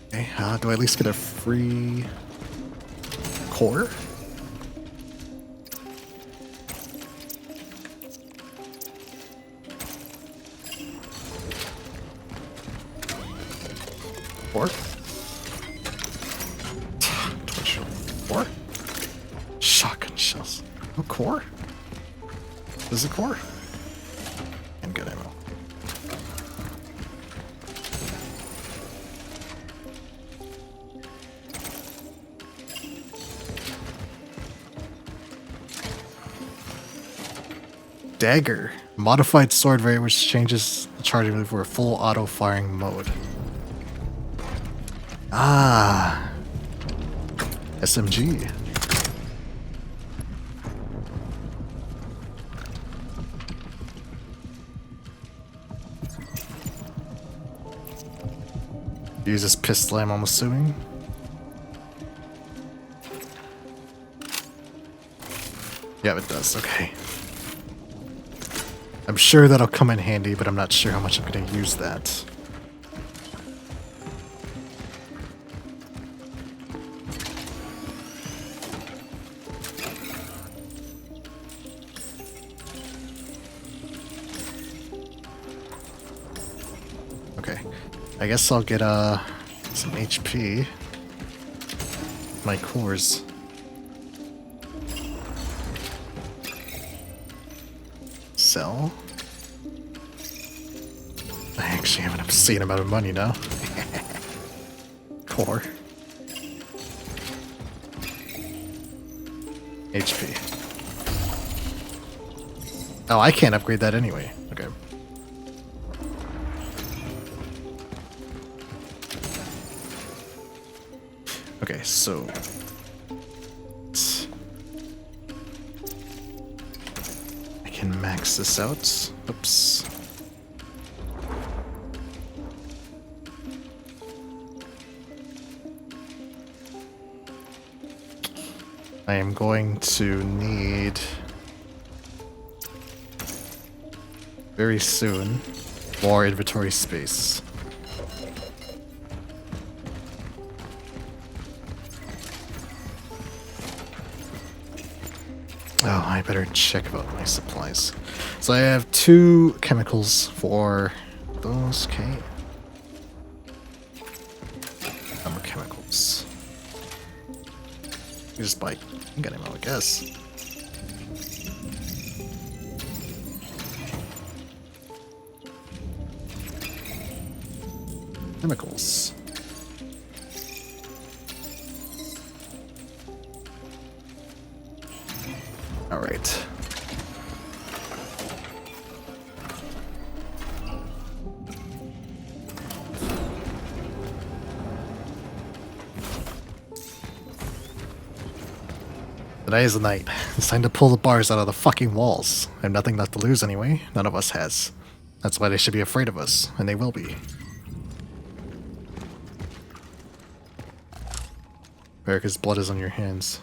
Okay, do I at least get a free... core? Core? Core? Shotgun shells. No core? This is a core? And good ammo. Dagger. Modified sword variant which changes the charging move for a full auto-firing mode. Ah. SMG. Use this pistol ammo, I'm assuming. Yeah, it does, okay. I'm sure that'll come in handy, but I'm not sure how much I'm going to use that. Okay, I guess I'll get some HP. My cores. Sell. I actually have an obscene amount of money now. Core. HP. Oh, I can't upgrade that anyway. Okay. Okay, so... I can max this out. Oops. I am going to need... very soon, more inventory space. Oh, I better check about my supplies. So I have 2 chemicals for those, okay. Number chemicals. You just buy gun ammo, I guess. Chemicals. All right. Today is the night. It's time to pull the bars out of the fucking walls. I have nothing left to lose anyway. None of us has. That's why they should be afraid of us, and they will be. America's blood is on your hands.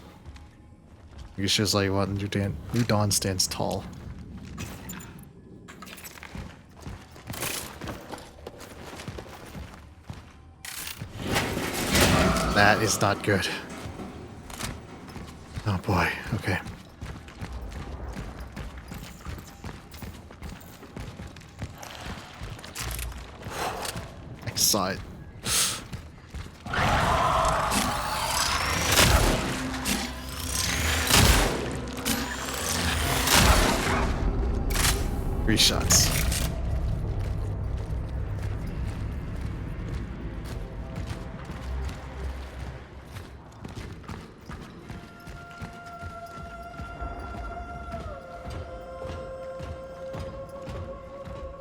You shows like what New Dawn stands tall. That is not good. Oh boy, okay. I saw it. Three shots.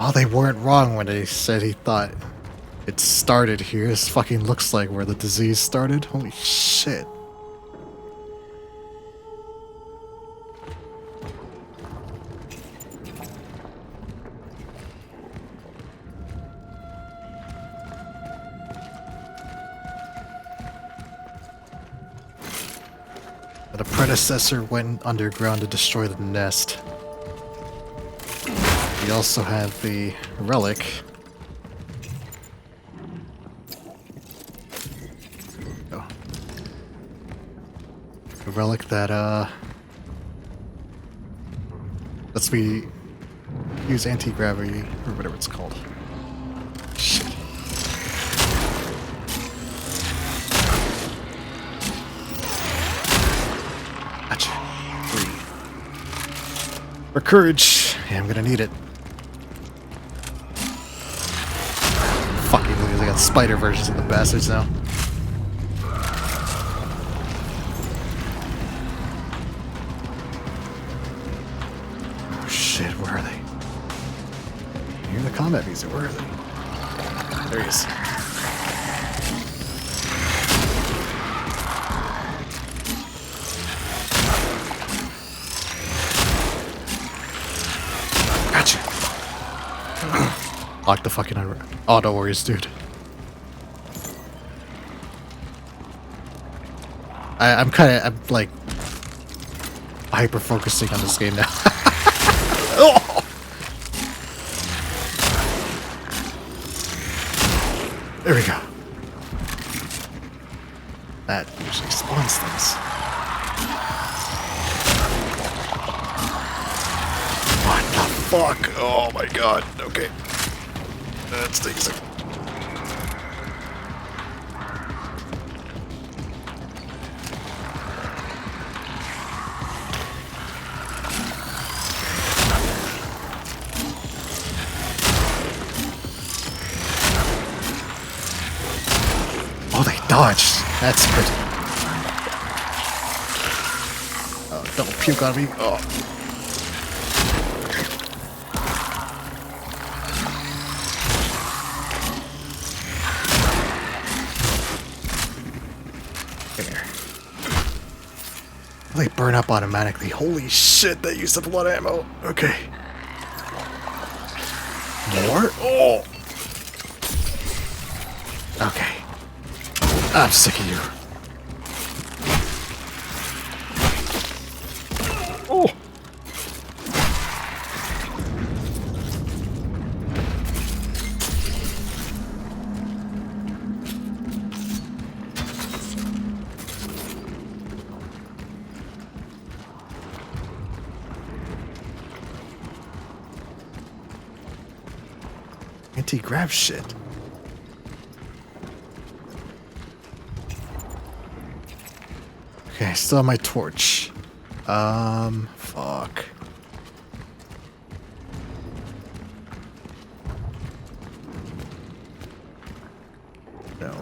Oh, they weren't wrong when they said he thought it started here. This fucking looks like where the disease started. Holy shit. The predecessor went underground to destroy the nest. We also have the relic. Oh. The relic that, lets me use anti-gravity, or whatever it's called. Shit. Gotcha. 3. For courage. Yeah, I'm gonna need it. Fucking look, they got spider versions of the bastards now. Oh shit, where are they? I hear the combat music, where are they? There he is. Gotcha. Lock the fucking auto warriors, dude. I'm like hyper focusing on this game now. Oh! There we go. That usually spawns things. What the fuck? Oh my god. Okay. That's things. Oh, they dodged. That's good. Oh, don't puke on me. Oh. There. They burn up automatically. Holy shit, that used up a lot of ammo. Okay. More? Oh! Okay. I'm sick of you. Oh! Anti-grav shit. Okay, I still have my torch. Fuck. No.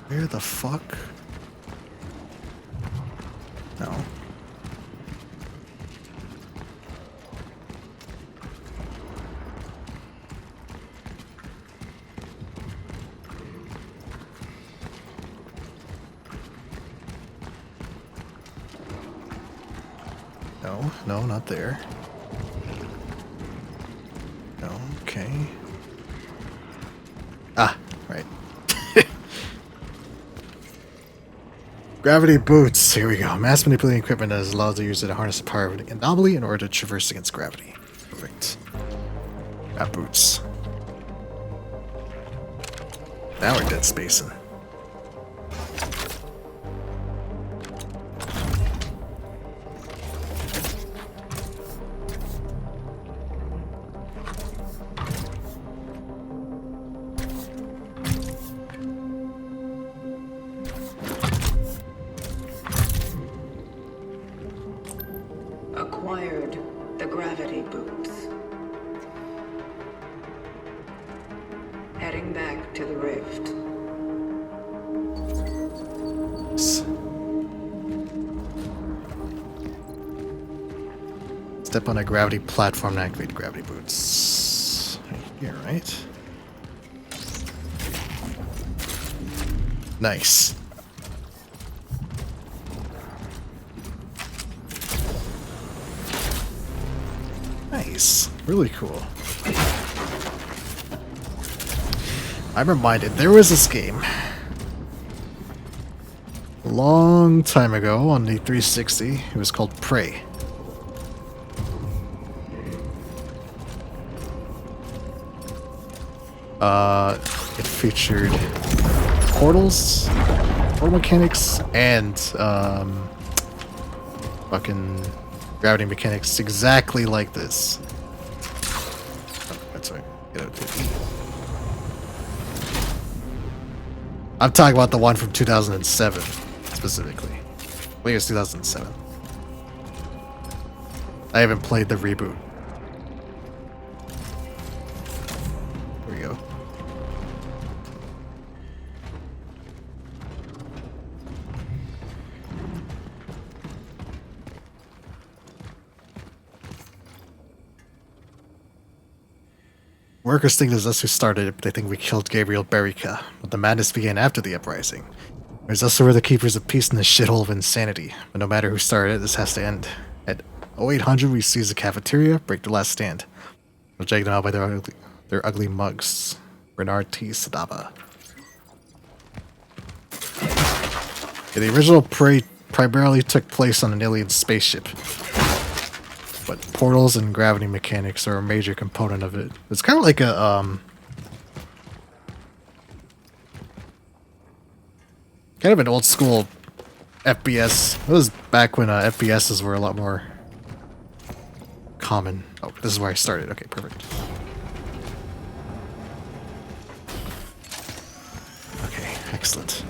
Where the fuck? No. No, no, not there. No, okay. Ah, right. Gravity boots. Here we go. Mass manipulating equipment that is allowed to use it to harness the power of an anomaly in order to traverse against gravity. Perfect. Got boots. Now we're dead spacing. Acquired the gravity boots. heading back to the rift. Step on a gravity platform and activate gravity boots. Here, right? Nice. Nice. Really cool. I'm reminded there was this game a long time ago on the 360. It was called Prey. It featured portal mechanics, and fucking gravity mechanics exactly like this. Oh, that's right. Get out to E. I'm talking about the one from 2007, specifically. I think it's 2007. I haven't played the reboot. Here we go. Workers think it was us who started it, but they think we killed Gabriel Berica. But the madness began after the uprising. There's us who are the keepers of peace in this shithole of insanity. But no matter who started it, this has to end. At 0800, we seize the cafeteria, break the last stand. We'll drag them out by their ugly mugs. Bernard T. Sadaba. Yeah, the original Prey primarily took place on an alien spaceship. But portals and gravity mechanics are a major component of it. It's kind of like a, kind of an old school FPS. It was back when FPSs were a lot more common. Oh, this is where I started. Okay, perfect. Okay, excellent.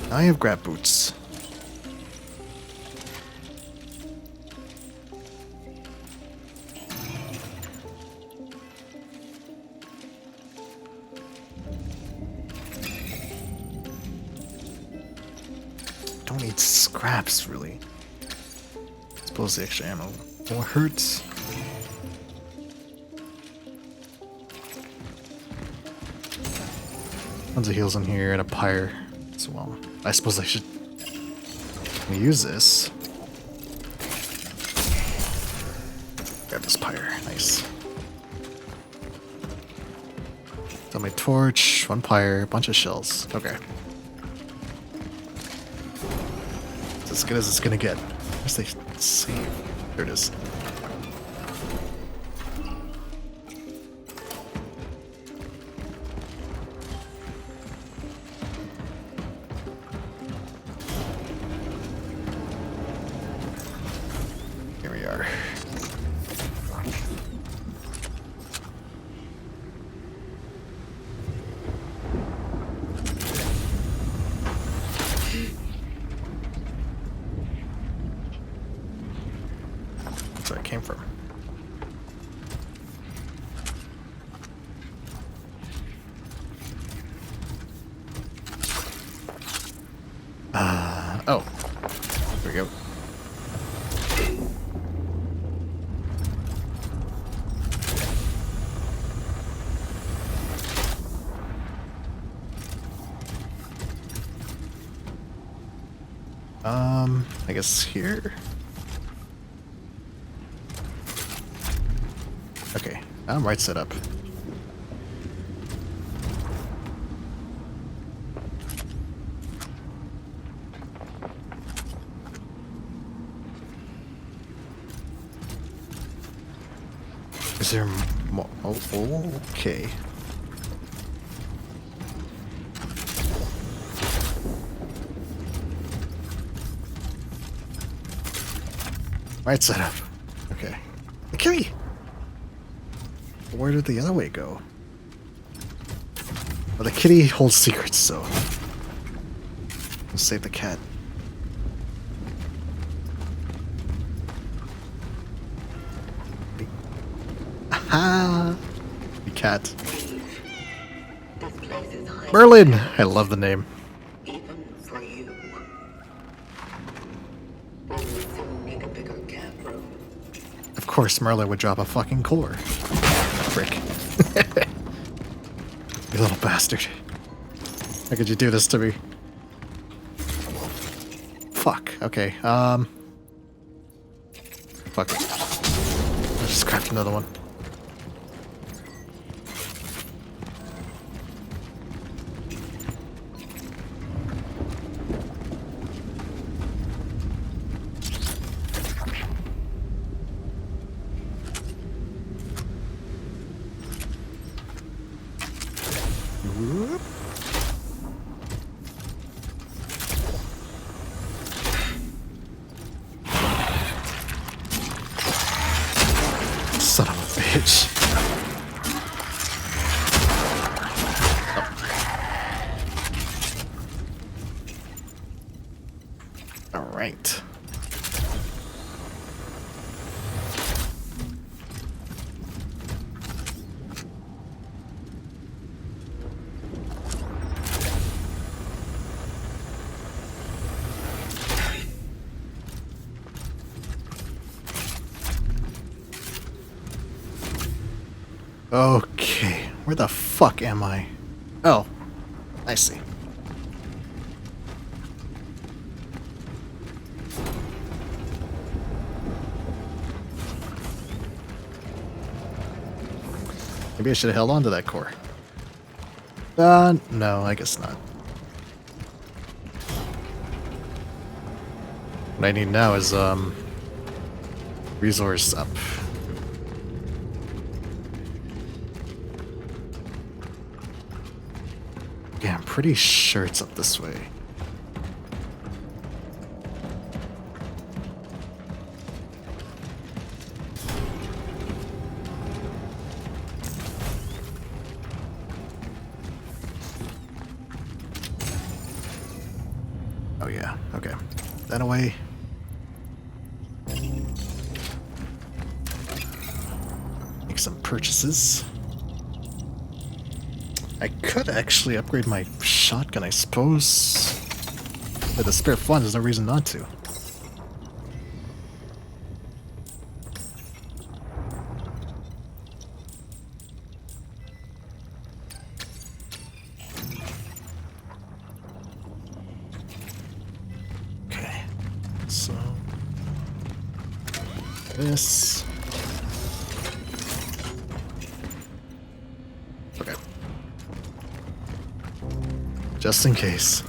Now I have grab boots. Don't need scraps, really. Suppose the extra ammo will hurt. Tons of heals in here and a pyre as well. I suppose I should use this. Grab this pyre. Nice. Got my torch, one pyre, a bunch of shells. Okay. As good as it's gonna get. Where's they save? There it is. Here we are. That's where it came from. Oh. There we go. I guess here? Okay, I'm right set up. Is there more? Oh, okay. Right set up. Okay. The kitty! Where did the other way go? Well, the kitty holds secrets, so we'll save the cat. Aha! The cat. Merlin! I love the name. Even for you. Only if you make a bigger cap room. Of course, Merlin would drop a fucking core. Frick. You little bastard. How could you do this to me? Fuck. Okay, fuck it. I'll just craft another one. Whoop. Son of a bitch. Oh. All right. Okay, where the fuck am I? Oh, I see. Maybe I should have held on to that core. No, I guess not. What I need now is, resource up. Yeah, I'm pretty sure it's up this way. Oh yeah, okay. That away. Make some purchases. I could actually upgrade my shotgun, I suppose. With a spare fund, there's no reason not to. Okay, so this. Okay. Just in case.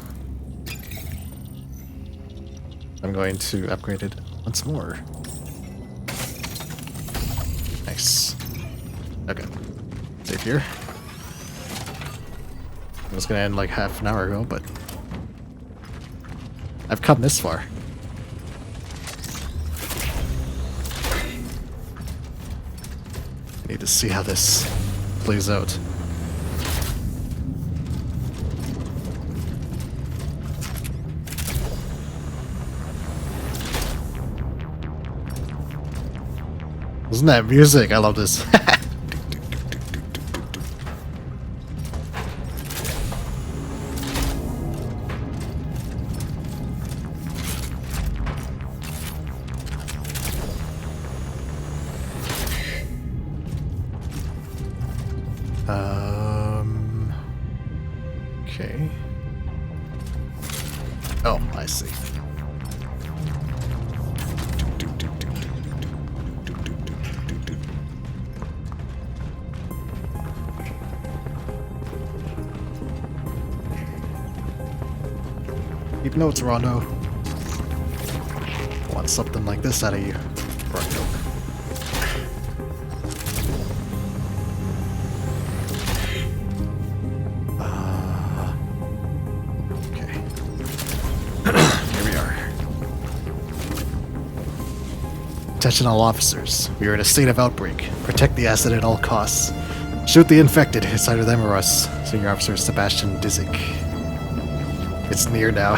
I'm going to upgrade it once more. Nice. Okay. Save here. It was gonna end like half an hour ago, but I've come this far. I need to see how this plays out. Isn't that music? I love this. Okay. Oh, I see. Keep notes, Rondo. I want something like this out of you, Rondo. Okay. Here we are. Attention all officers. We are in a state of outbreak. Protect the asset at all costs. Shoot the infected. It's either them or us. Senior Officer Sebastian Disick. It's near now.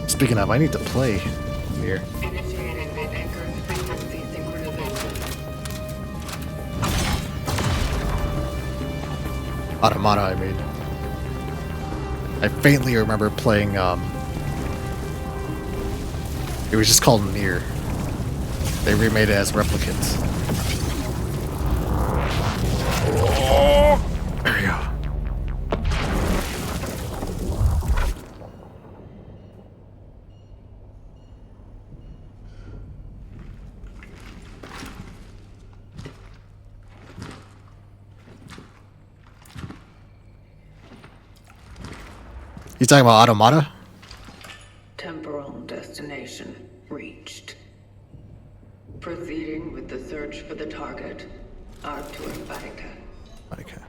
Speaking of, I need to play near. Initiating the anchor frequency synchronization. Automata, I mean. I faintly remember playing, it was just called Nier. They remade it as Replicants. There we go. You talking about Automata? Temporal destination reached. Proceeding with the search for the target, Artur Varika. Okay.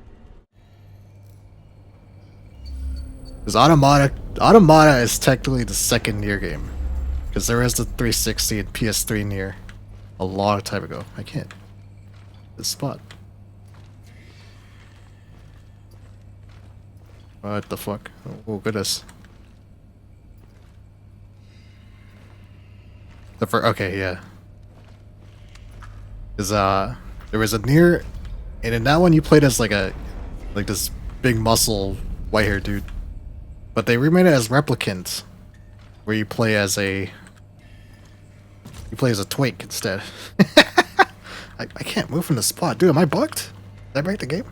Because Automata is technically the second Nier game. Because there is the 360 and PS3 Nier a long time ago. I can't. This spot. What the fuck? Oh goodness. Okay, yeah. Cause there was a Nier, and in that one you played as like this big muscle white haired dude. But they remade it as Replicant, where you play as a twink instead. I can't move from the spot. Dude, am I bugged? Did I break the game?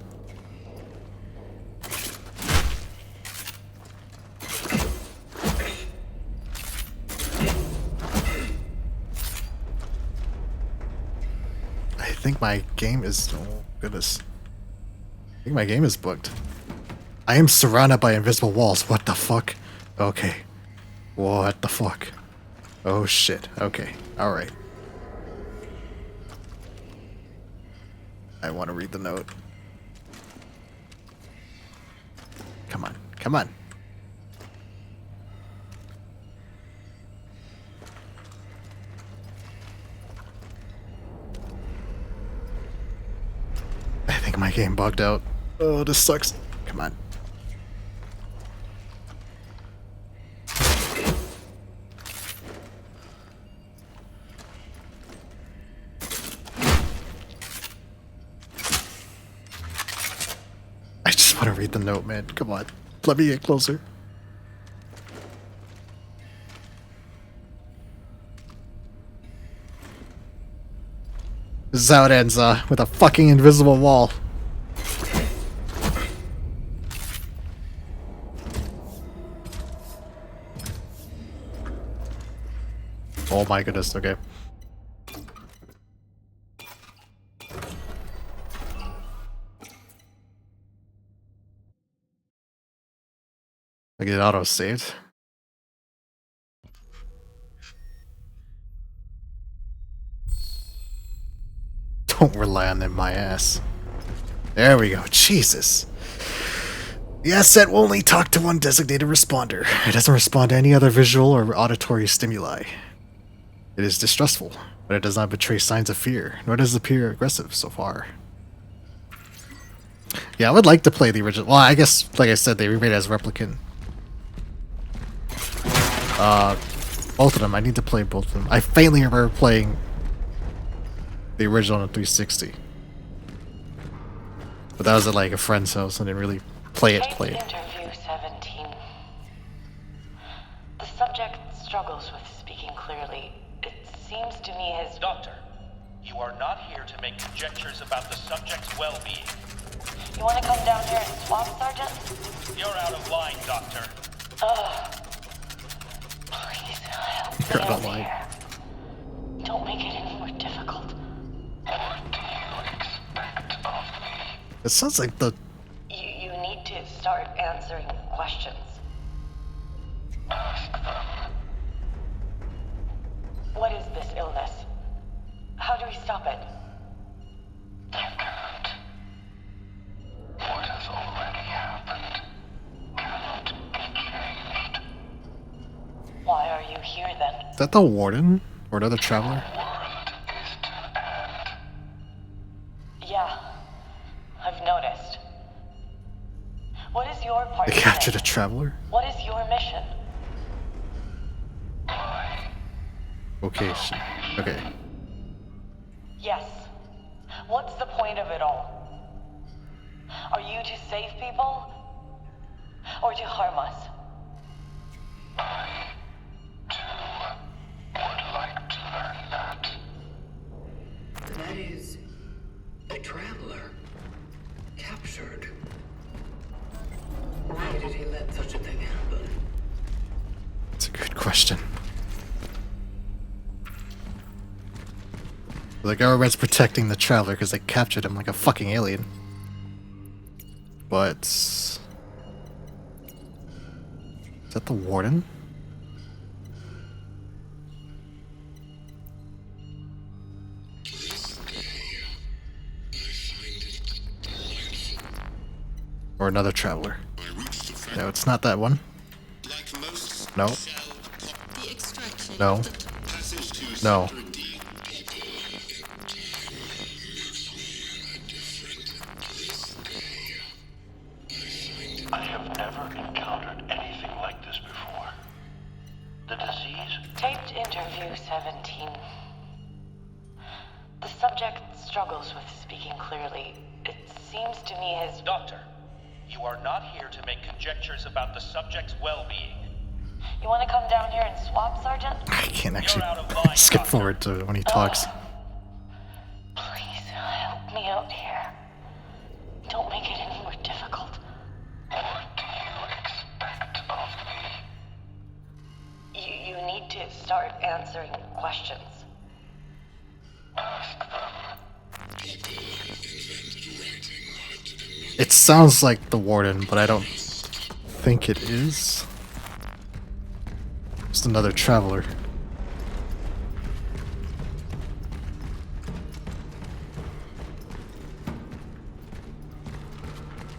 I think my game is... Oh, goodness. I think my game is bugged. I am surrounded by invisible walls. What the fuck? Okay. What the fuck? Oh shit. Okay. Alright. I want to read the note. Come on. Come on. I think my game bugged out. Oh, this sucks. Come on. I just want to read the note, man. Come on. Let me get closer. This is how it ends, with a fucking invisible wall. Oh my goodness, okay. I get auto-saved. Don't rely on them, my ass. There we go. Jesus. The asset will only talk to one designated responder. It doesn't respond to any other visual or auditory stimuli. It is distrustful, but it does not betray signs of fear, nor does it appear aggressive so far. Yeah, I would like to play the original. Well, I guess, like I said, they remade it as Replicant. Both of them. I need to play both of them. I faintly remember playing the original on 360. But that was at like a friend's house. I didn't really play it. Interview 17. The subject struggles with speaking clearly. It seems to me his... Doctor, you are not here to make conjectures about the subject's well-being. You want to come down here and swap, Sergeant? You're out of line, Doctor. Please, help me You're out out of line. here. Don't make it any more difficult. What do you expect of me? It sounds like the... You need to start answering questions. Ask them. What is this illness? How do we stop it? You can't. What has already happened cannot be changed. Why are you here then? Is that the warden? Or another traveler? World is to end. Yeah, I've noticed. What is your part They in captured a it? traveler? What is your mission? Okay, okay. Yes. What's the point of it all? Are you to save people? Or to harm us? I, too, would like to learn that. That is a traveler. Captured. Why did he let such a thing happen? That's a good question. The government's protecting the traveler because they captured him like a fucking alien. But... is that the warden? Or another traveler? No, it's not that one. No. The extraction No. of the No. I have never encountered anything like this before. The disease? Taped interview 17. The subject struggles with speaking clearly. It seems to me his... Doctor, you are not here to make conjectures about the subject's well-being. You want to come down here and swap, Sergeant? I can't actually You're out of line, skip Doctor. forward to when he talks. Please, help me out here. Don't make it any more difficult. What do you expect of me? You need to start answering questions. Ask them. It sounds like the warden, but I don't think it is. Just another traveler.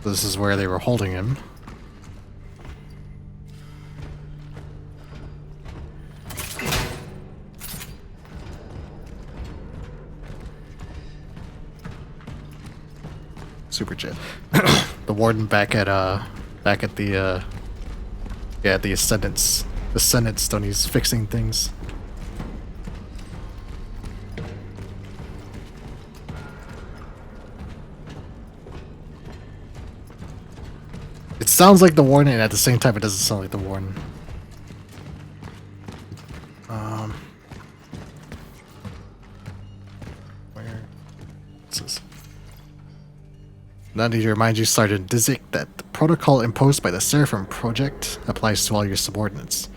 This is where they were holding him. Super jet. The warden back at the yeah, the Ascendant stone. He's fixing things. It sounds like the warden, and at the same time, it doesn't sound like the warden. Where? What's this? Now I need to remind you, Sergeant Dizzik, that the protocol imposed by the Seraphim Project applies to all your subordinates.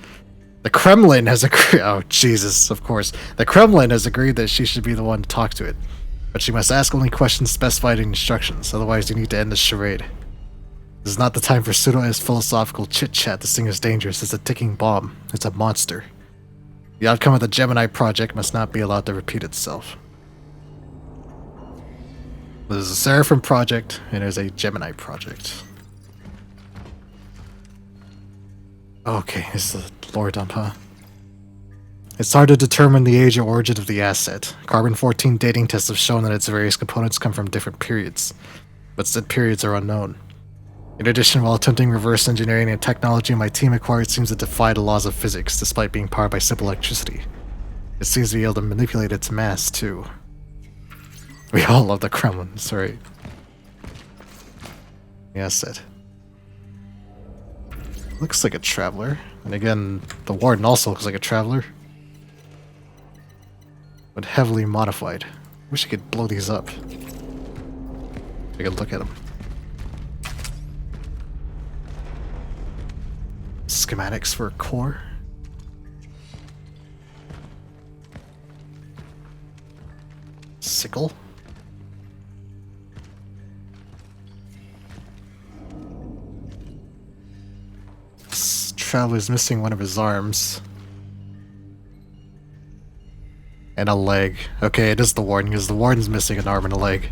The Kremlin has agreed. Oh, Jesus, of course. The Kremlin has agreed that she should be the one to talk to it. But she must ask only questions specified in instructions, otherwise, you need to end the charade. This is not the time for pseudo-philosophical chit-chat. This thing is dangerous. It's a ticking bomb. It's a monster. The outcome of the Gemini Project must not be allowed to repeat itself. There's a Seraphim Project, and there's a Gemini Project. Okay, it's the lore dump, huh? It's hard to determine the age or origin of the asset. Carbon-14 dating tests have shown that its various components come from different periods, but said periods are unknown. In addition, while attempting reverse engineering and technology my team acquired seems to defy the laws of physics, despite being powered by simple electricity. It seems to be able to manipulate its mass, too. We all love the Kremlin, sorry. The asset. Looks like a traveler. And again, the warden also looks like a traveler. But heavily modified. Wish I could blow these up. Take a look at them. Schematics for a core. Sickle. This traveler's missing one of his arms. And a leg. Okay, it is the warden, because the warden's missing an arm and a leg.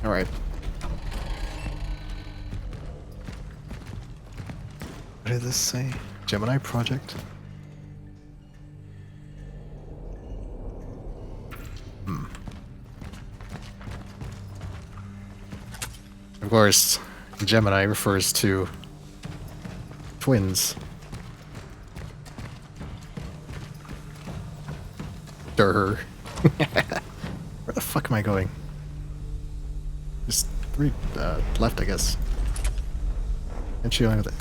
Alright. What did this say? Gemini Project? Of course, Gemini refers to twins. Durr. Where the fuck am I going? Read left, I guess. And she only with it.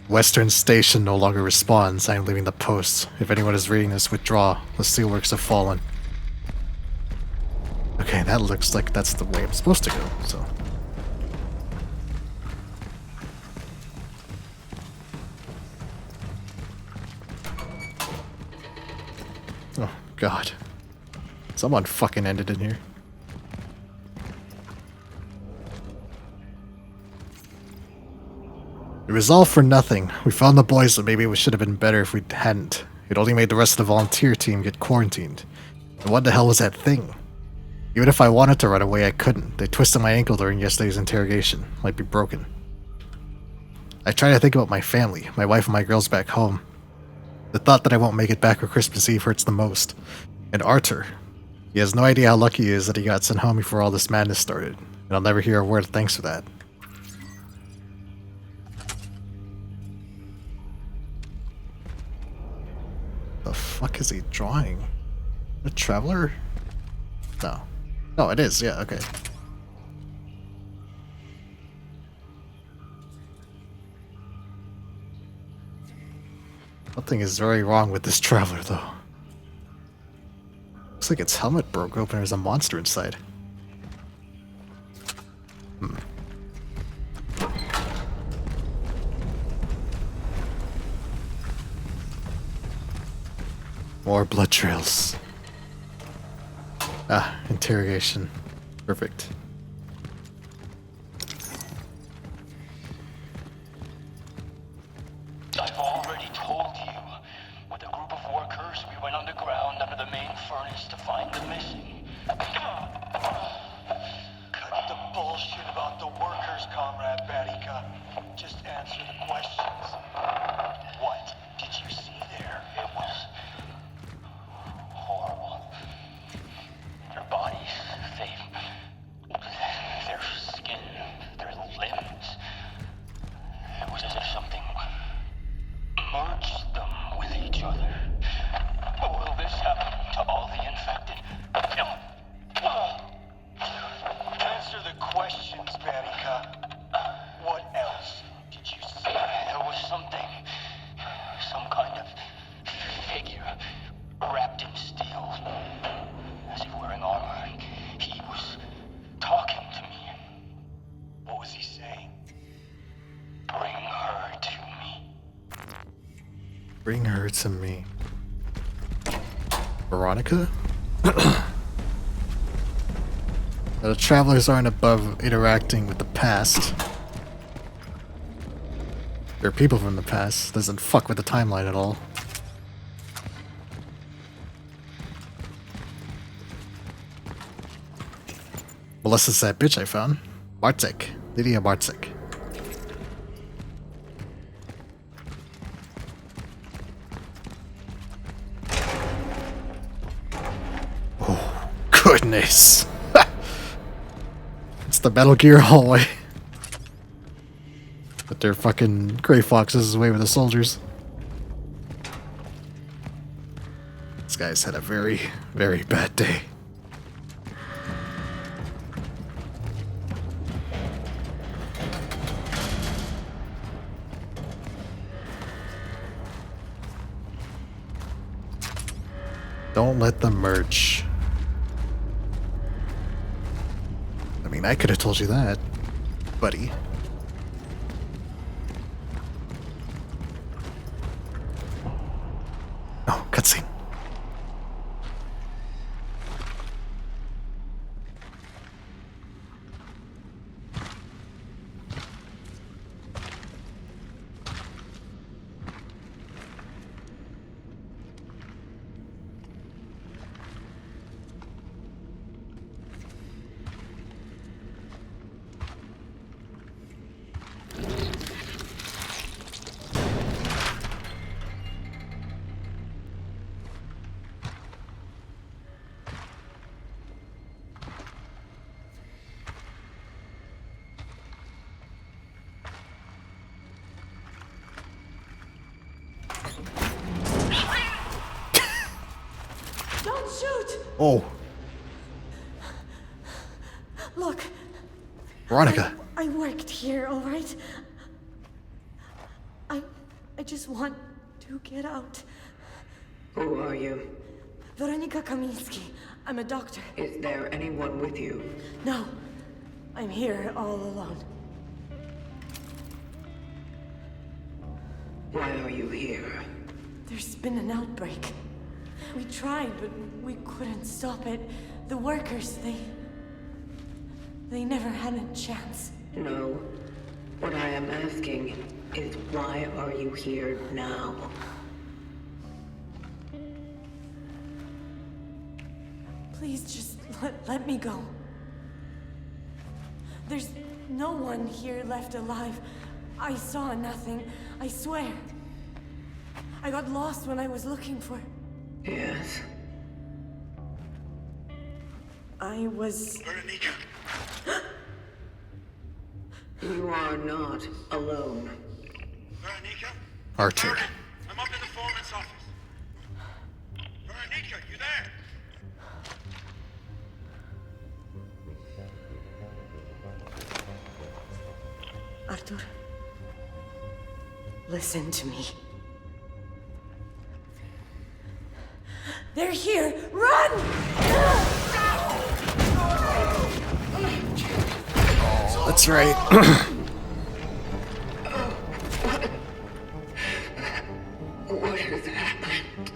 Western Station no longer responds. I am leaving the post. If anyone is reading this, withdraw. The steelworks have fallen. Okay, that looks like that's the way I'm supposed to go, so. Oh, God. Someone fucking ended in here. It was all for nothing. We found the boys, but maybe it should have been better if we hadn't. It only made the rest of the volunteer team get quarantined. And what the hell was that thing? Even if I wanted to run away, I couldn't. They twisted my ankle during yesterday's interrogation. Might be broken. I try to think about my family, my wife and my girls back home. The thought that I won't make it back for Christmas Eve hurts the most. And Arthur. He has no idea how lucky he is that he got sent home before all this madness started. And I'll never hear a word of thanks for that. The fuck is he drawing? A traveler? No. Oh, it is, yeah, okay. Something is very wrong with this traveler, though. Looks like its helmet broke open and there's a monster inside. More blood trails. Ah, interrogation. Perfect. I've already told you. With a group of workers, we went underground under the main furnace to find the missing. Cut the bullshit about the workers, Comrade Batika. Just answer the questions. What did you see there? It was horrible. Their bodies, their skin, their limbs. It was as if something merged them with each other. Will this happen to all the infected? Answer the questions, Batika. What else did you see? There was something, some kind of figure wrapped in steel, as if wearing armor. He was talking to me. What was he saying? Bring her to me. Bring her to me. Veronica? The travelers aren't above interacting with the past. They're people from the past. Doesn't fuck with the timeline at all. Melissa's that bitch I found. Bartek. Lydia Bartek. Oh, goodness. It's the Metal Gear hallway. But they're fucking Grey Foxes away with the soldiers. This guy's had a very, very bad day. Don't let them merge. I mean, I could have told you that, buddy. Oh, cutscene. Oh, Look, Veronica. I worked here, all right? I just want to get out. Who are you? Veronika Kamiński. I'm a doctor. Is there anyone with you? No, I'm here all alone. Why are you here? There's been an outbreak. We tried, but we couldn't stop it. The workers, they never had a chance. No. What I am asking is why are you here now? Please just let me go. There's no one here left alive. I saw nothing, I swear. I got lost when I was looking for... Yes. I was... Veronica! You are not alone. Veronica? Archer. I'm up in the foreman's office. Veronica, you there? Arthur, listen to me. They're here! Run! That's right. What has happened?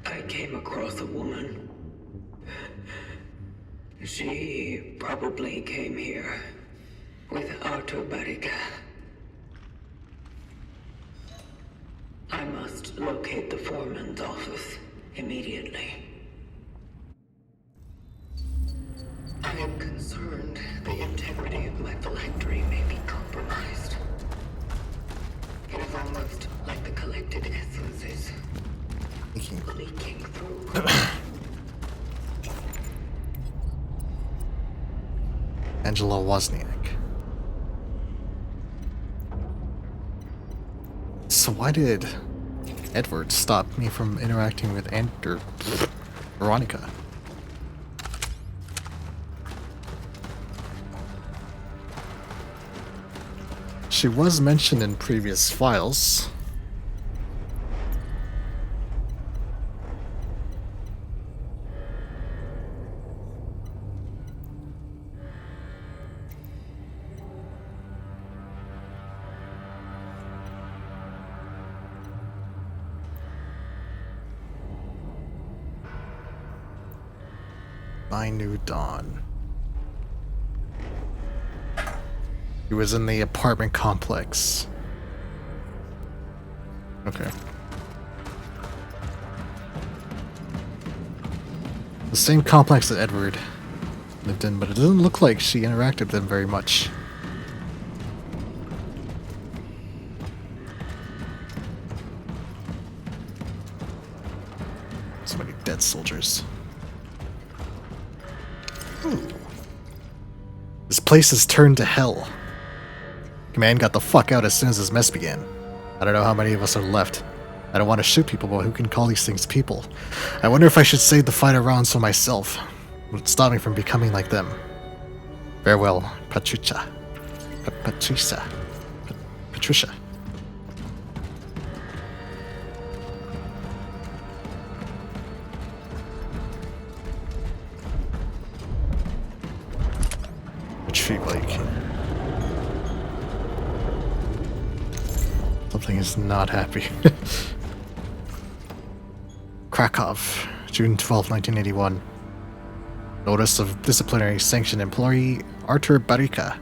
I came across a woman. She probably came here with Artur Barika. I must locate the foreman's office immediately. I am concerned the integrity of my phylactery may be compromised. It is almost like the collected essence is leaking through. Angela Wozniak. So why did Edward stop me from interacting with Veronica? She was mentioned in previous files. My New Dawn. He was in the apartment complex. Okay. The same complex that Edward lived in, but it doesn't look like she interacted with him very much. So many dead soldiers. This place has turned to hell. Command got the fuck out as soon as this mess began. I don't know how many of us are left. I don't want to shoot people, but who can call these things people? I wonder if I should save the final rounds for myself. Would it stop me from becoming like them? Farewell, Patricia. Patricia. Patricia. Retreat like. Something is not happy. Krakow, June 12, 1981. Notice of disciplinary sanction employee Artur Barika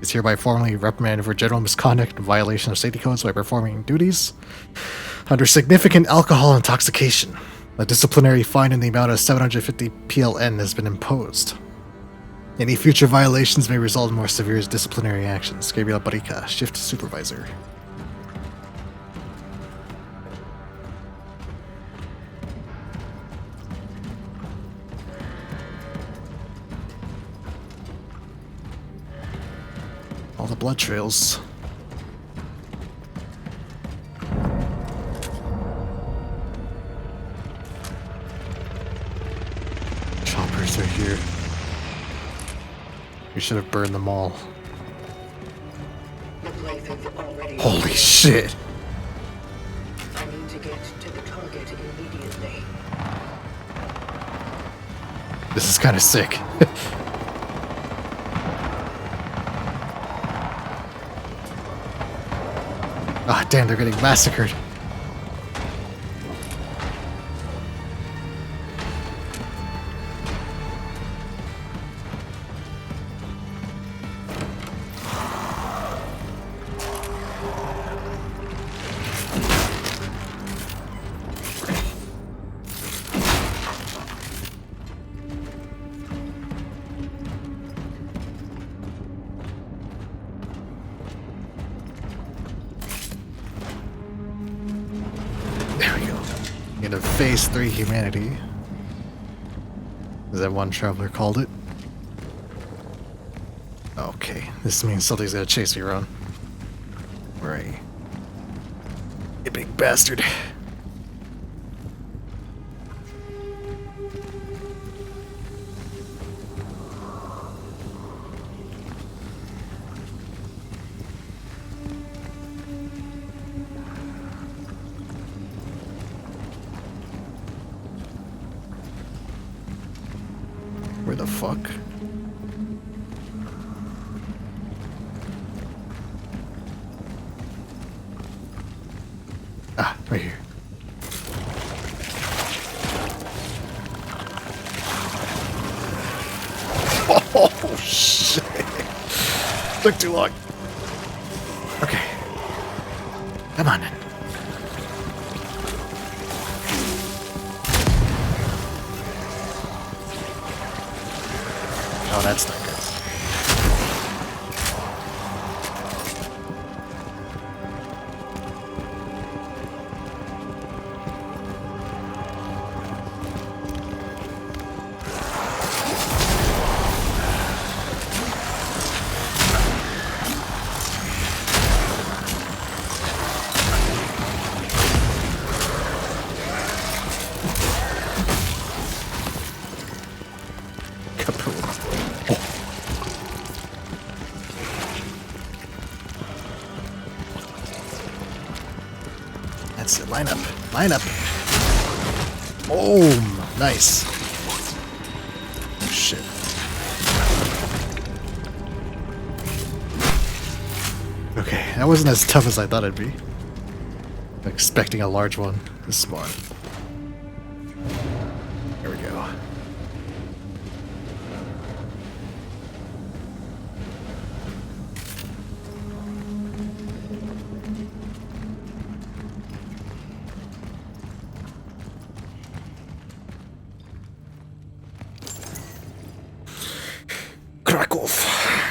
is hereby formally reprimanded for general misconduct and violation of safety codes by performing duties under significant alcohol intoxication. A disciplinary fine in the amount of 750 PLN has been imposed. Any future violations may result in more severe disciplinary actions. Gabriel Barica, shift supervisor. All the blood trails. Choppers are here. We should have burned them all. The place is already. Holy shit! I need to get to the target immediately. This is kind of sick. Ah, damn, they're getting massacred. There we go. Into Phase 3 humanity. Is that one traveler called it? Okay, this means something's gonna chase me around. Right. You big bastard. Where the fuck? Ah, right here. Oh shit! Took too long. Okay. Come on then. Oh, that's not good. Kaboom. Oh. That's it. Line up. Line up. Boom. Nice. Oh, shit. Okay, that wasn't as tough as I thought it'd be. I'm expecting a large one. This is smart. Here we go. Krakow,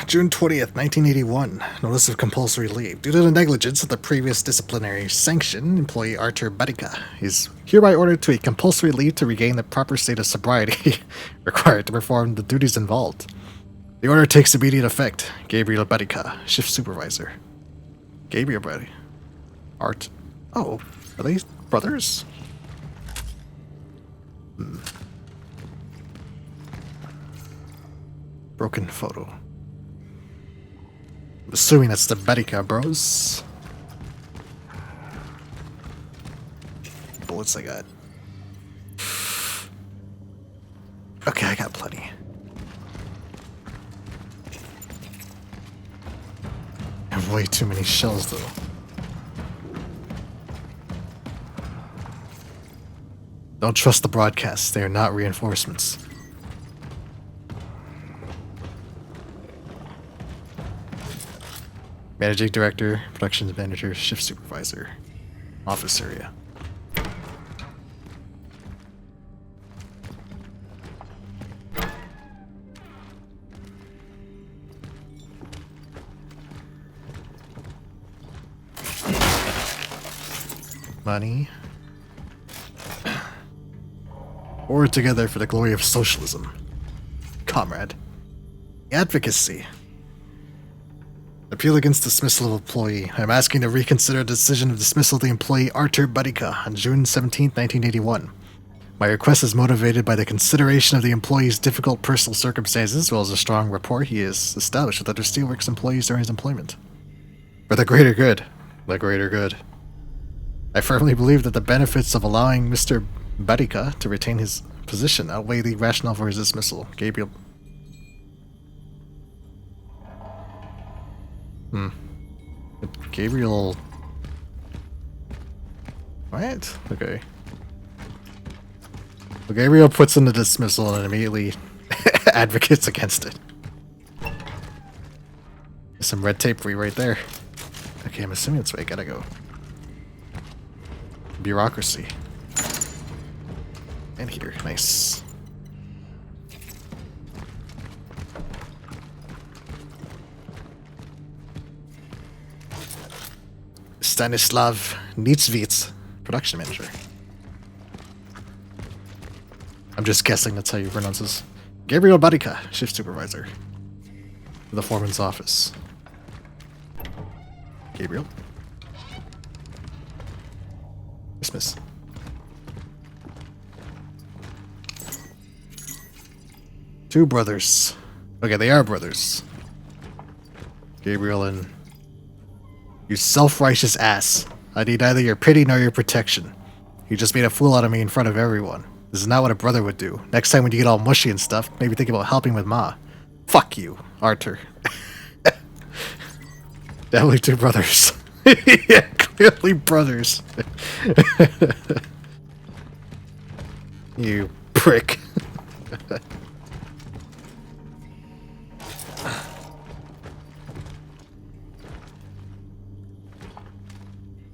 June 20th, 1981. Notice of compulsory leave. Due to the negligence of the previous disciplinary sanction, employee Artur Bedica is hereby ordered to a compulsory leave to regain the proper state of sobriety required to perform the duties involved. The order takes immediate effect. Gabriel Bedica, shift supervisor. Gabriel Bedica. Art. Oh, are they brothers? Broken photo. I'm assuming that's the Bedica bros. Bullets I got. Okay, I got plenty. I have way too many shells though. Don't trust the broadcasts, they are not reinforcements. Managing Director, Productions Manager, Shift Supervisor, Office Area. Money. Or together for the glory of socialism. Comrade. Advocacy. Appeal against dismissal of employee. I'm asking to reconsider decision of dismissal of the employee Artur Badika on June 17, 1981. My request is motivated by the consideration of the employee's difficult personal circumstances, as well as a strong rapport he has established with other Steelworks employees during his employment. For the greater good. The greater good. I firmly believe that the benefits of allowing Mr. Badika to retain his position outweigh the rationale for his dismissal. Gabriel. Gabriel. What? Okay. Well, Gabriel puts in the dismissal and immediately advocates against it. There's some red tape for you right there. Okay, I'm assuming that's where I gotta go. Bureaucracy. And here, nice. Stanislav Nitzvitz, production manager. I'm just guessing that's how you pronounce this. Gabriel Badika, shift supervisor. The foreman's office. Gabriel. Dismiss. Two brothers. Okay, they are brothers. Gabriel and... You self-righteous ass. I need neither your pity nor your protection. You just made a fool out of me in front of everyone. This is not what a brother would do. Next time when you get all mushy and stuff, maybe think about helping with Ma. Fuck you, Artur. Definitely two brothers. Yeah, clearly brothers. You prick.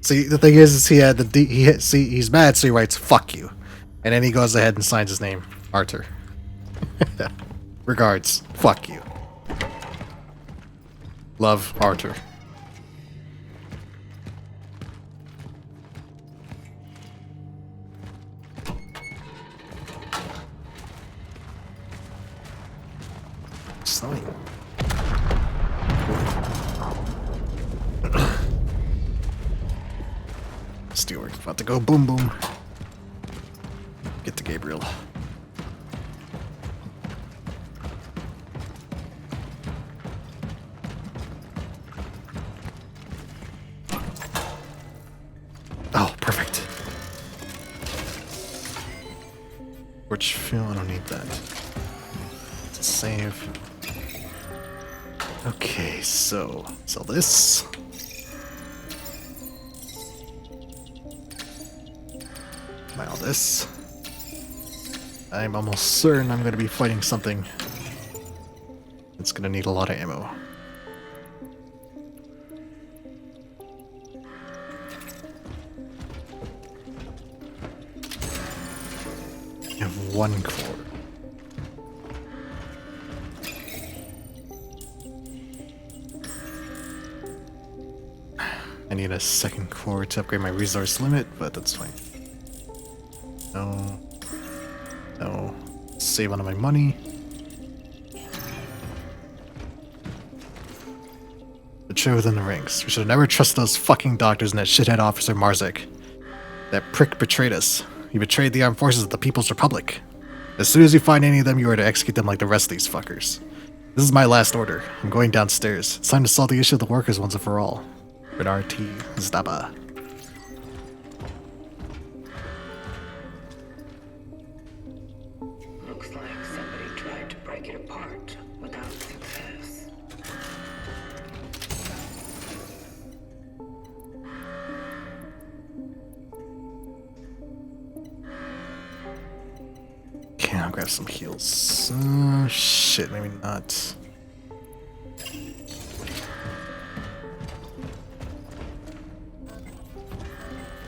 See, the thing is he had the he's mad, so he writes "fuck you," and then he goes ahead and signs his name, Artur. Regards, fuck you. Love, Artur. Snowing. Steelworks about to go boom boom. Get to Gabriel. Oh, perfect. Which fuel? I don't need that. Let's save. Okay, so sell this. Buy all this. I'm almost certain I'm going to be fighting something that's going to need a lot of ammo. I have one core. I need a second core to upgrade my resource limit, but that's fine. No. No. Save on my money. Betrayal within the ranks. We should have never trusted those fucking doctors and that shithead officer Marzek. That prick betrayed us. He betrayed the armed forces of the People's Republic. As soon as you find any of them, you are to execute them like the rest of these fuckers. This is my last order. I'm going downstairs. It's time to solve the issue of the workers once and for all. Bernard T. Zdaba. Looks like somebody tried to break it apart without success. Okay, I'll grab some heals. Shit, maybe not.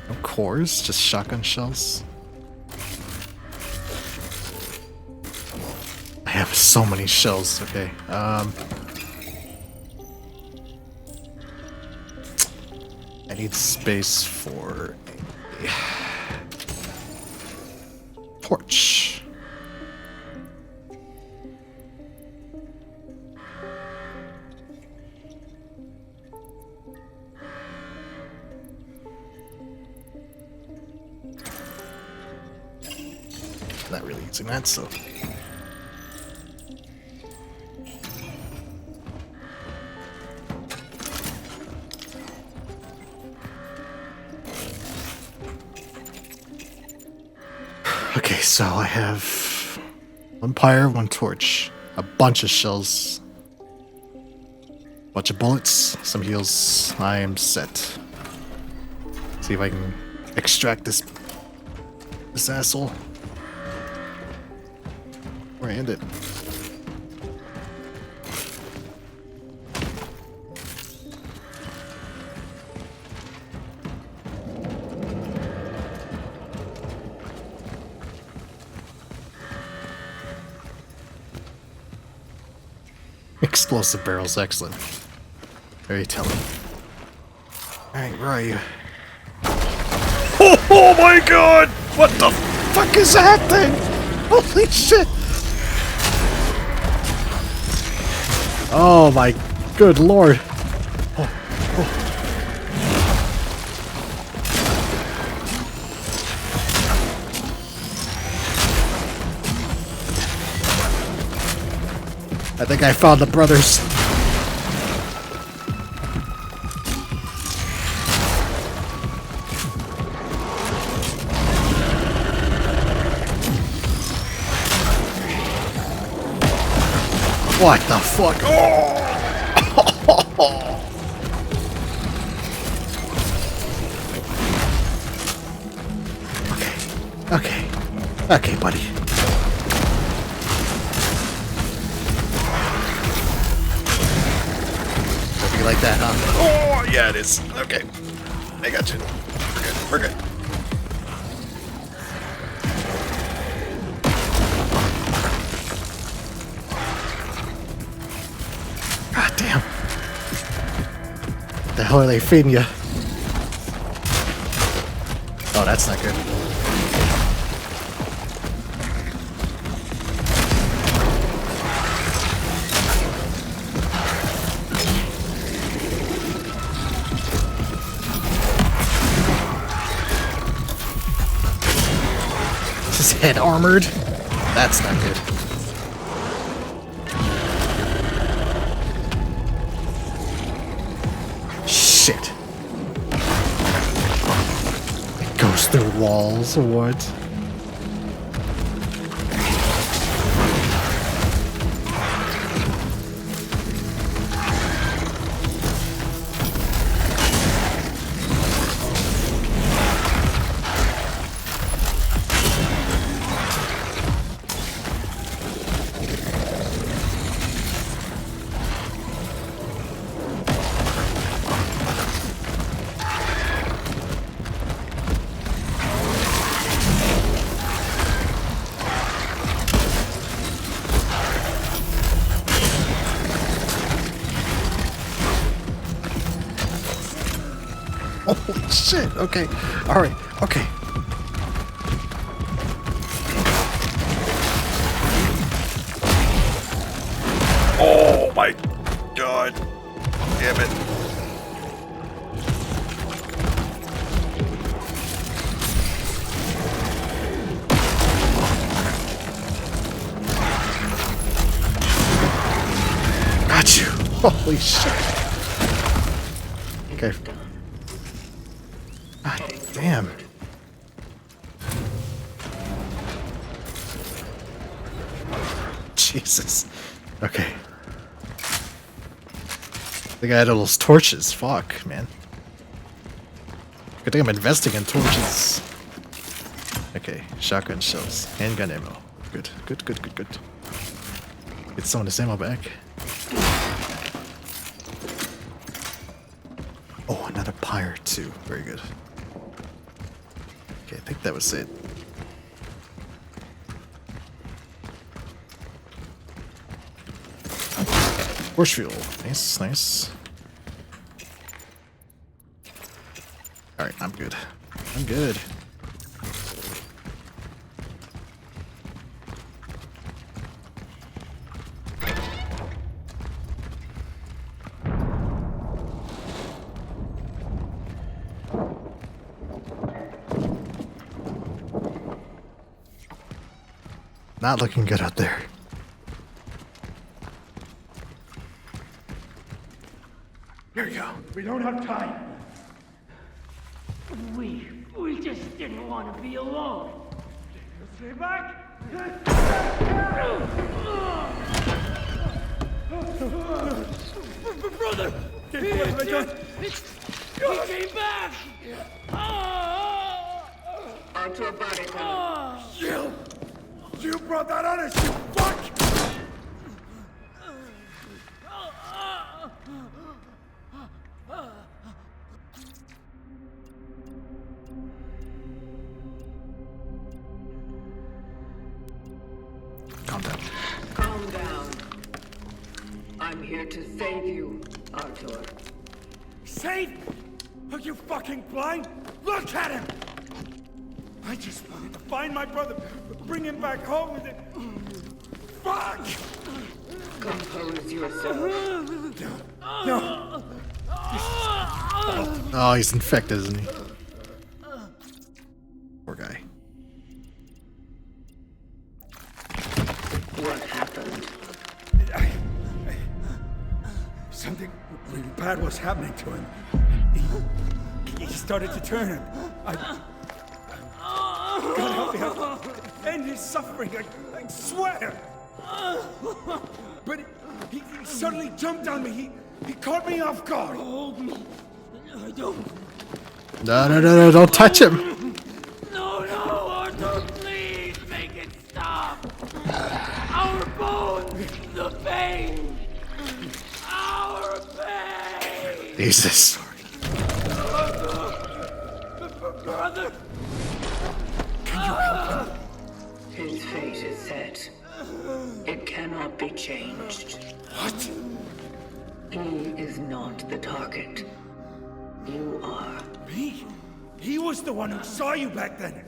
No cores, just shotgun shells. I have so many shells, okay. I need space for Torch. Not really using that, so. Okay, so I have one pyre, one torch, a bunch of shells, bunch of bullets, some heals. I am set. See if I can extract this asshole. Where I end it. Explosive barrels, excellent. Very telling. Alright, where are you? Oh my god! What the fuck is that thing? Holy shit! Oh my good lord. Oh, oh. I think I found the brothers. What the fuck? Oh! Okay. Okay, buddy. Don't be like that, huh? Oh, yeah, it is. Okay. I got you. We're good. We're good. God damn. What the hell are they feeding you? Oh, that's not good. His head armored? That's not good. Shit. It goes through walls or what? Holy shit, okay. Alright, okay. Oh my god. Damn it. Got you. Holy shit. Okay. God damn. Jesus. Okay. The guy had all those torches. Fuck, man. Good thing I'm investing in torches. Okay, shotgun shells. Handgun ammo. Good, good, good, good, good. Get some of this ammo back. Oh, another pyre too. Very good. Okay, I think that was it. Horse fuel. Nice, nice. Alright, I'm good. I'm good. Not looking good out there. Here we go. We don't have time. We just didn't want to be alone. Stay back! Brother! What have I done? He came back! Onto a body count. You brought that on us, you fuck! Calm down. Calm down. I'm here to save you, Arthur. Save? Are you fucking blind? Look at him! I just wanted to find my brother, bring him back home, and then... Fuck! Compose yourself. No. Oh, he's infected, isn't he? Poor guy. What happened? Something really bad was happening to him. He started to turn. God help me, I'll end his suffering, I swear! But he suddenly jumped on me, he caught me off guard. Hold me. I don't. No, don't touch him! No, Arthur, please make it stop. Our bones, the pain. Our pain. Jesus. Brother. His fate is set. It cannot be changed. What? He is not the target. You are. Me? He was the one who saw you back then.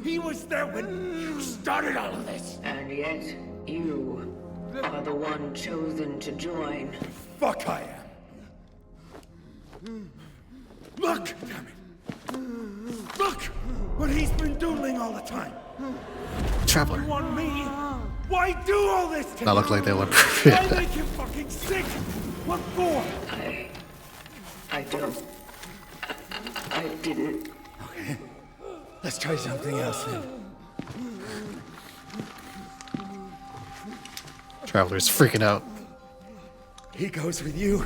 He was there when you started all of this. And yet, you are the one chosen to join. Fuck I am. Look, damn it. Look what he's been doodling all the time. Traveler. You want me? Why do all this to That me? looked like they were Why make you fucking sick? What for? I don't. I didn't. Okay. Let's try something else then. Traveler's freaking out. He goes with you.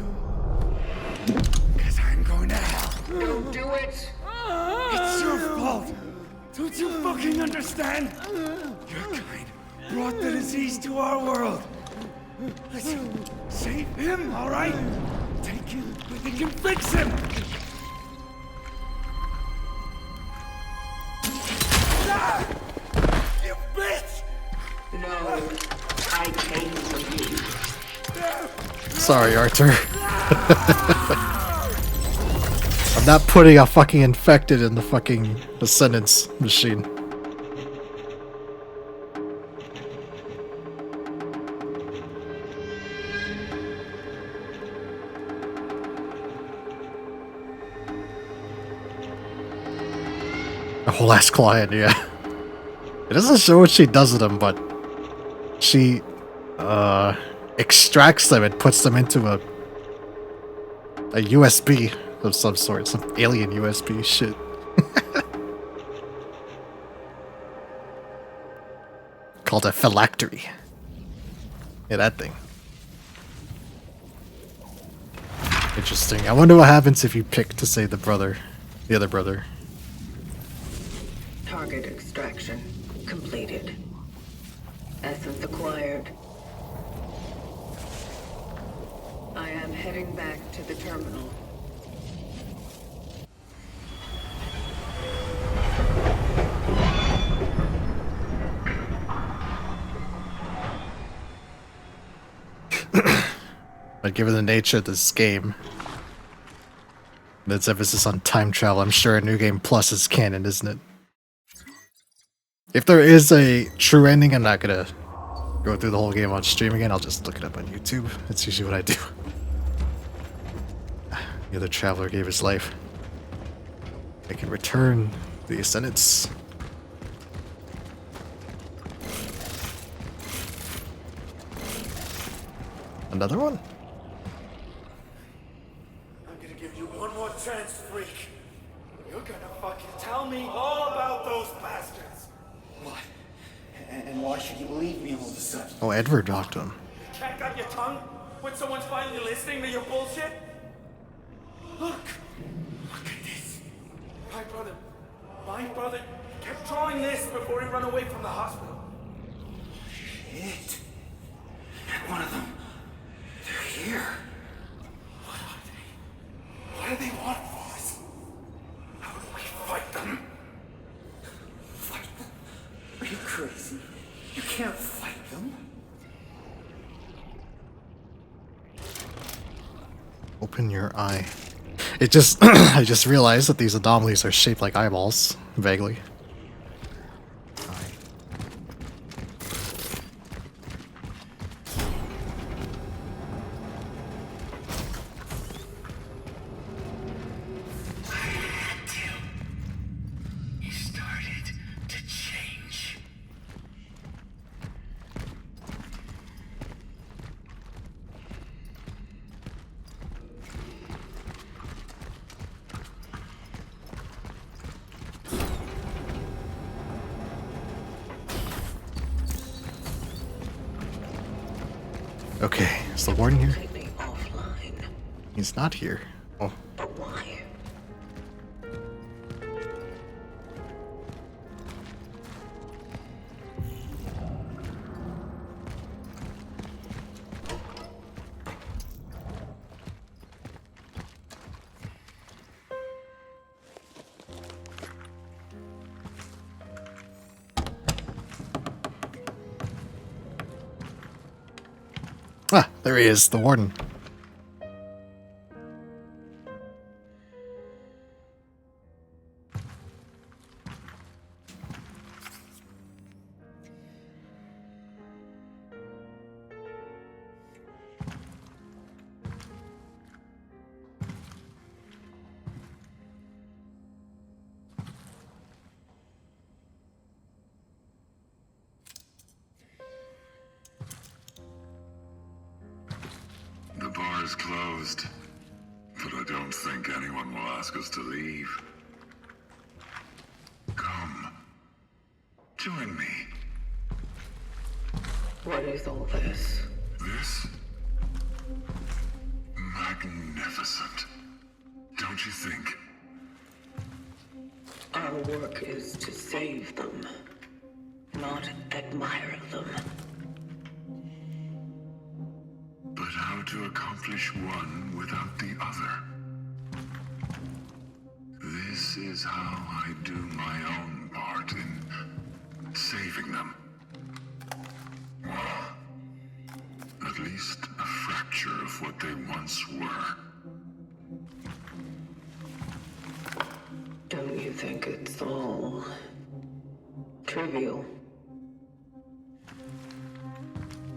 Because I'm going to hell. Don't do it! It's your fault. Don't you fucking understand? Your kind brought the disease to our world. Let's save him, all right? Take him. We can fix him. Ah! You bitch! No, I came for you. Sorry, Arthur. I'm not putting a fucking infected in the fucking Ascendance machine. A whole ass client, yeah. It doesn't show what she does to them, but she extracts them and puts them into a USB of some sort, some alien USB shit. Called a phylactery. Yeah, that thing. Interesting. I wonder what happens if you pick to say the other brother. Target extraction completed. Essence acquired. I am heading back to the terminal. But given the nature of this game, Its emphasis on time travel. I'm sure a New Game Plus is canon, isn't it? If there is a true ending, I'm not gonna go through the whole game on stream again. I'll just look it up on YouTube. That's usually what I do. The other traveler gave his life. I can return the Ascendants. Another one? I'm gonna give you one more chance, freak. You're gonna fucking tell me all about those bastards. What? And why should you believe me all of a sudden? Oh, Edward talked to him. You can't got your tongue when someone's finally listening to your bullshit? Look at this. My brother kept drawing this before he ran away from the hospital. Shit. And one of them, they're here. What are they? What do they want from us? How do we fight them? Fight them? Are you crazy? You can't fight them. Open your eye. It just I just realized that these anomalies are shaped like eyeballs, vaguely. You started to change. Okay, is the warden here? Completely offline. He's not here. Oh, But why? ah, there he is, the warden. The bar is closed, but I don't think anyone will ask us to leave. Come. Join me. What is all this? This? Magnificent. Don't you think? Our work is to save them, not admire them. But how to accomplish one without the other? This is how I do my own part in saving them. Well, at least a fracture of what they once were. Don't you think it's all trivial?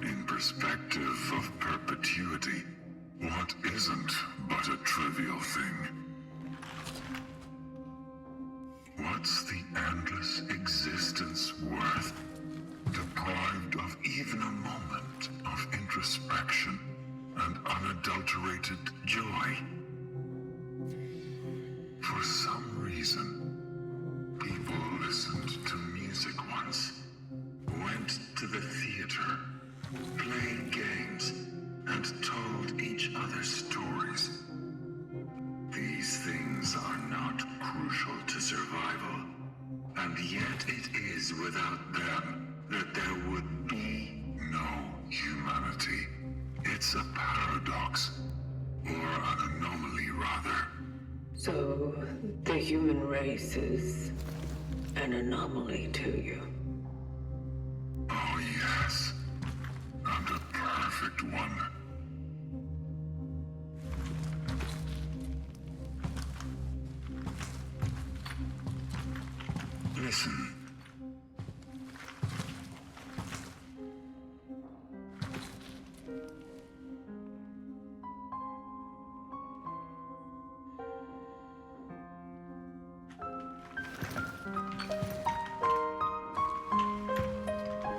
In perspective of perpetuity, what isn't but a trivial thing? What's the endless existence worth, deprived of even a moment of introspection and unadulterated joy? For some reason, people listened to music once, went to the theater, played games, and told each other stories. These things are not crucial to survival, and yet it is without them that there would be no humanity. It's a paradox, or an anomaly rather. So, the human race is an anomaly to you. Oh yes, and a perfect one. listen.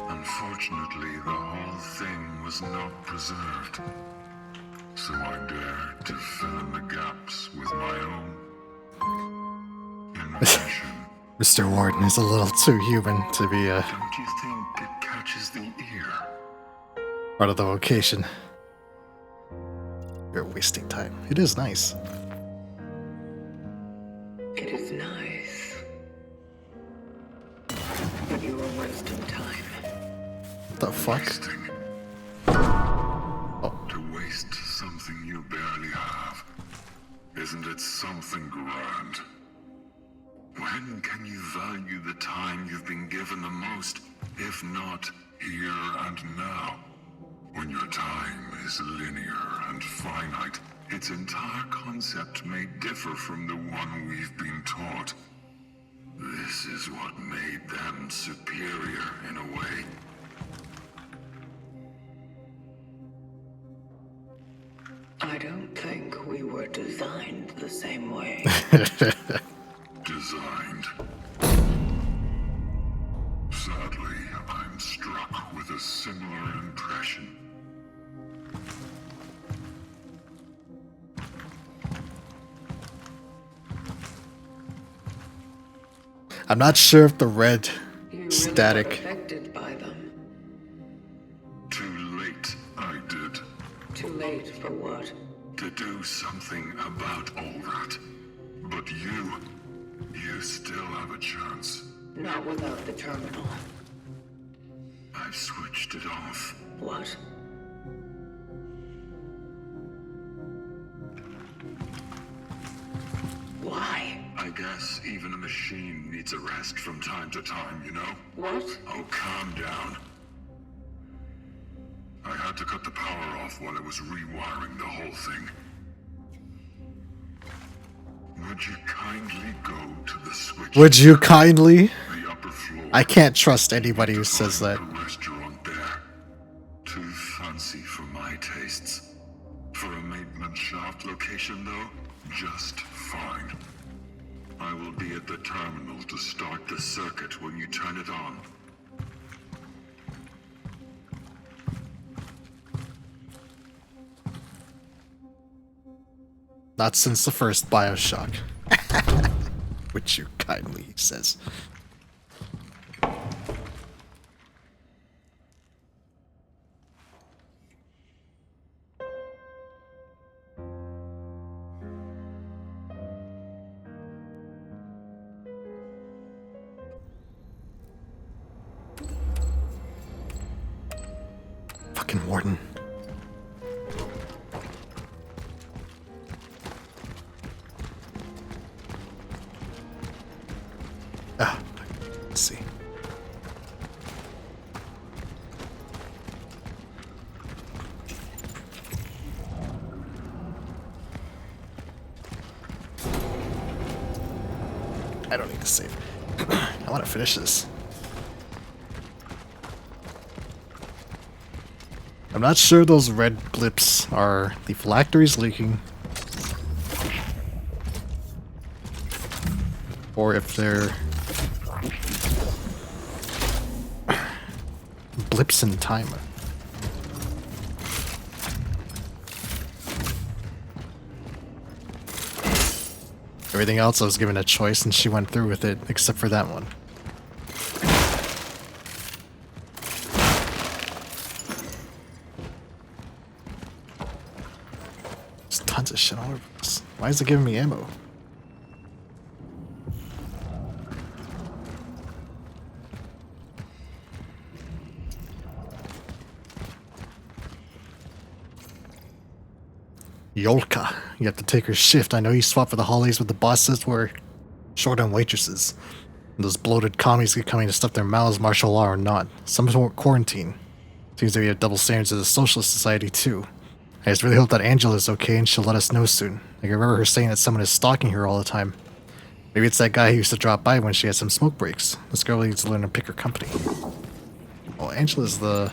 Unfortunately, the whole thing was not preserved. So I dare to fill in the gaps with my own invention. Mr. Warden is a little too human to be Don't you think it catches the ear? part of the vocation. You're wasting time. It is nice. It is nice. But you are wasting time. What the fuck? Wasting. To waste something you barely have. Isn't it something grand? When can you value the time you've been given the most, if not here and now? When your time is linear and finite, its entire concept may differ from the one we've been taught. This is what made them superior in a way. I don't think we were designed the same way. Designed. Sadly, I'm struck with a similar impression. I'm not sure if the red You really static. were affected by them. Too late, I did. Too late for what? To do something about all that. But you still have a chance. Not without the terminal. I've switched it off. What? Why? I guess even a machine needs a rest from time to time, you know? What? Oh, calm down. I had to cut the power off while I was rewiring the whole thing. Would you kindly go to the switch? Would you kindly? The upper floor. I can't trust anybody who says that. A restaurant there. Too fancy for my tastes. For a maintenance shaft location, though, just fine. I will be at the terminal to start the circuit when you turn it on. Not since the first Bioshock. Which you kindly, he says. Fucking Warden. Ah, let's see. I don't need to save. I want to finish this. I'm not sure those red blips are the phylacteries leaking, or if they're blips in time. Everything else I was given a choice and she went through with it, except for that one. There's tons of shit all over this. Why is it giving me ammo? Yolka. You have to take her shift. I know you swap for the holidays, but the boss says we're short on waitresses. And those bloated commies keep coming to stuff their mouths, martial law or not. Some won't quarantine. Seems that we have double standards as a socialist society, too. I just really hope that Angela is okay and she'll let us know soon. Like, I remember her saying that someone is stalking her all the time. Maybe it's that guy who used to drop by when she had some smoke breaks. This girl needs to learn to pick her company. Oh, Angela's the...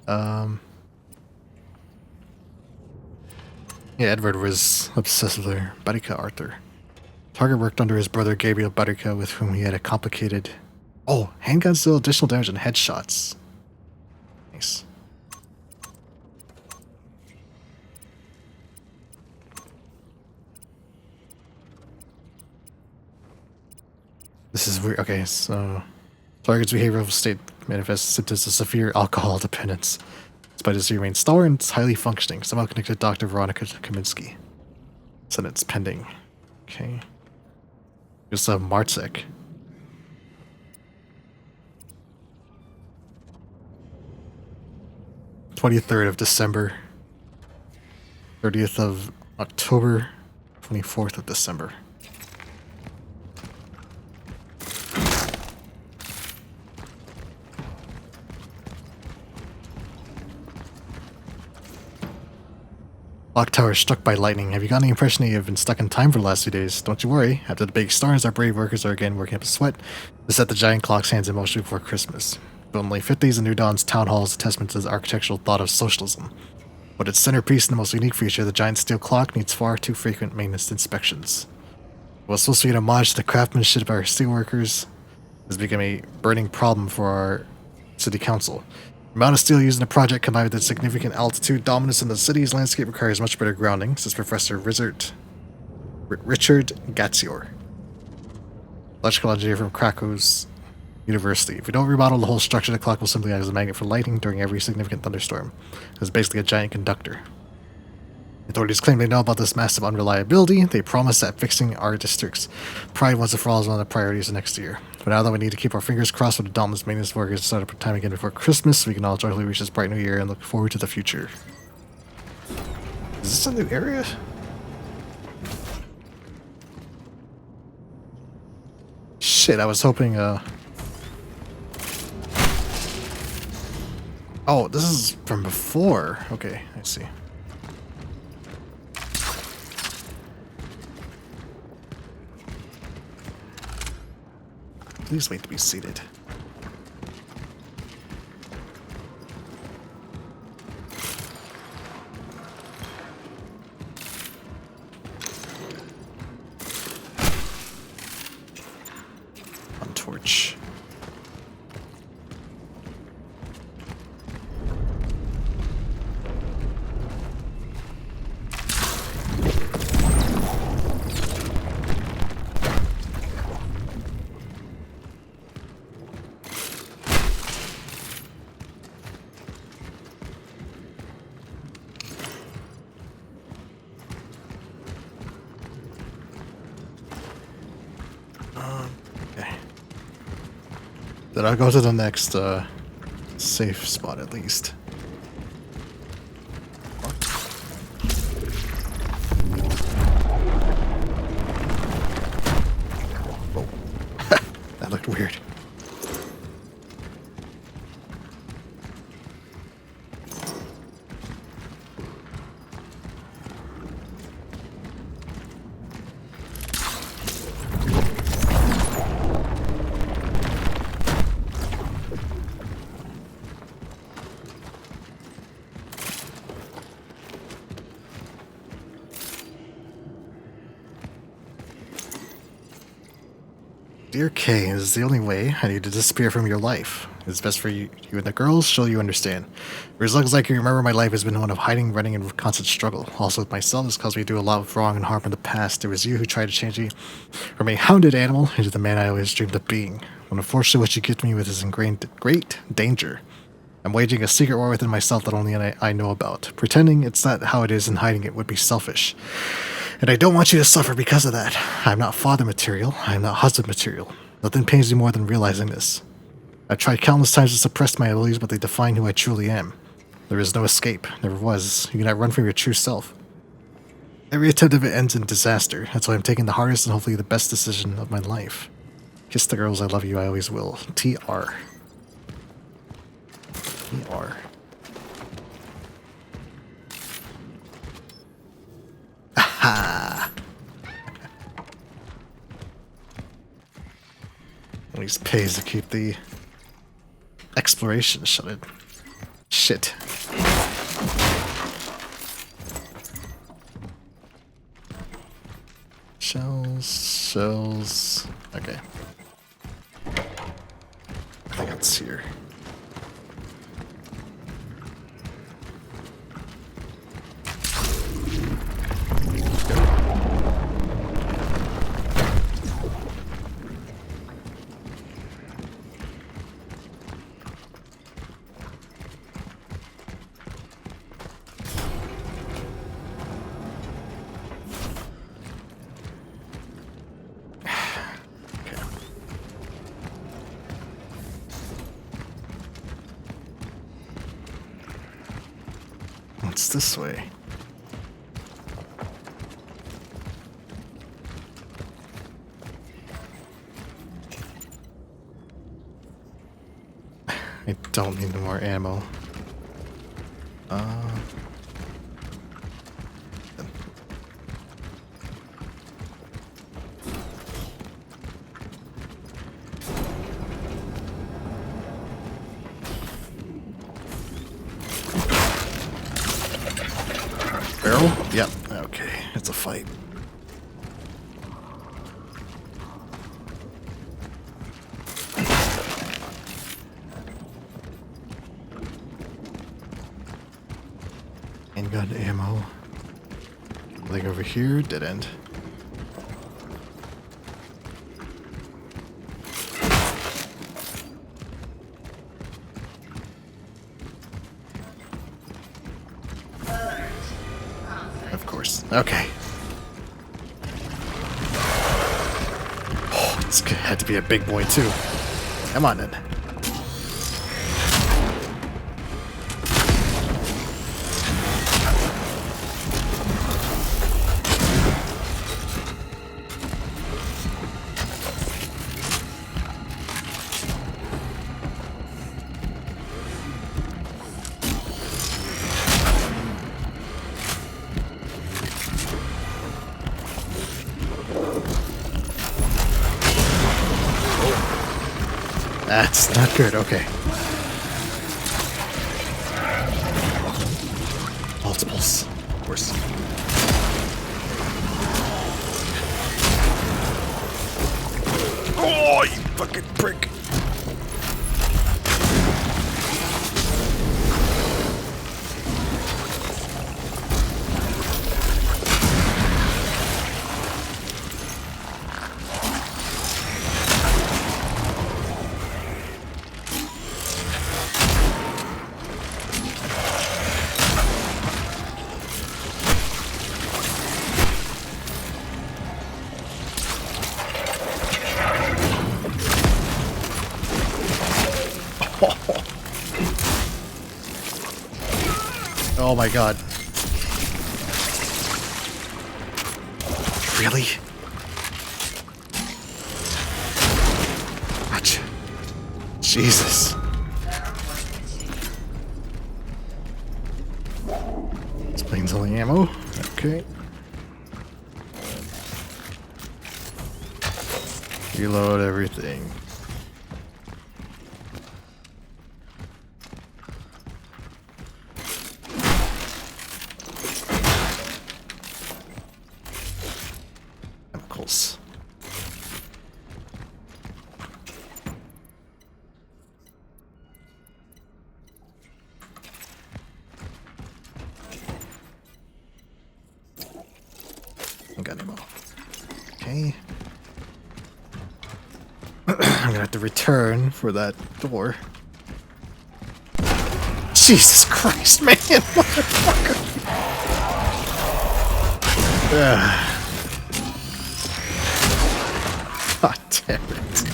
Yeah, Edward was obsessed with her. Barika Arthur. Target worked under his brother Gabriel Barika, with whom he had a complicated... Oh, handguns deal additional damage and headshots. Nice. This is weird. Okay, so... Target's behavioral state manifests symptoms of severe alcohol dependence. Despite his remains stalwart and highly functioning, somehow connected to Dr. Veronica Kaminsky. Sentence pending. Okay. Just a Martsek. 23rd of December. 30th of October. 24th of December. Clock tower struck by lightning. Have you got any impression that you have been stuck in time for the last 2 days? Don't you worry. After the big stars, our brave workers are again working up a sweat to set the giant clock's hands in motion before Christmas. But only 50s and New Dawn's town hall is a testament to the architectural thought of socialism. But its centerpiece and the most unique feature, the giant steel clock, needs far too frequent maintenance inspections. What's supposed to be an homage to the craftsmanship of our steelworkers has become a burning problem for our city council. The amount of steel used in the project combined with the significant altitude dominance in the city's landscape requires much better grounding, says Professor Richard Gatzior, electrical engineer from Krakow's University. If we don't remodel the whole structure, the clock will simply act as a magnet for lighting during every significant thunderstorm. It's basically a giant conductor. Authorities claim they know about this massive unreliability. They promise that fixing our district's pride once and for all is one of the priorities next year. But now that we need to keep our fingers crossed for the dauntless maintenance workers to start up time again before Christmas, so we can all joyfully reach this bright new year and look forward to the future. Is this a new area? Shit, I was hoping, Oh, this is from before. Okay, I see. Please wait to be seated. On torch. Okay. Then I'll go to the next safe spot at least. Oh. That looked weird. Dear Kay, this is the only way. I need to disappear from your life. It's best for you and the girls, so you understand. For as long as I can remember, my life has been one of hiding, running, and constant struggle. Also with myself, it's caused me to do a lot of wrong and harm in the past. It was you who tried to change me from a hounded animal into the man I always dreamed of being. When unfortunately what you get me with is in great danger. I'm waging a secret war within myself that only I know about. Pretending it's not how it is and hiding it would be selfish. And I don't want you to suffer because of that. I'm not father material. I'm not husband material. Nothing pains me more than realizing this. I've tried countless times to suppress my abilities, but they define who I truly am. There is no escape. Never was. You cannot run from your true self. Every attempt of it ends in disaster. That's why I'm taking the hardest and hopefully the best decision of my life. Kiss the girls, I love you, I always will. TR. TR. Aha! At least pays to keep the exploration shuttered. Shit. Shells. Okay. I think it's here. What's this way? I don't need more ammo. Barrel? Yep. Okay, it's a fight. Handgun ammo. Like over here, dead end. Of course. Okay. Oh, this had to be a big boy too. Come on then. That's not good, okay. Multiples, of course. Oh, you fucking prick. Oh my god. Really? Watch. Jesus. This plane's only ammo. Okay. Reload everything. Chemicals. I got any more. Okay. I'm gonna have to return for that door. Jesus Christ, man! Motherfucker! God damn it.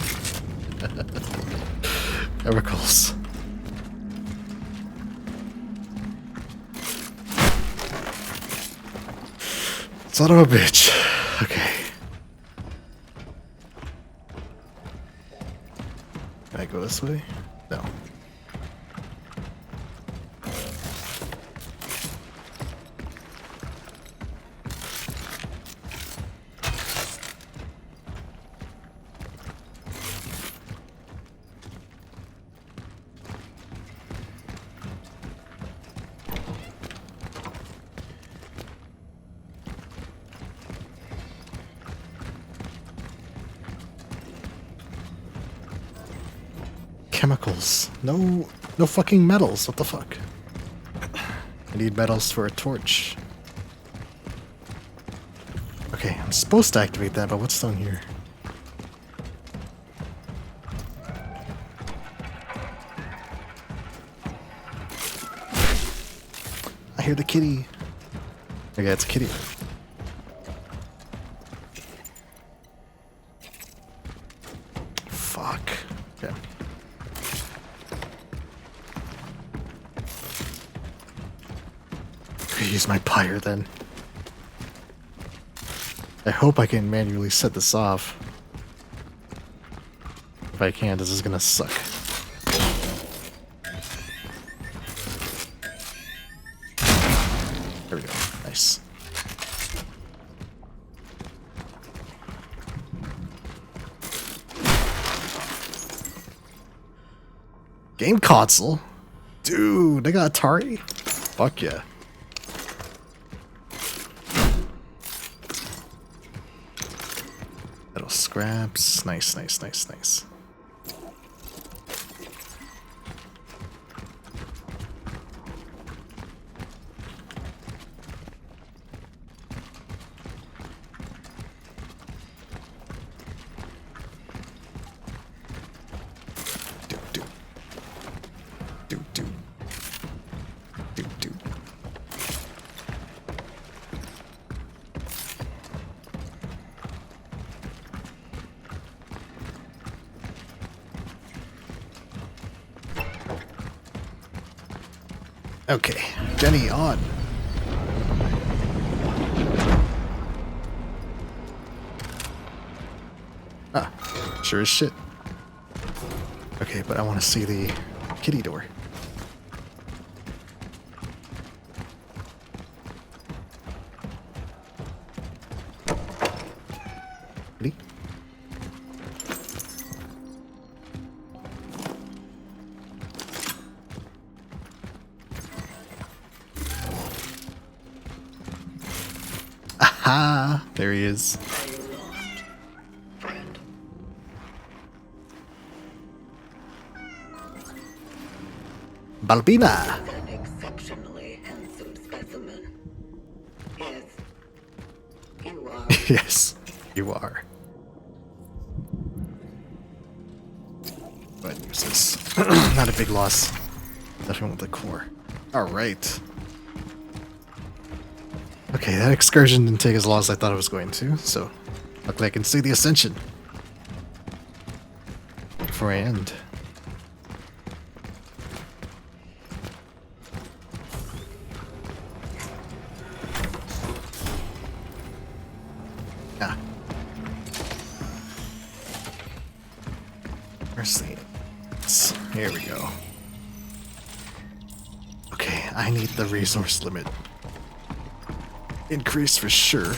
Chemicals. Son of a bitch. Okay. Can I go this way? No. chemicals. No fucking metals. What the fuck? I need metals for a torch. Okay, I'm supposed to activate that, but what's down here? I hear the kitty. Okay, it's a kitty. Fuck. Okay. Could use my pyre then. I hope I can manually set this off. If I can, this is gonna suck. There we go. Nice. Game console? Dude, they got Atari? Fuck yeah. Metal scraps. Nice, nice, nice, nice. Okay, Jenny on. Ah, sure as shit. Okay, but I want to see the kitty door. Kitty? Aha! There he is. Friend. Balbina! An exceptionally handsome specimen. Yes, you are. Yes, you are. Go ahead and use this. Not a big loss. Definitely with the core. Alright. Okay, that excursion didn't take as long as I thought it was going to, so luckily I can see the ascension before I end. Ah. Where's the... Here we go. Okay, I need the resource limit increase for sure.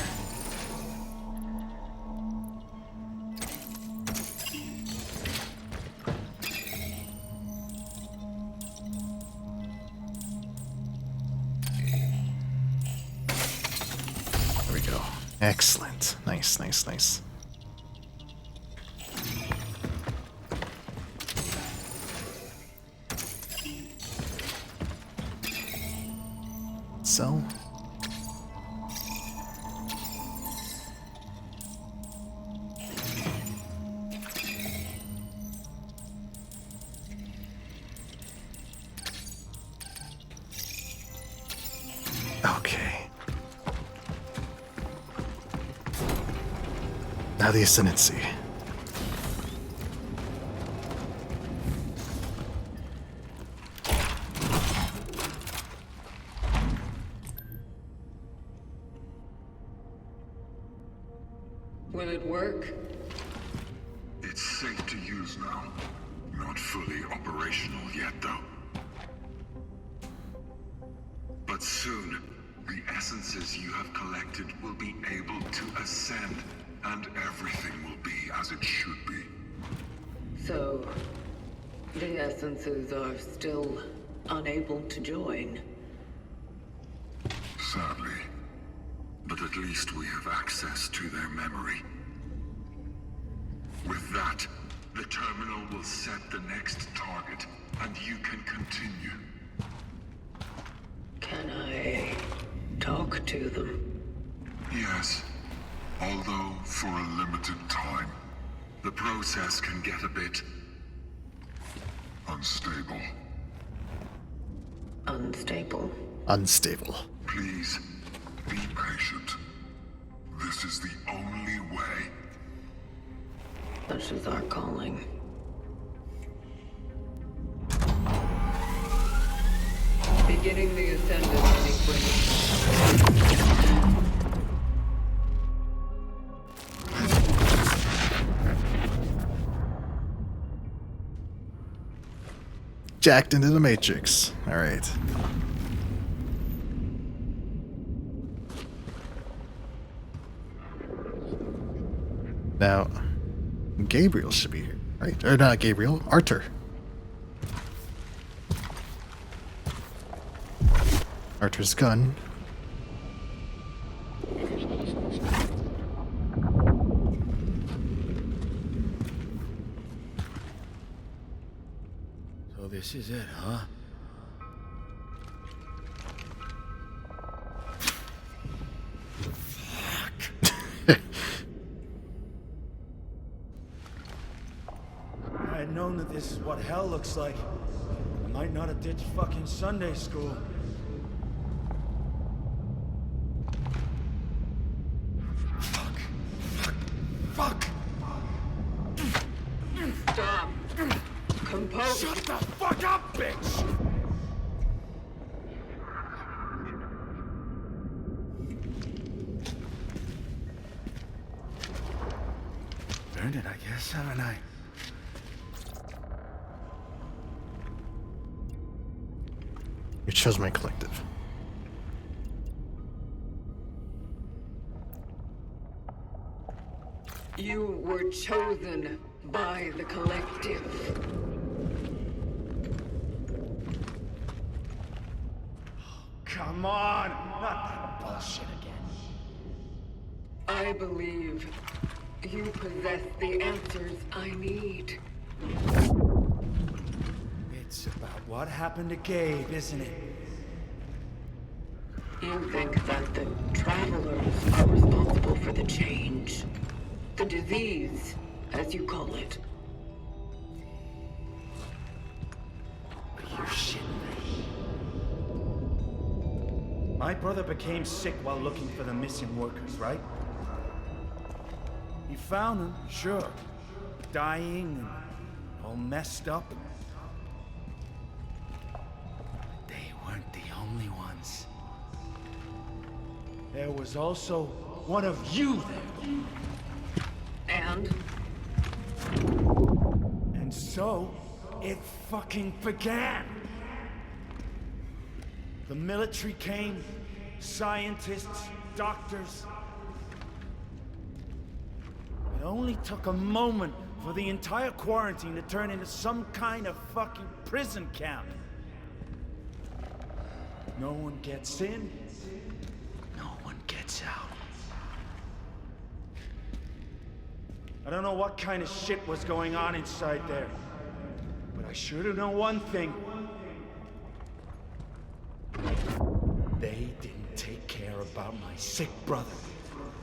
There we go. Excellent. Nice, nice, nice. So. Okay. Now the ascendancy. Will it work? It's safe to use now. Not fully operational yet, though. But soon, the essences you have collected will be able to ascend, and everything will be as it should be. So, the essences are still unable to join. Sadly. But at least we have access to their memory. With that, The terminal will set the next target, and you can continue. Can I talk to them? Yes, although for a limited time. The process can get a bit unstable. Unstable. Unstable. Please, be patient. This is the only way. Such is our calling. Beginning the ascendant sequence. Jacked into the Matrix. Alright. Now, Gabriel should be here, right? Or not Gabriel, Arthur. Arthur's gun. So this is it, huh? I had known that this is what hell looks like, I might not have ditched fucking Sunday school. Fuck! Stop. Compose. Shut the fuck up, bitch! Earned it, I guess, haven't I? You chose my collective. You were chosen by the collective. Come on! Not that bullshit again. I believe you possess the answers I need. It's about what happened to Gabe, isn't it? You think that the travelers are responsible for the change. The disease, as you call it. You're shitting me. My brother became sick while looking for the missing workers, right? He found them, sure. Dying and all messed up. But they weren't the only ones. There was also one of you there. And? And so, it fucking began. The military came, scientists, doctors. It only took a moment for the entire quarantine to turn into some kind of fucking prison camp. No one gets in, no one gets out. I don't know what kind of shit was going on inside there, but I sure do know one thing. They didn't take care about my sick brother.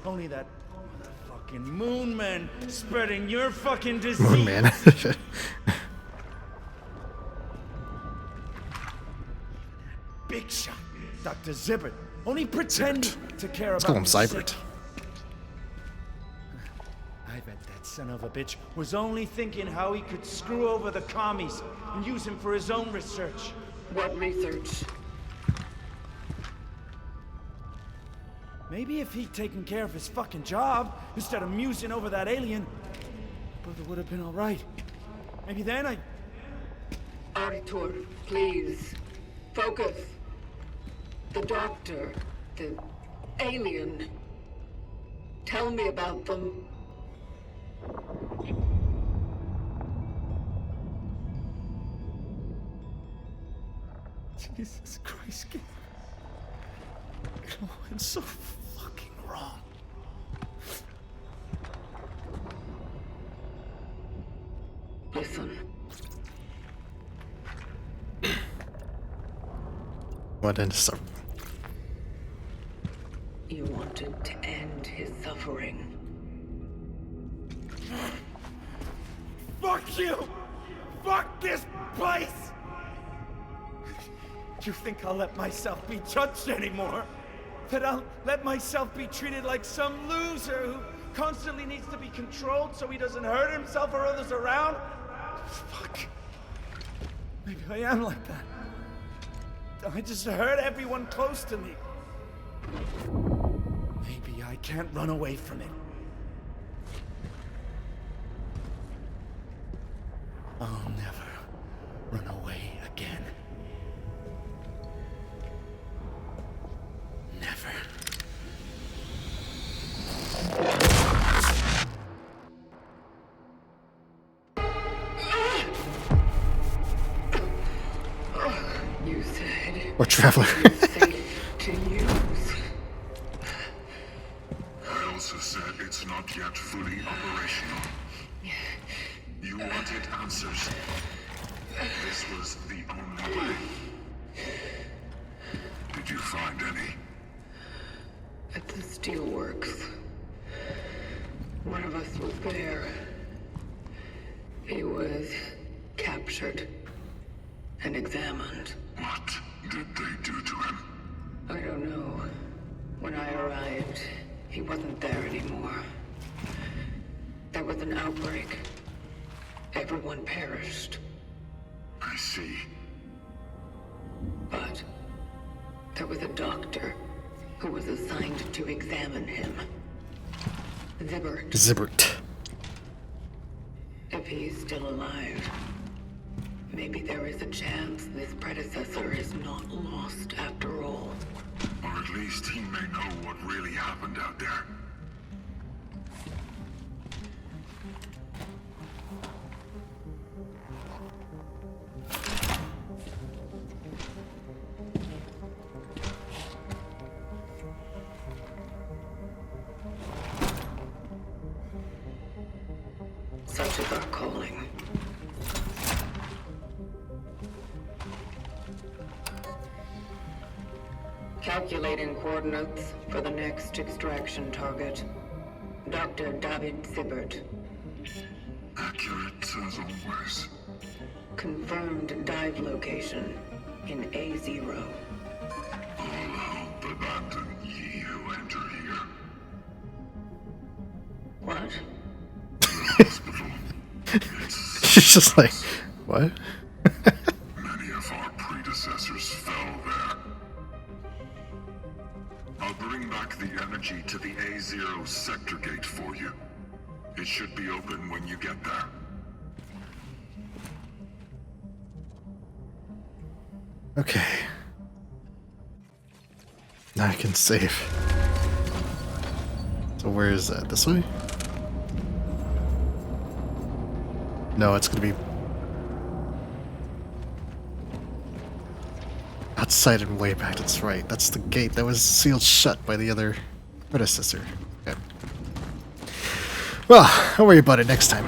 Only that motherfucking Moon Man spreading your fucking disease. Moon Man. Big shot, Dr. Zibbert, only pretending to care Let's about call him the Zybert. sick. I bet that son of a bitch was only thinking how he could screw over the commies and use him for his own research. What research? Maybe if he'd taken care of his fucking job instead of musing over that alien, brother would have been all right. Maybe then I... Artur, please. Focus. The doctor, the alien. Tell me about them. Jesus Christ, kid. Oh, I'm so fucking wrong. What end stuff? You wanted to end his suffering. Fuck you! Fuck this place! You think I'll let myself be judged anymore? That I'll let myself be treated like some loser who constantly needs to be controlled so he doesn't hurt himself or others around? Fuck. Maybe I am like that. I just hurt everyone close to me. Maybe I can't run away from it. I'll never run away again. Never. You said Or Traveler. it's safe to use. I also said it's not yet fully operational. You wanted answers. This was the only way. Did you find any? At the steelworks. One of us was there. He was captured and examined. What did they do to him? I don't know. When I arrived, he wasn't there anymore. There was an outbreak. Everyone perished. I see. But there was a doctor who was assigned to examine him. Zibbert. Zibbert. If he's still alive, maybe there is a chance this predecessor is not lost after all. Or at least he may know what really happened out there. Such is our calling. Calculating coordinates for the next extraction target. Dr. David Zibbert. Accurate as always. Confirmed dive location in A0. All hope abandon ye who enter here. What? Hospital. She's just like, what? Many of our predecessors fell there. I'll bring back the energy to the A0 sector gate for you. It should be open when you get there. Okay. Now I can save. So where is that? This way? No, it's gonna be outside and way back. That's right. That's the gate that was sealed shut by the other predecessor. Okay. Well, I'll worry about it next time.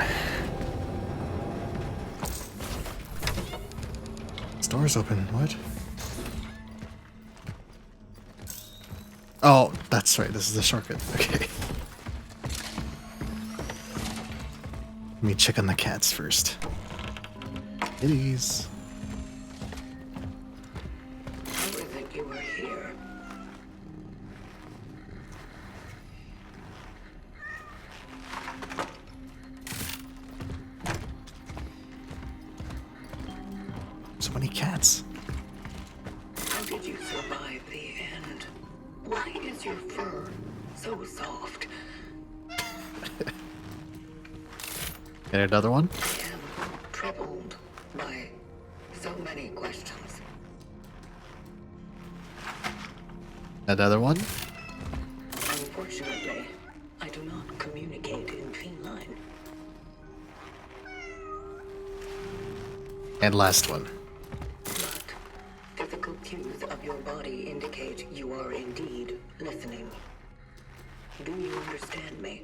This door's open. What? Oh, that's right. This is the shortcut. Okay. Let me check on the cats first. Kitties. How is it you were here? So many cats. How did you survive the end? Why is your fur so soft? Get another one? I am troubled by so many questions. Another one? Unfortunately, I do not communicate in feline. And last one. But physical cues of your body indicate you are indeed listening. Do you understand me?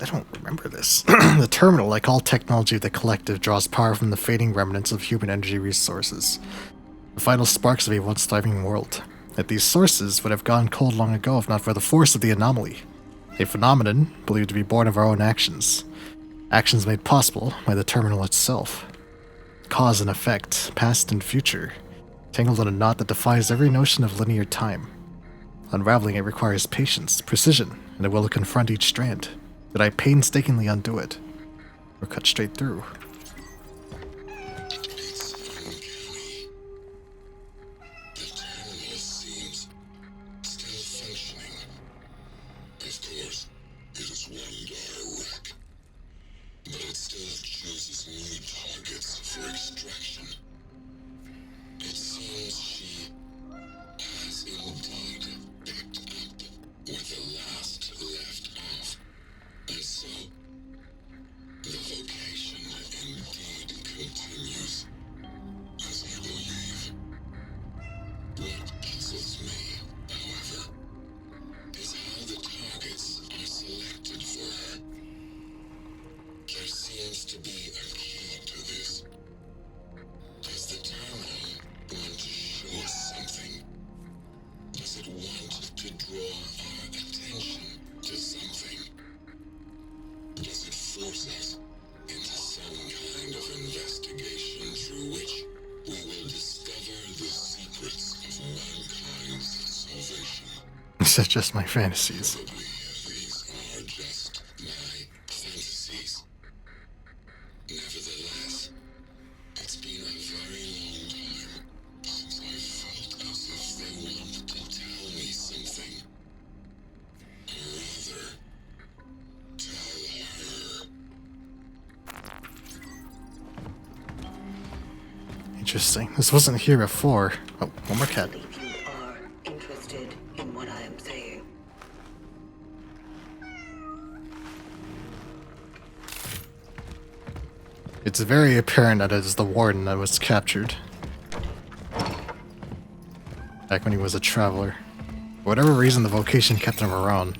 I don't remember this. The terminal, like all technology of the collective, draws power from the fading remnants of human energy resources. The final sparks of a once thriving world. Yet these sources would have gone cold long ago if not for the force of the anomaly. A phenomenon believed to be born of our own actions. Actions made possible by the terminal itself. Cause and effect, past and future, tangled in a knot that defies every notion of linear time. Unraveling it requires patience, precision, and a will to confront each strand. Did I painstakingly undo it? Or cut straight through? It's uncanny. The terminal seems still functioning. Of course, it is one dire wreck. But it still chooses new targets for extraction. It seems she has indeed picked up where the last left off. And so, the vocation indeed continues, as I believe. What puzzles me, however, is how the targets are selected for her. There seems to be a key to this. Does the terminal want to show us something? Does it want to draw our attention to something? Does it force us into some kind of investigation through which we will discover the secrets of mankind's salvation? This is just my fantasies. Probably these are just my fantasies. Nevertheless, it's been a very long time since I felt as if they wanted to tell me something. Or rather, tell her. Interesting. This wasn't here before. Oh, one more cat. If you are interested in what I am saying. It's very apparent that it is the warden that was captured. Back when he was a traveler. For whatever reason, the vocation kept him around.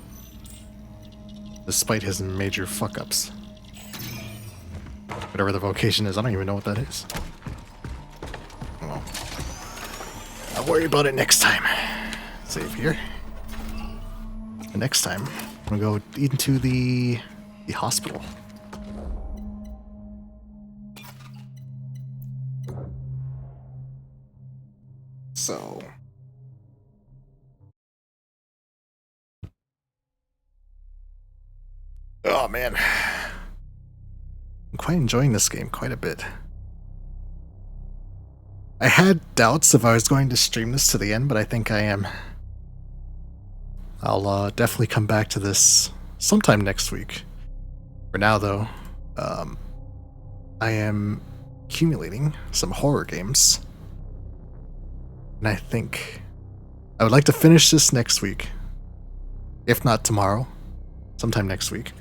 Despite his major fuck-ups. Whatever the vocation is, I don't even know what that is. Well, I'll worry about it next time. Save here. And next time, I'm gonna go into the hospital. So... oh man. I'm quite enjoying this game quite a bit. I had doubts if I was going to stream this to the end, but I think I am. I'll definitely come back to this sometime next week. For now though, I am accumulating some horror games. And I think I would like to finish this next week. If not tomorrow, sometime next week.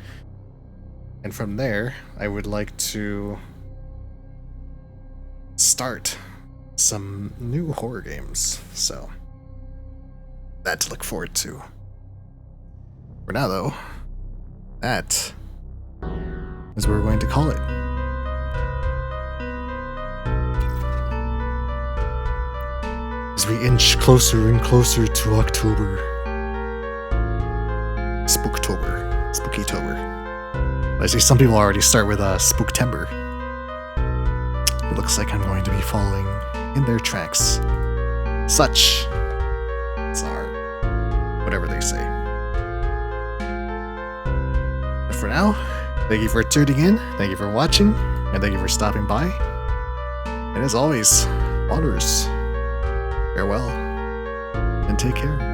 And from there, I would like to start some new horror games. So, that to look forward to. For now though, that is what we're going to call it. As we inch closer and closer to October. Spooktober. Spookytober. I see some people already start with Spooktember. It looks like I'm going to be following in their tracks. Such is our whatever they say. But for now, thank you for tuning in, thank you for watching, and thank you for stopping by. And as always, Wanderers, farewell, and take care.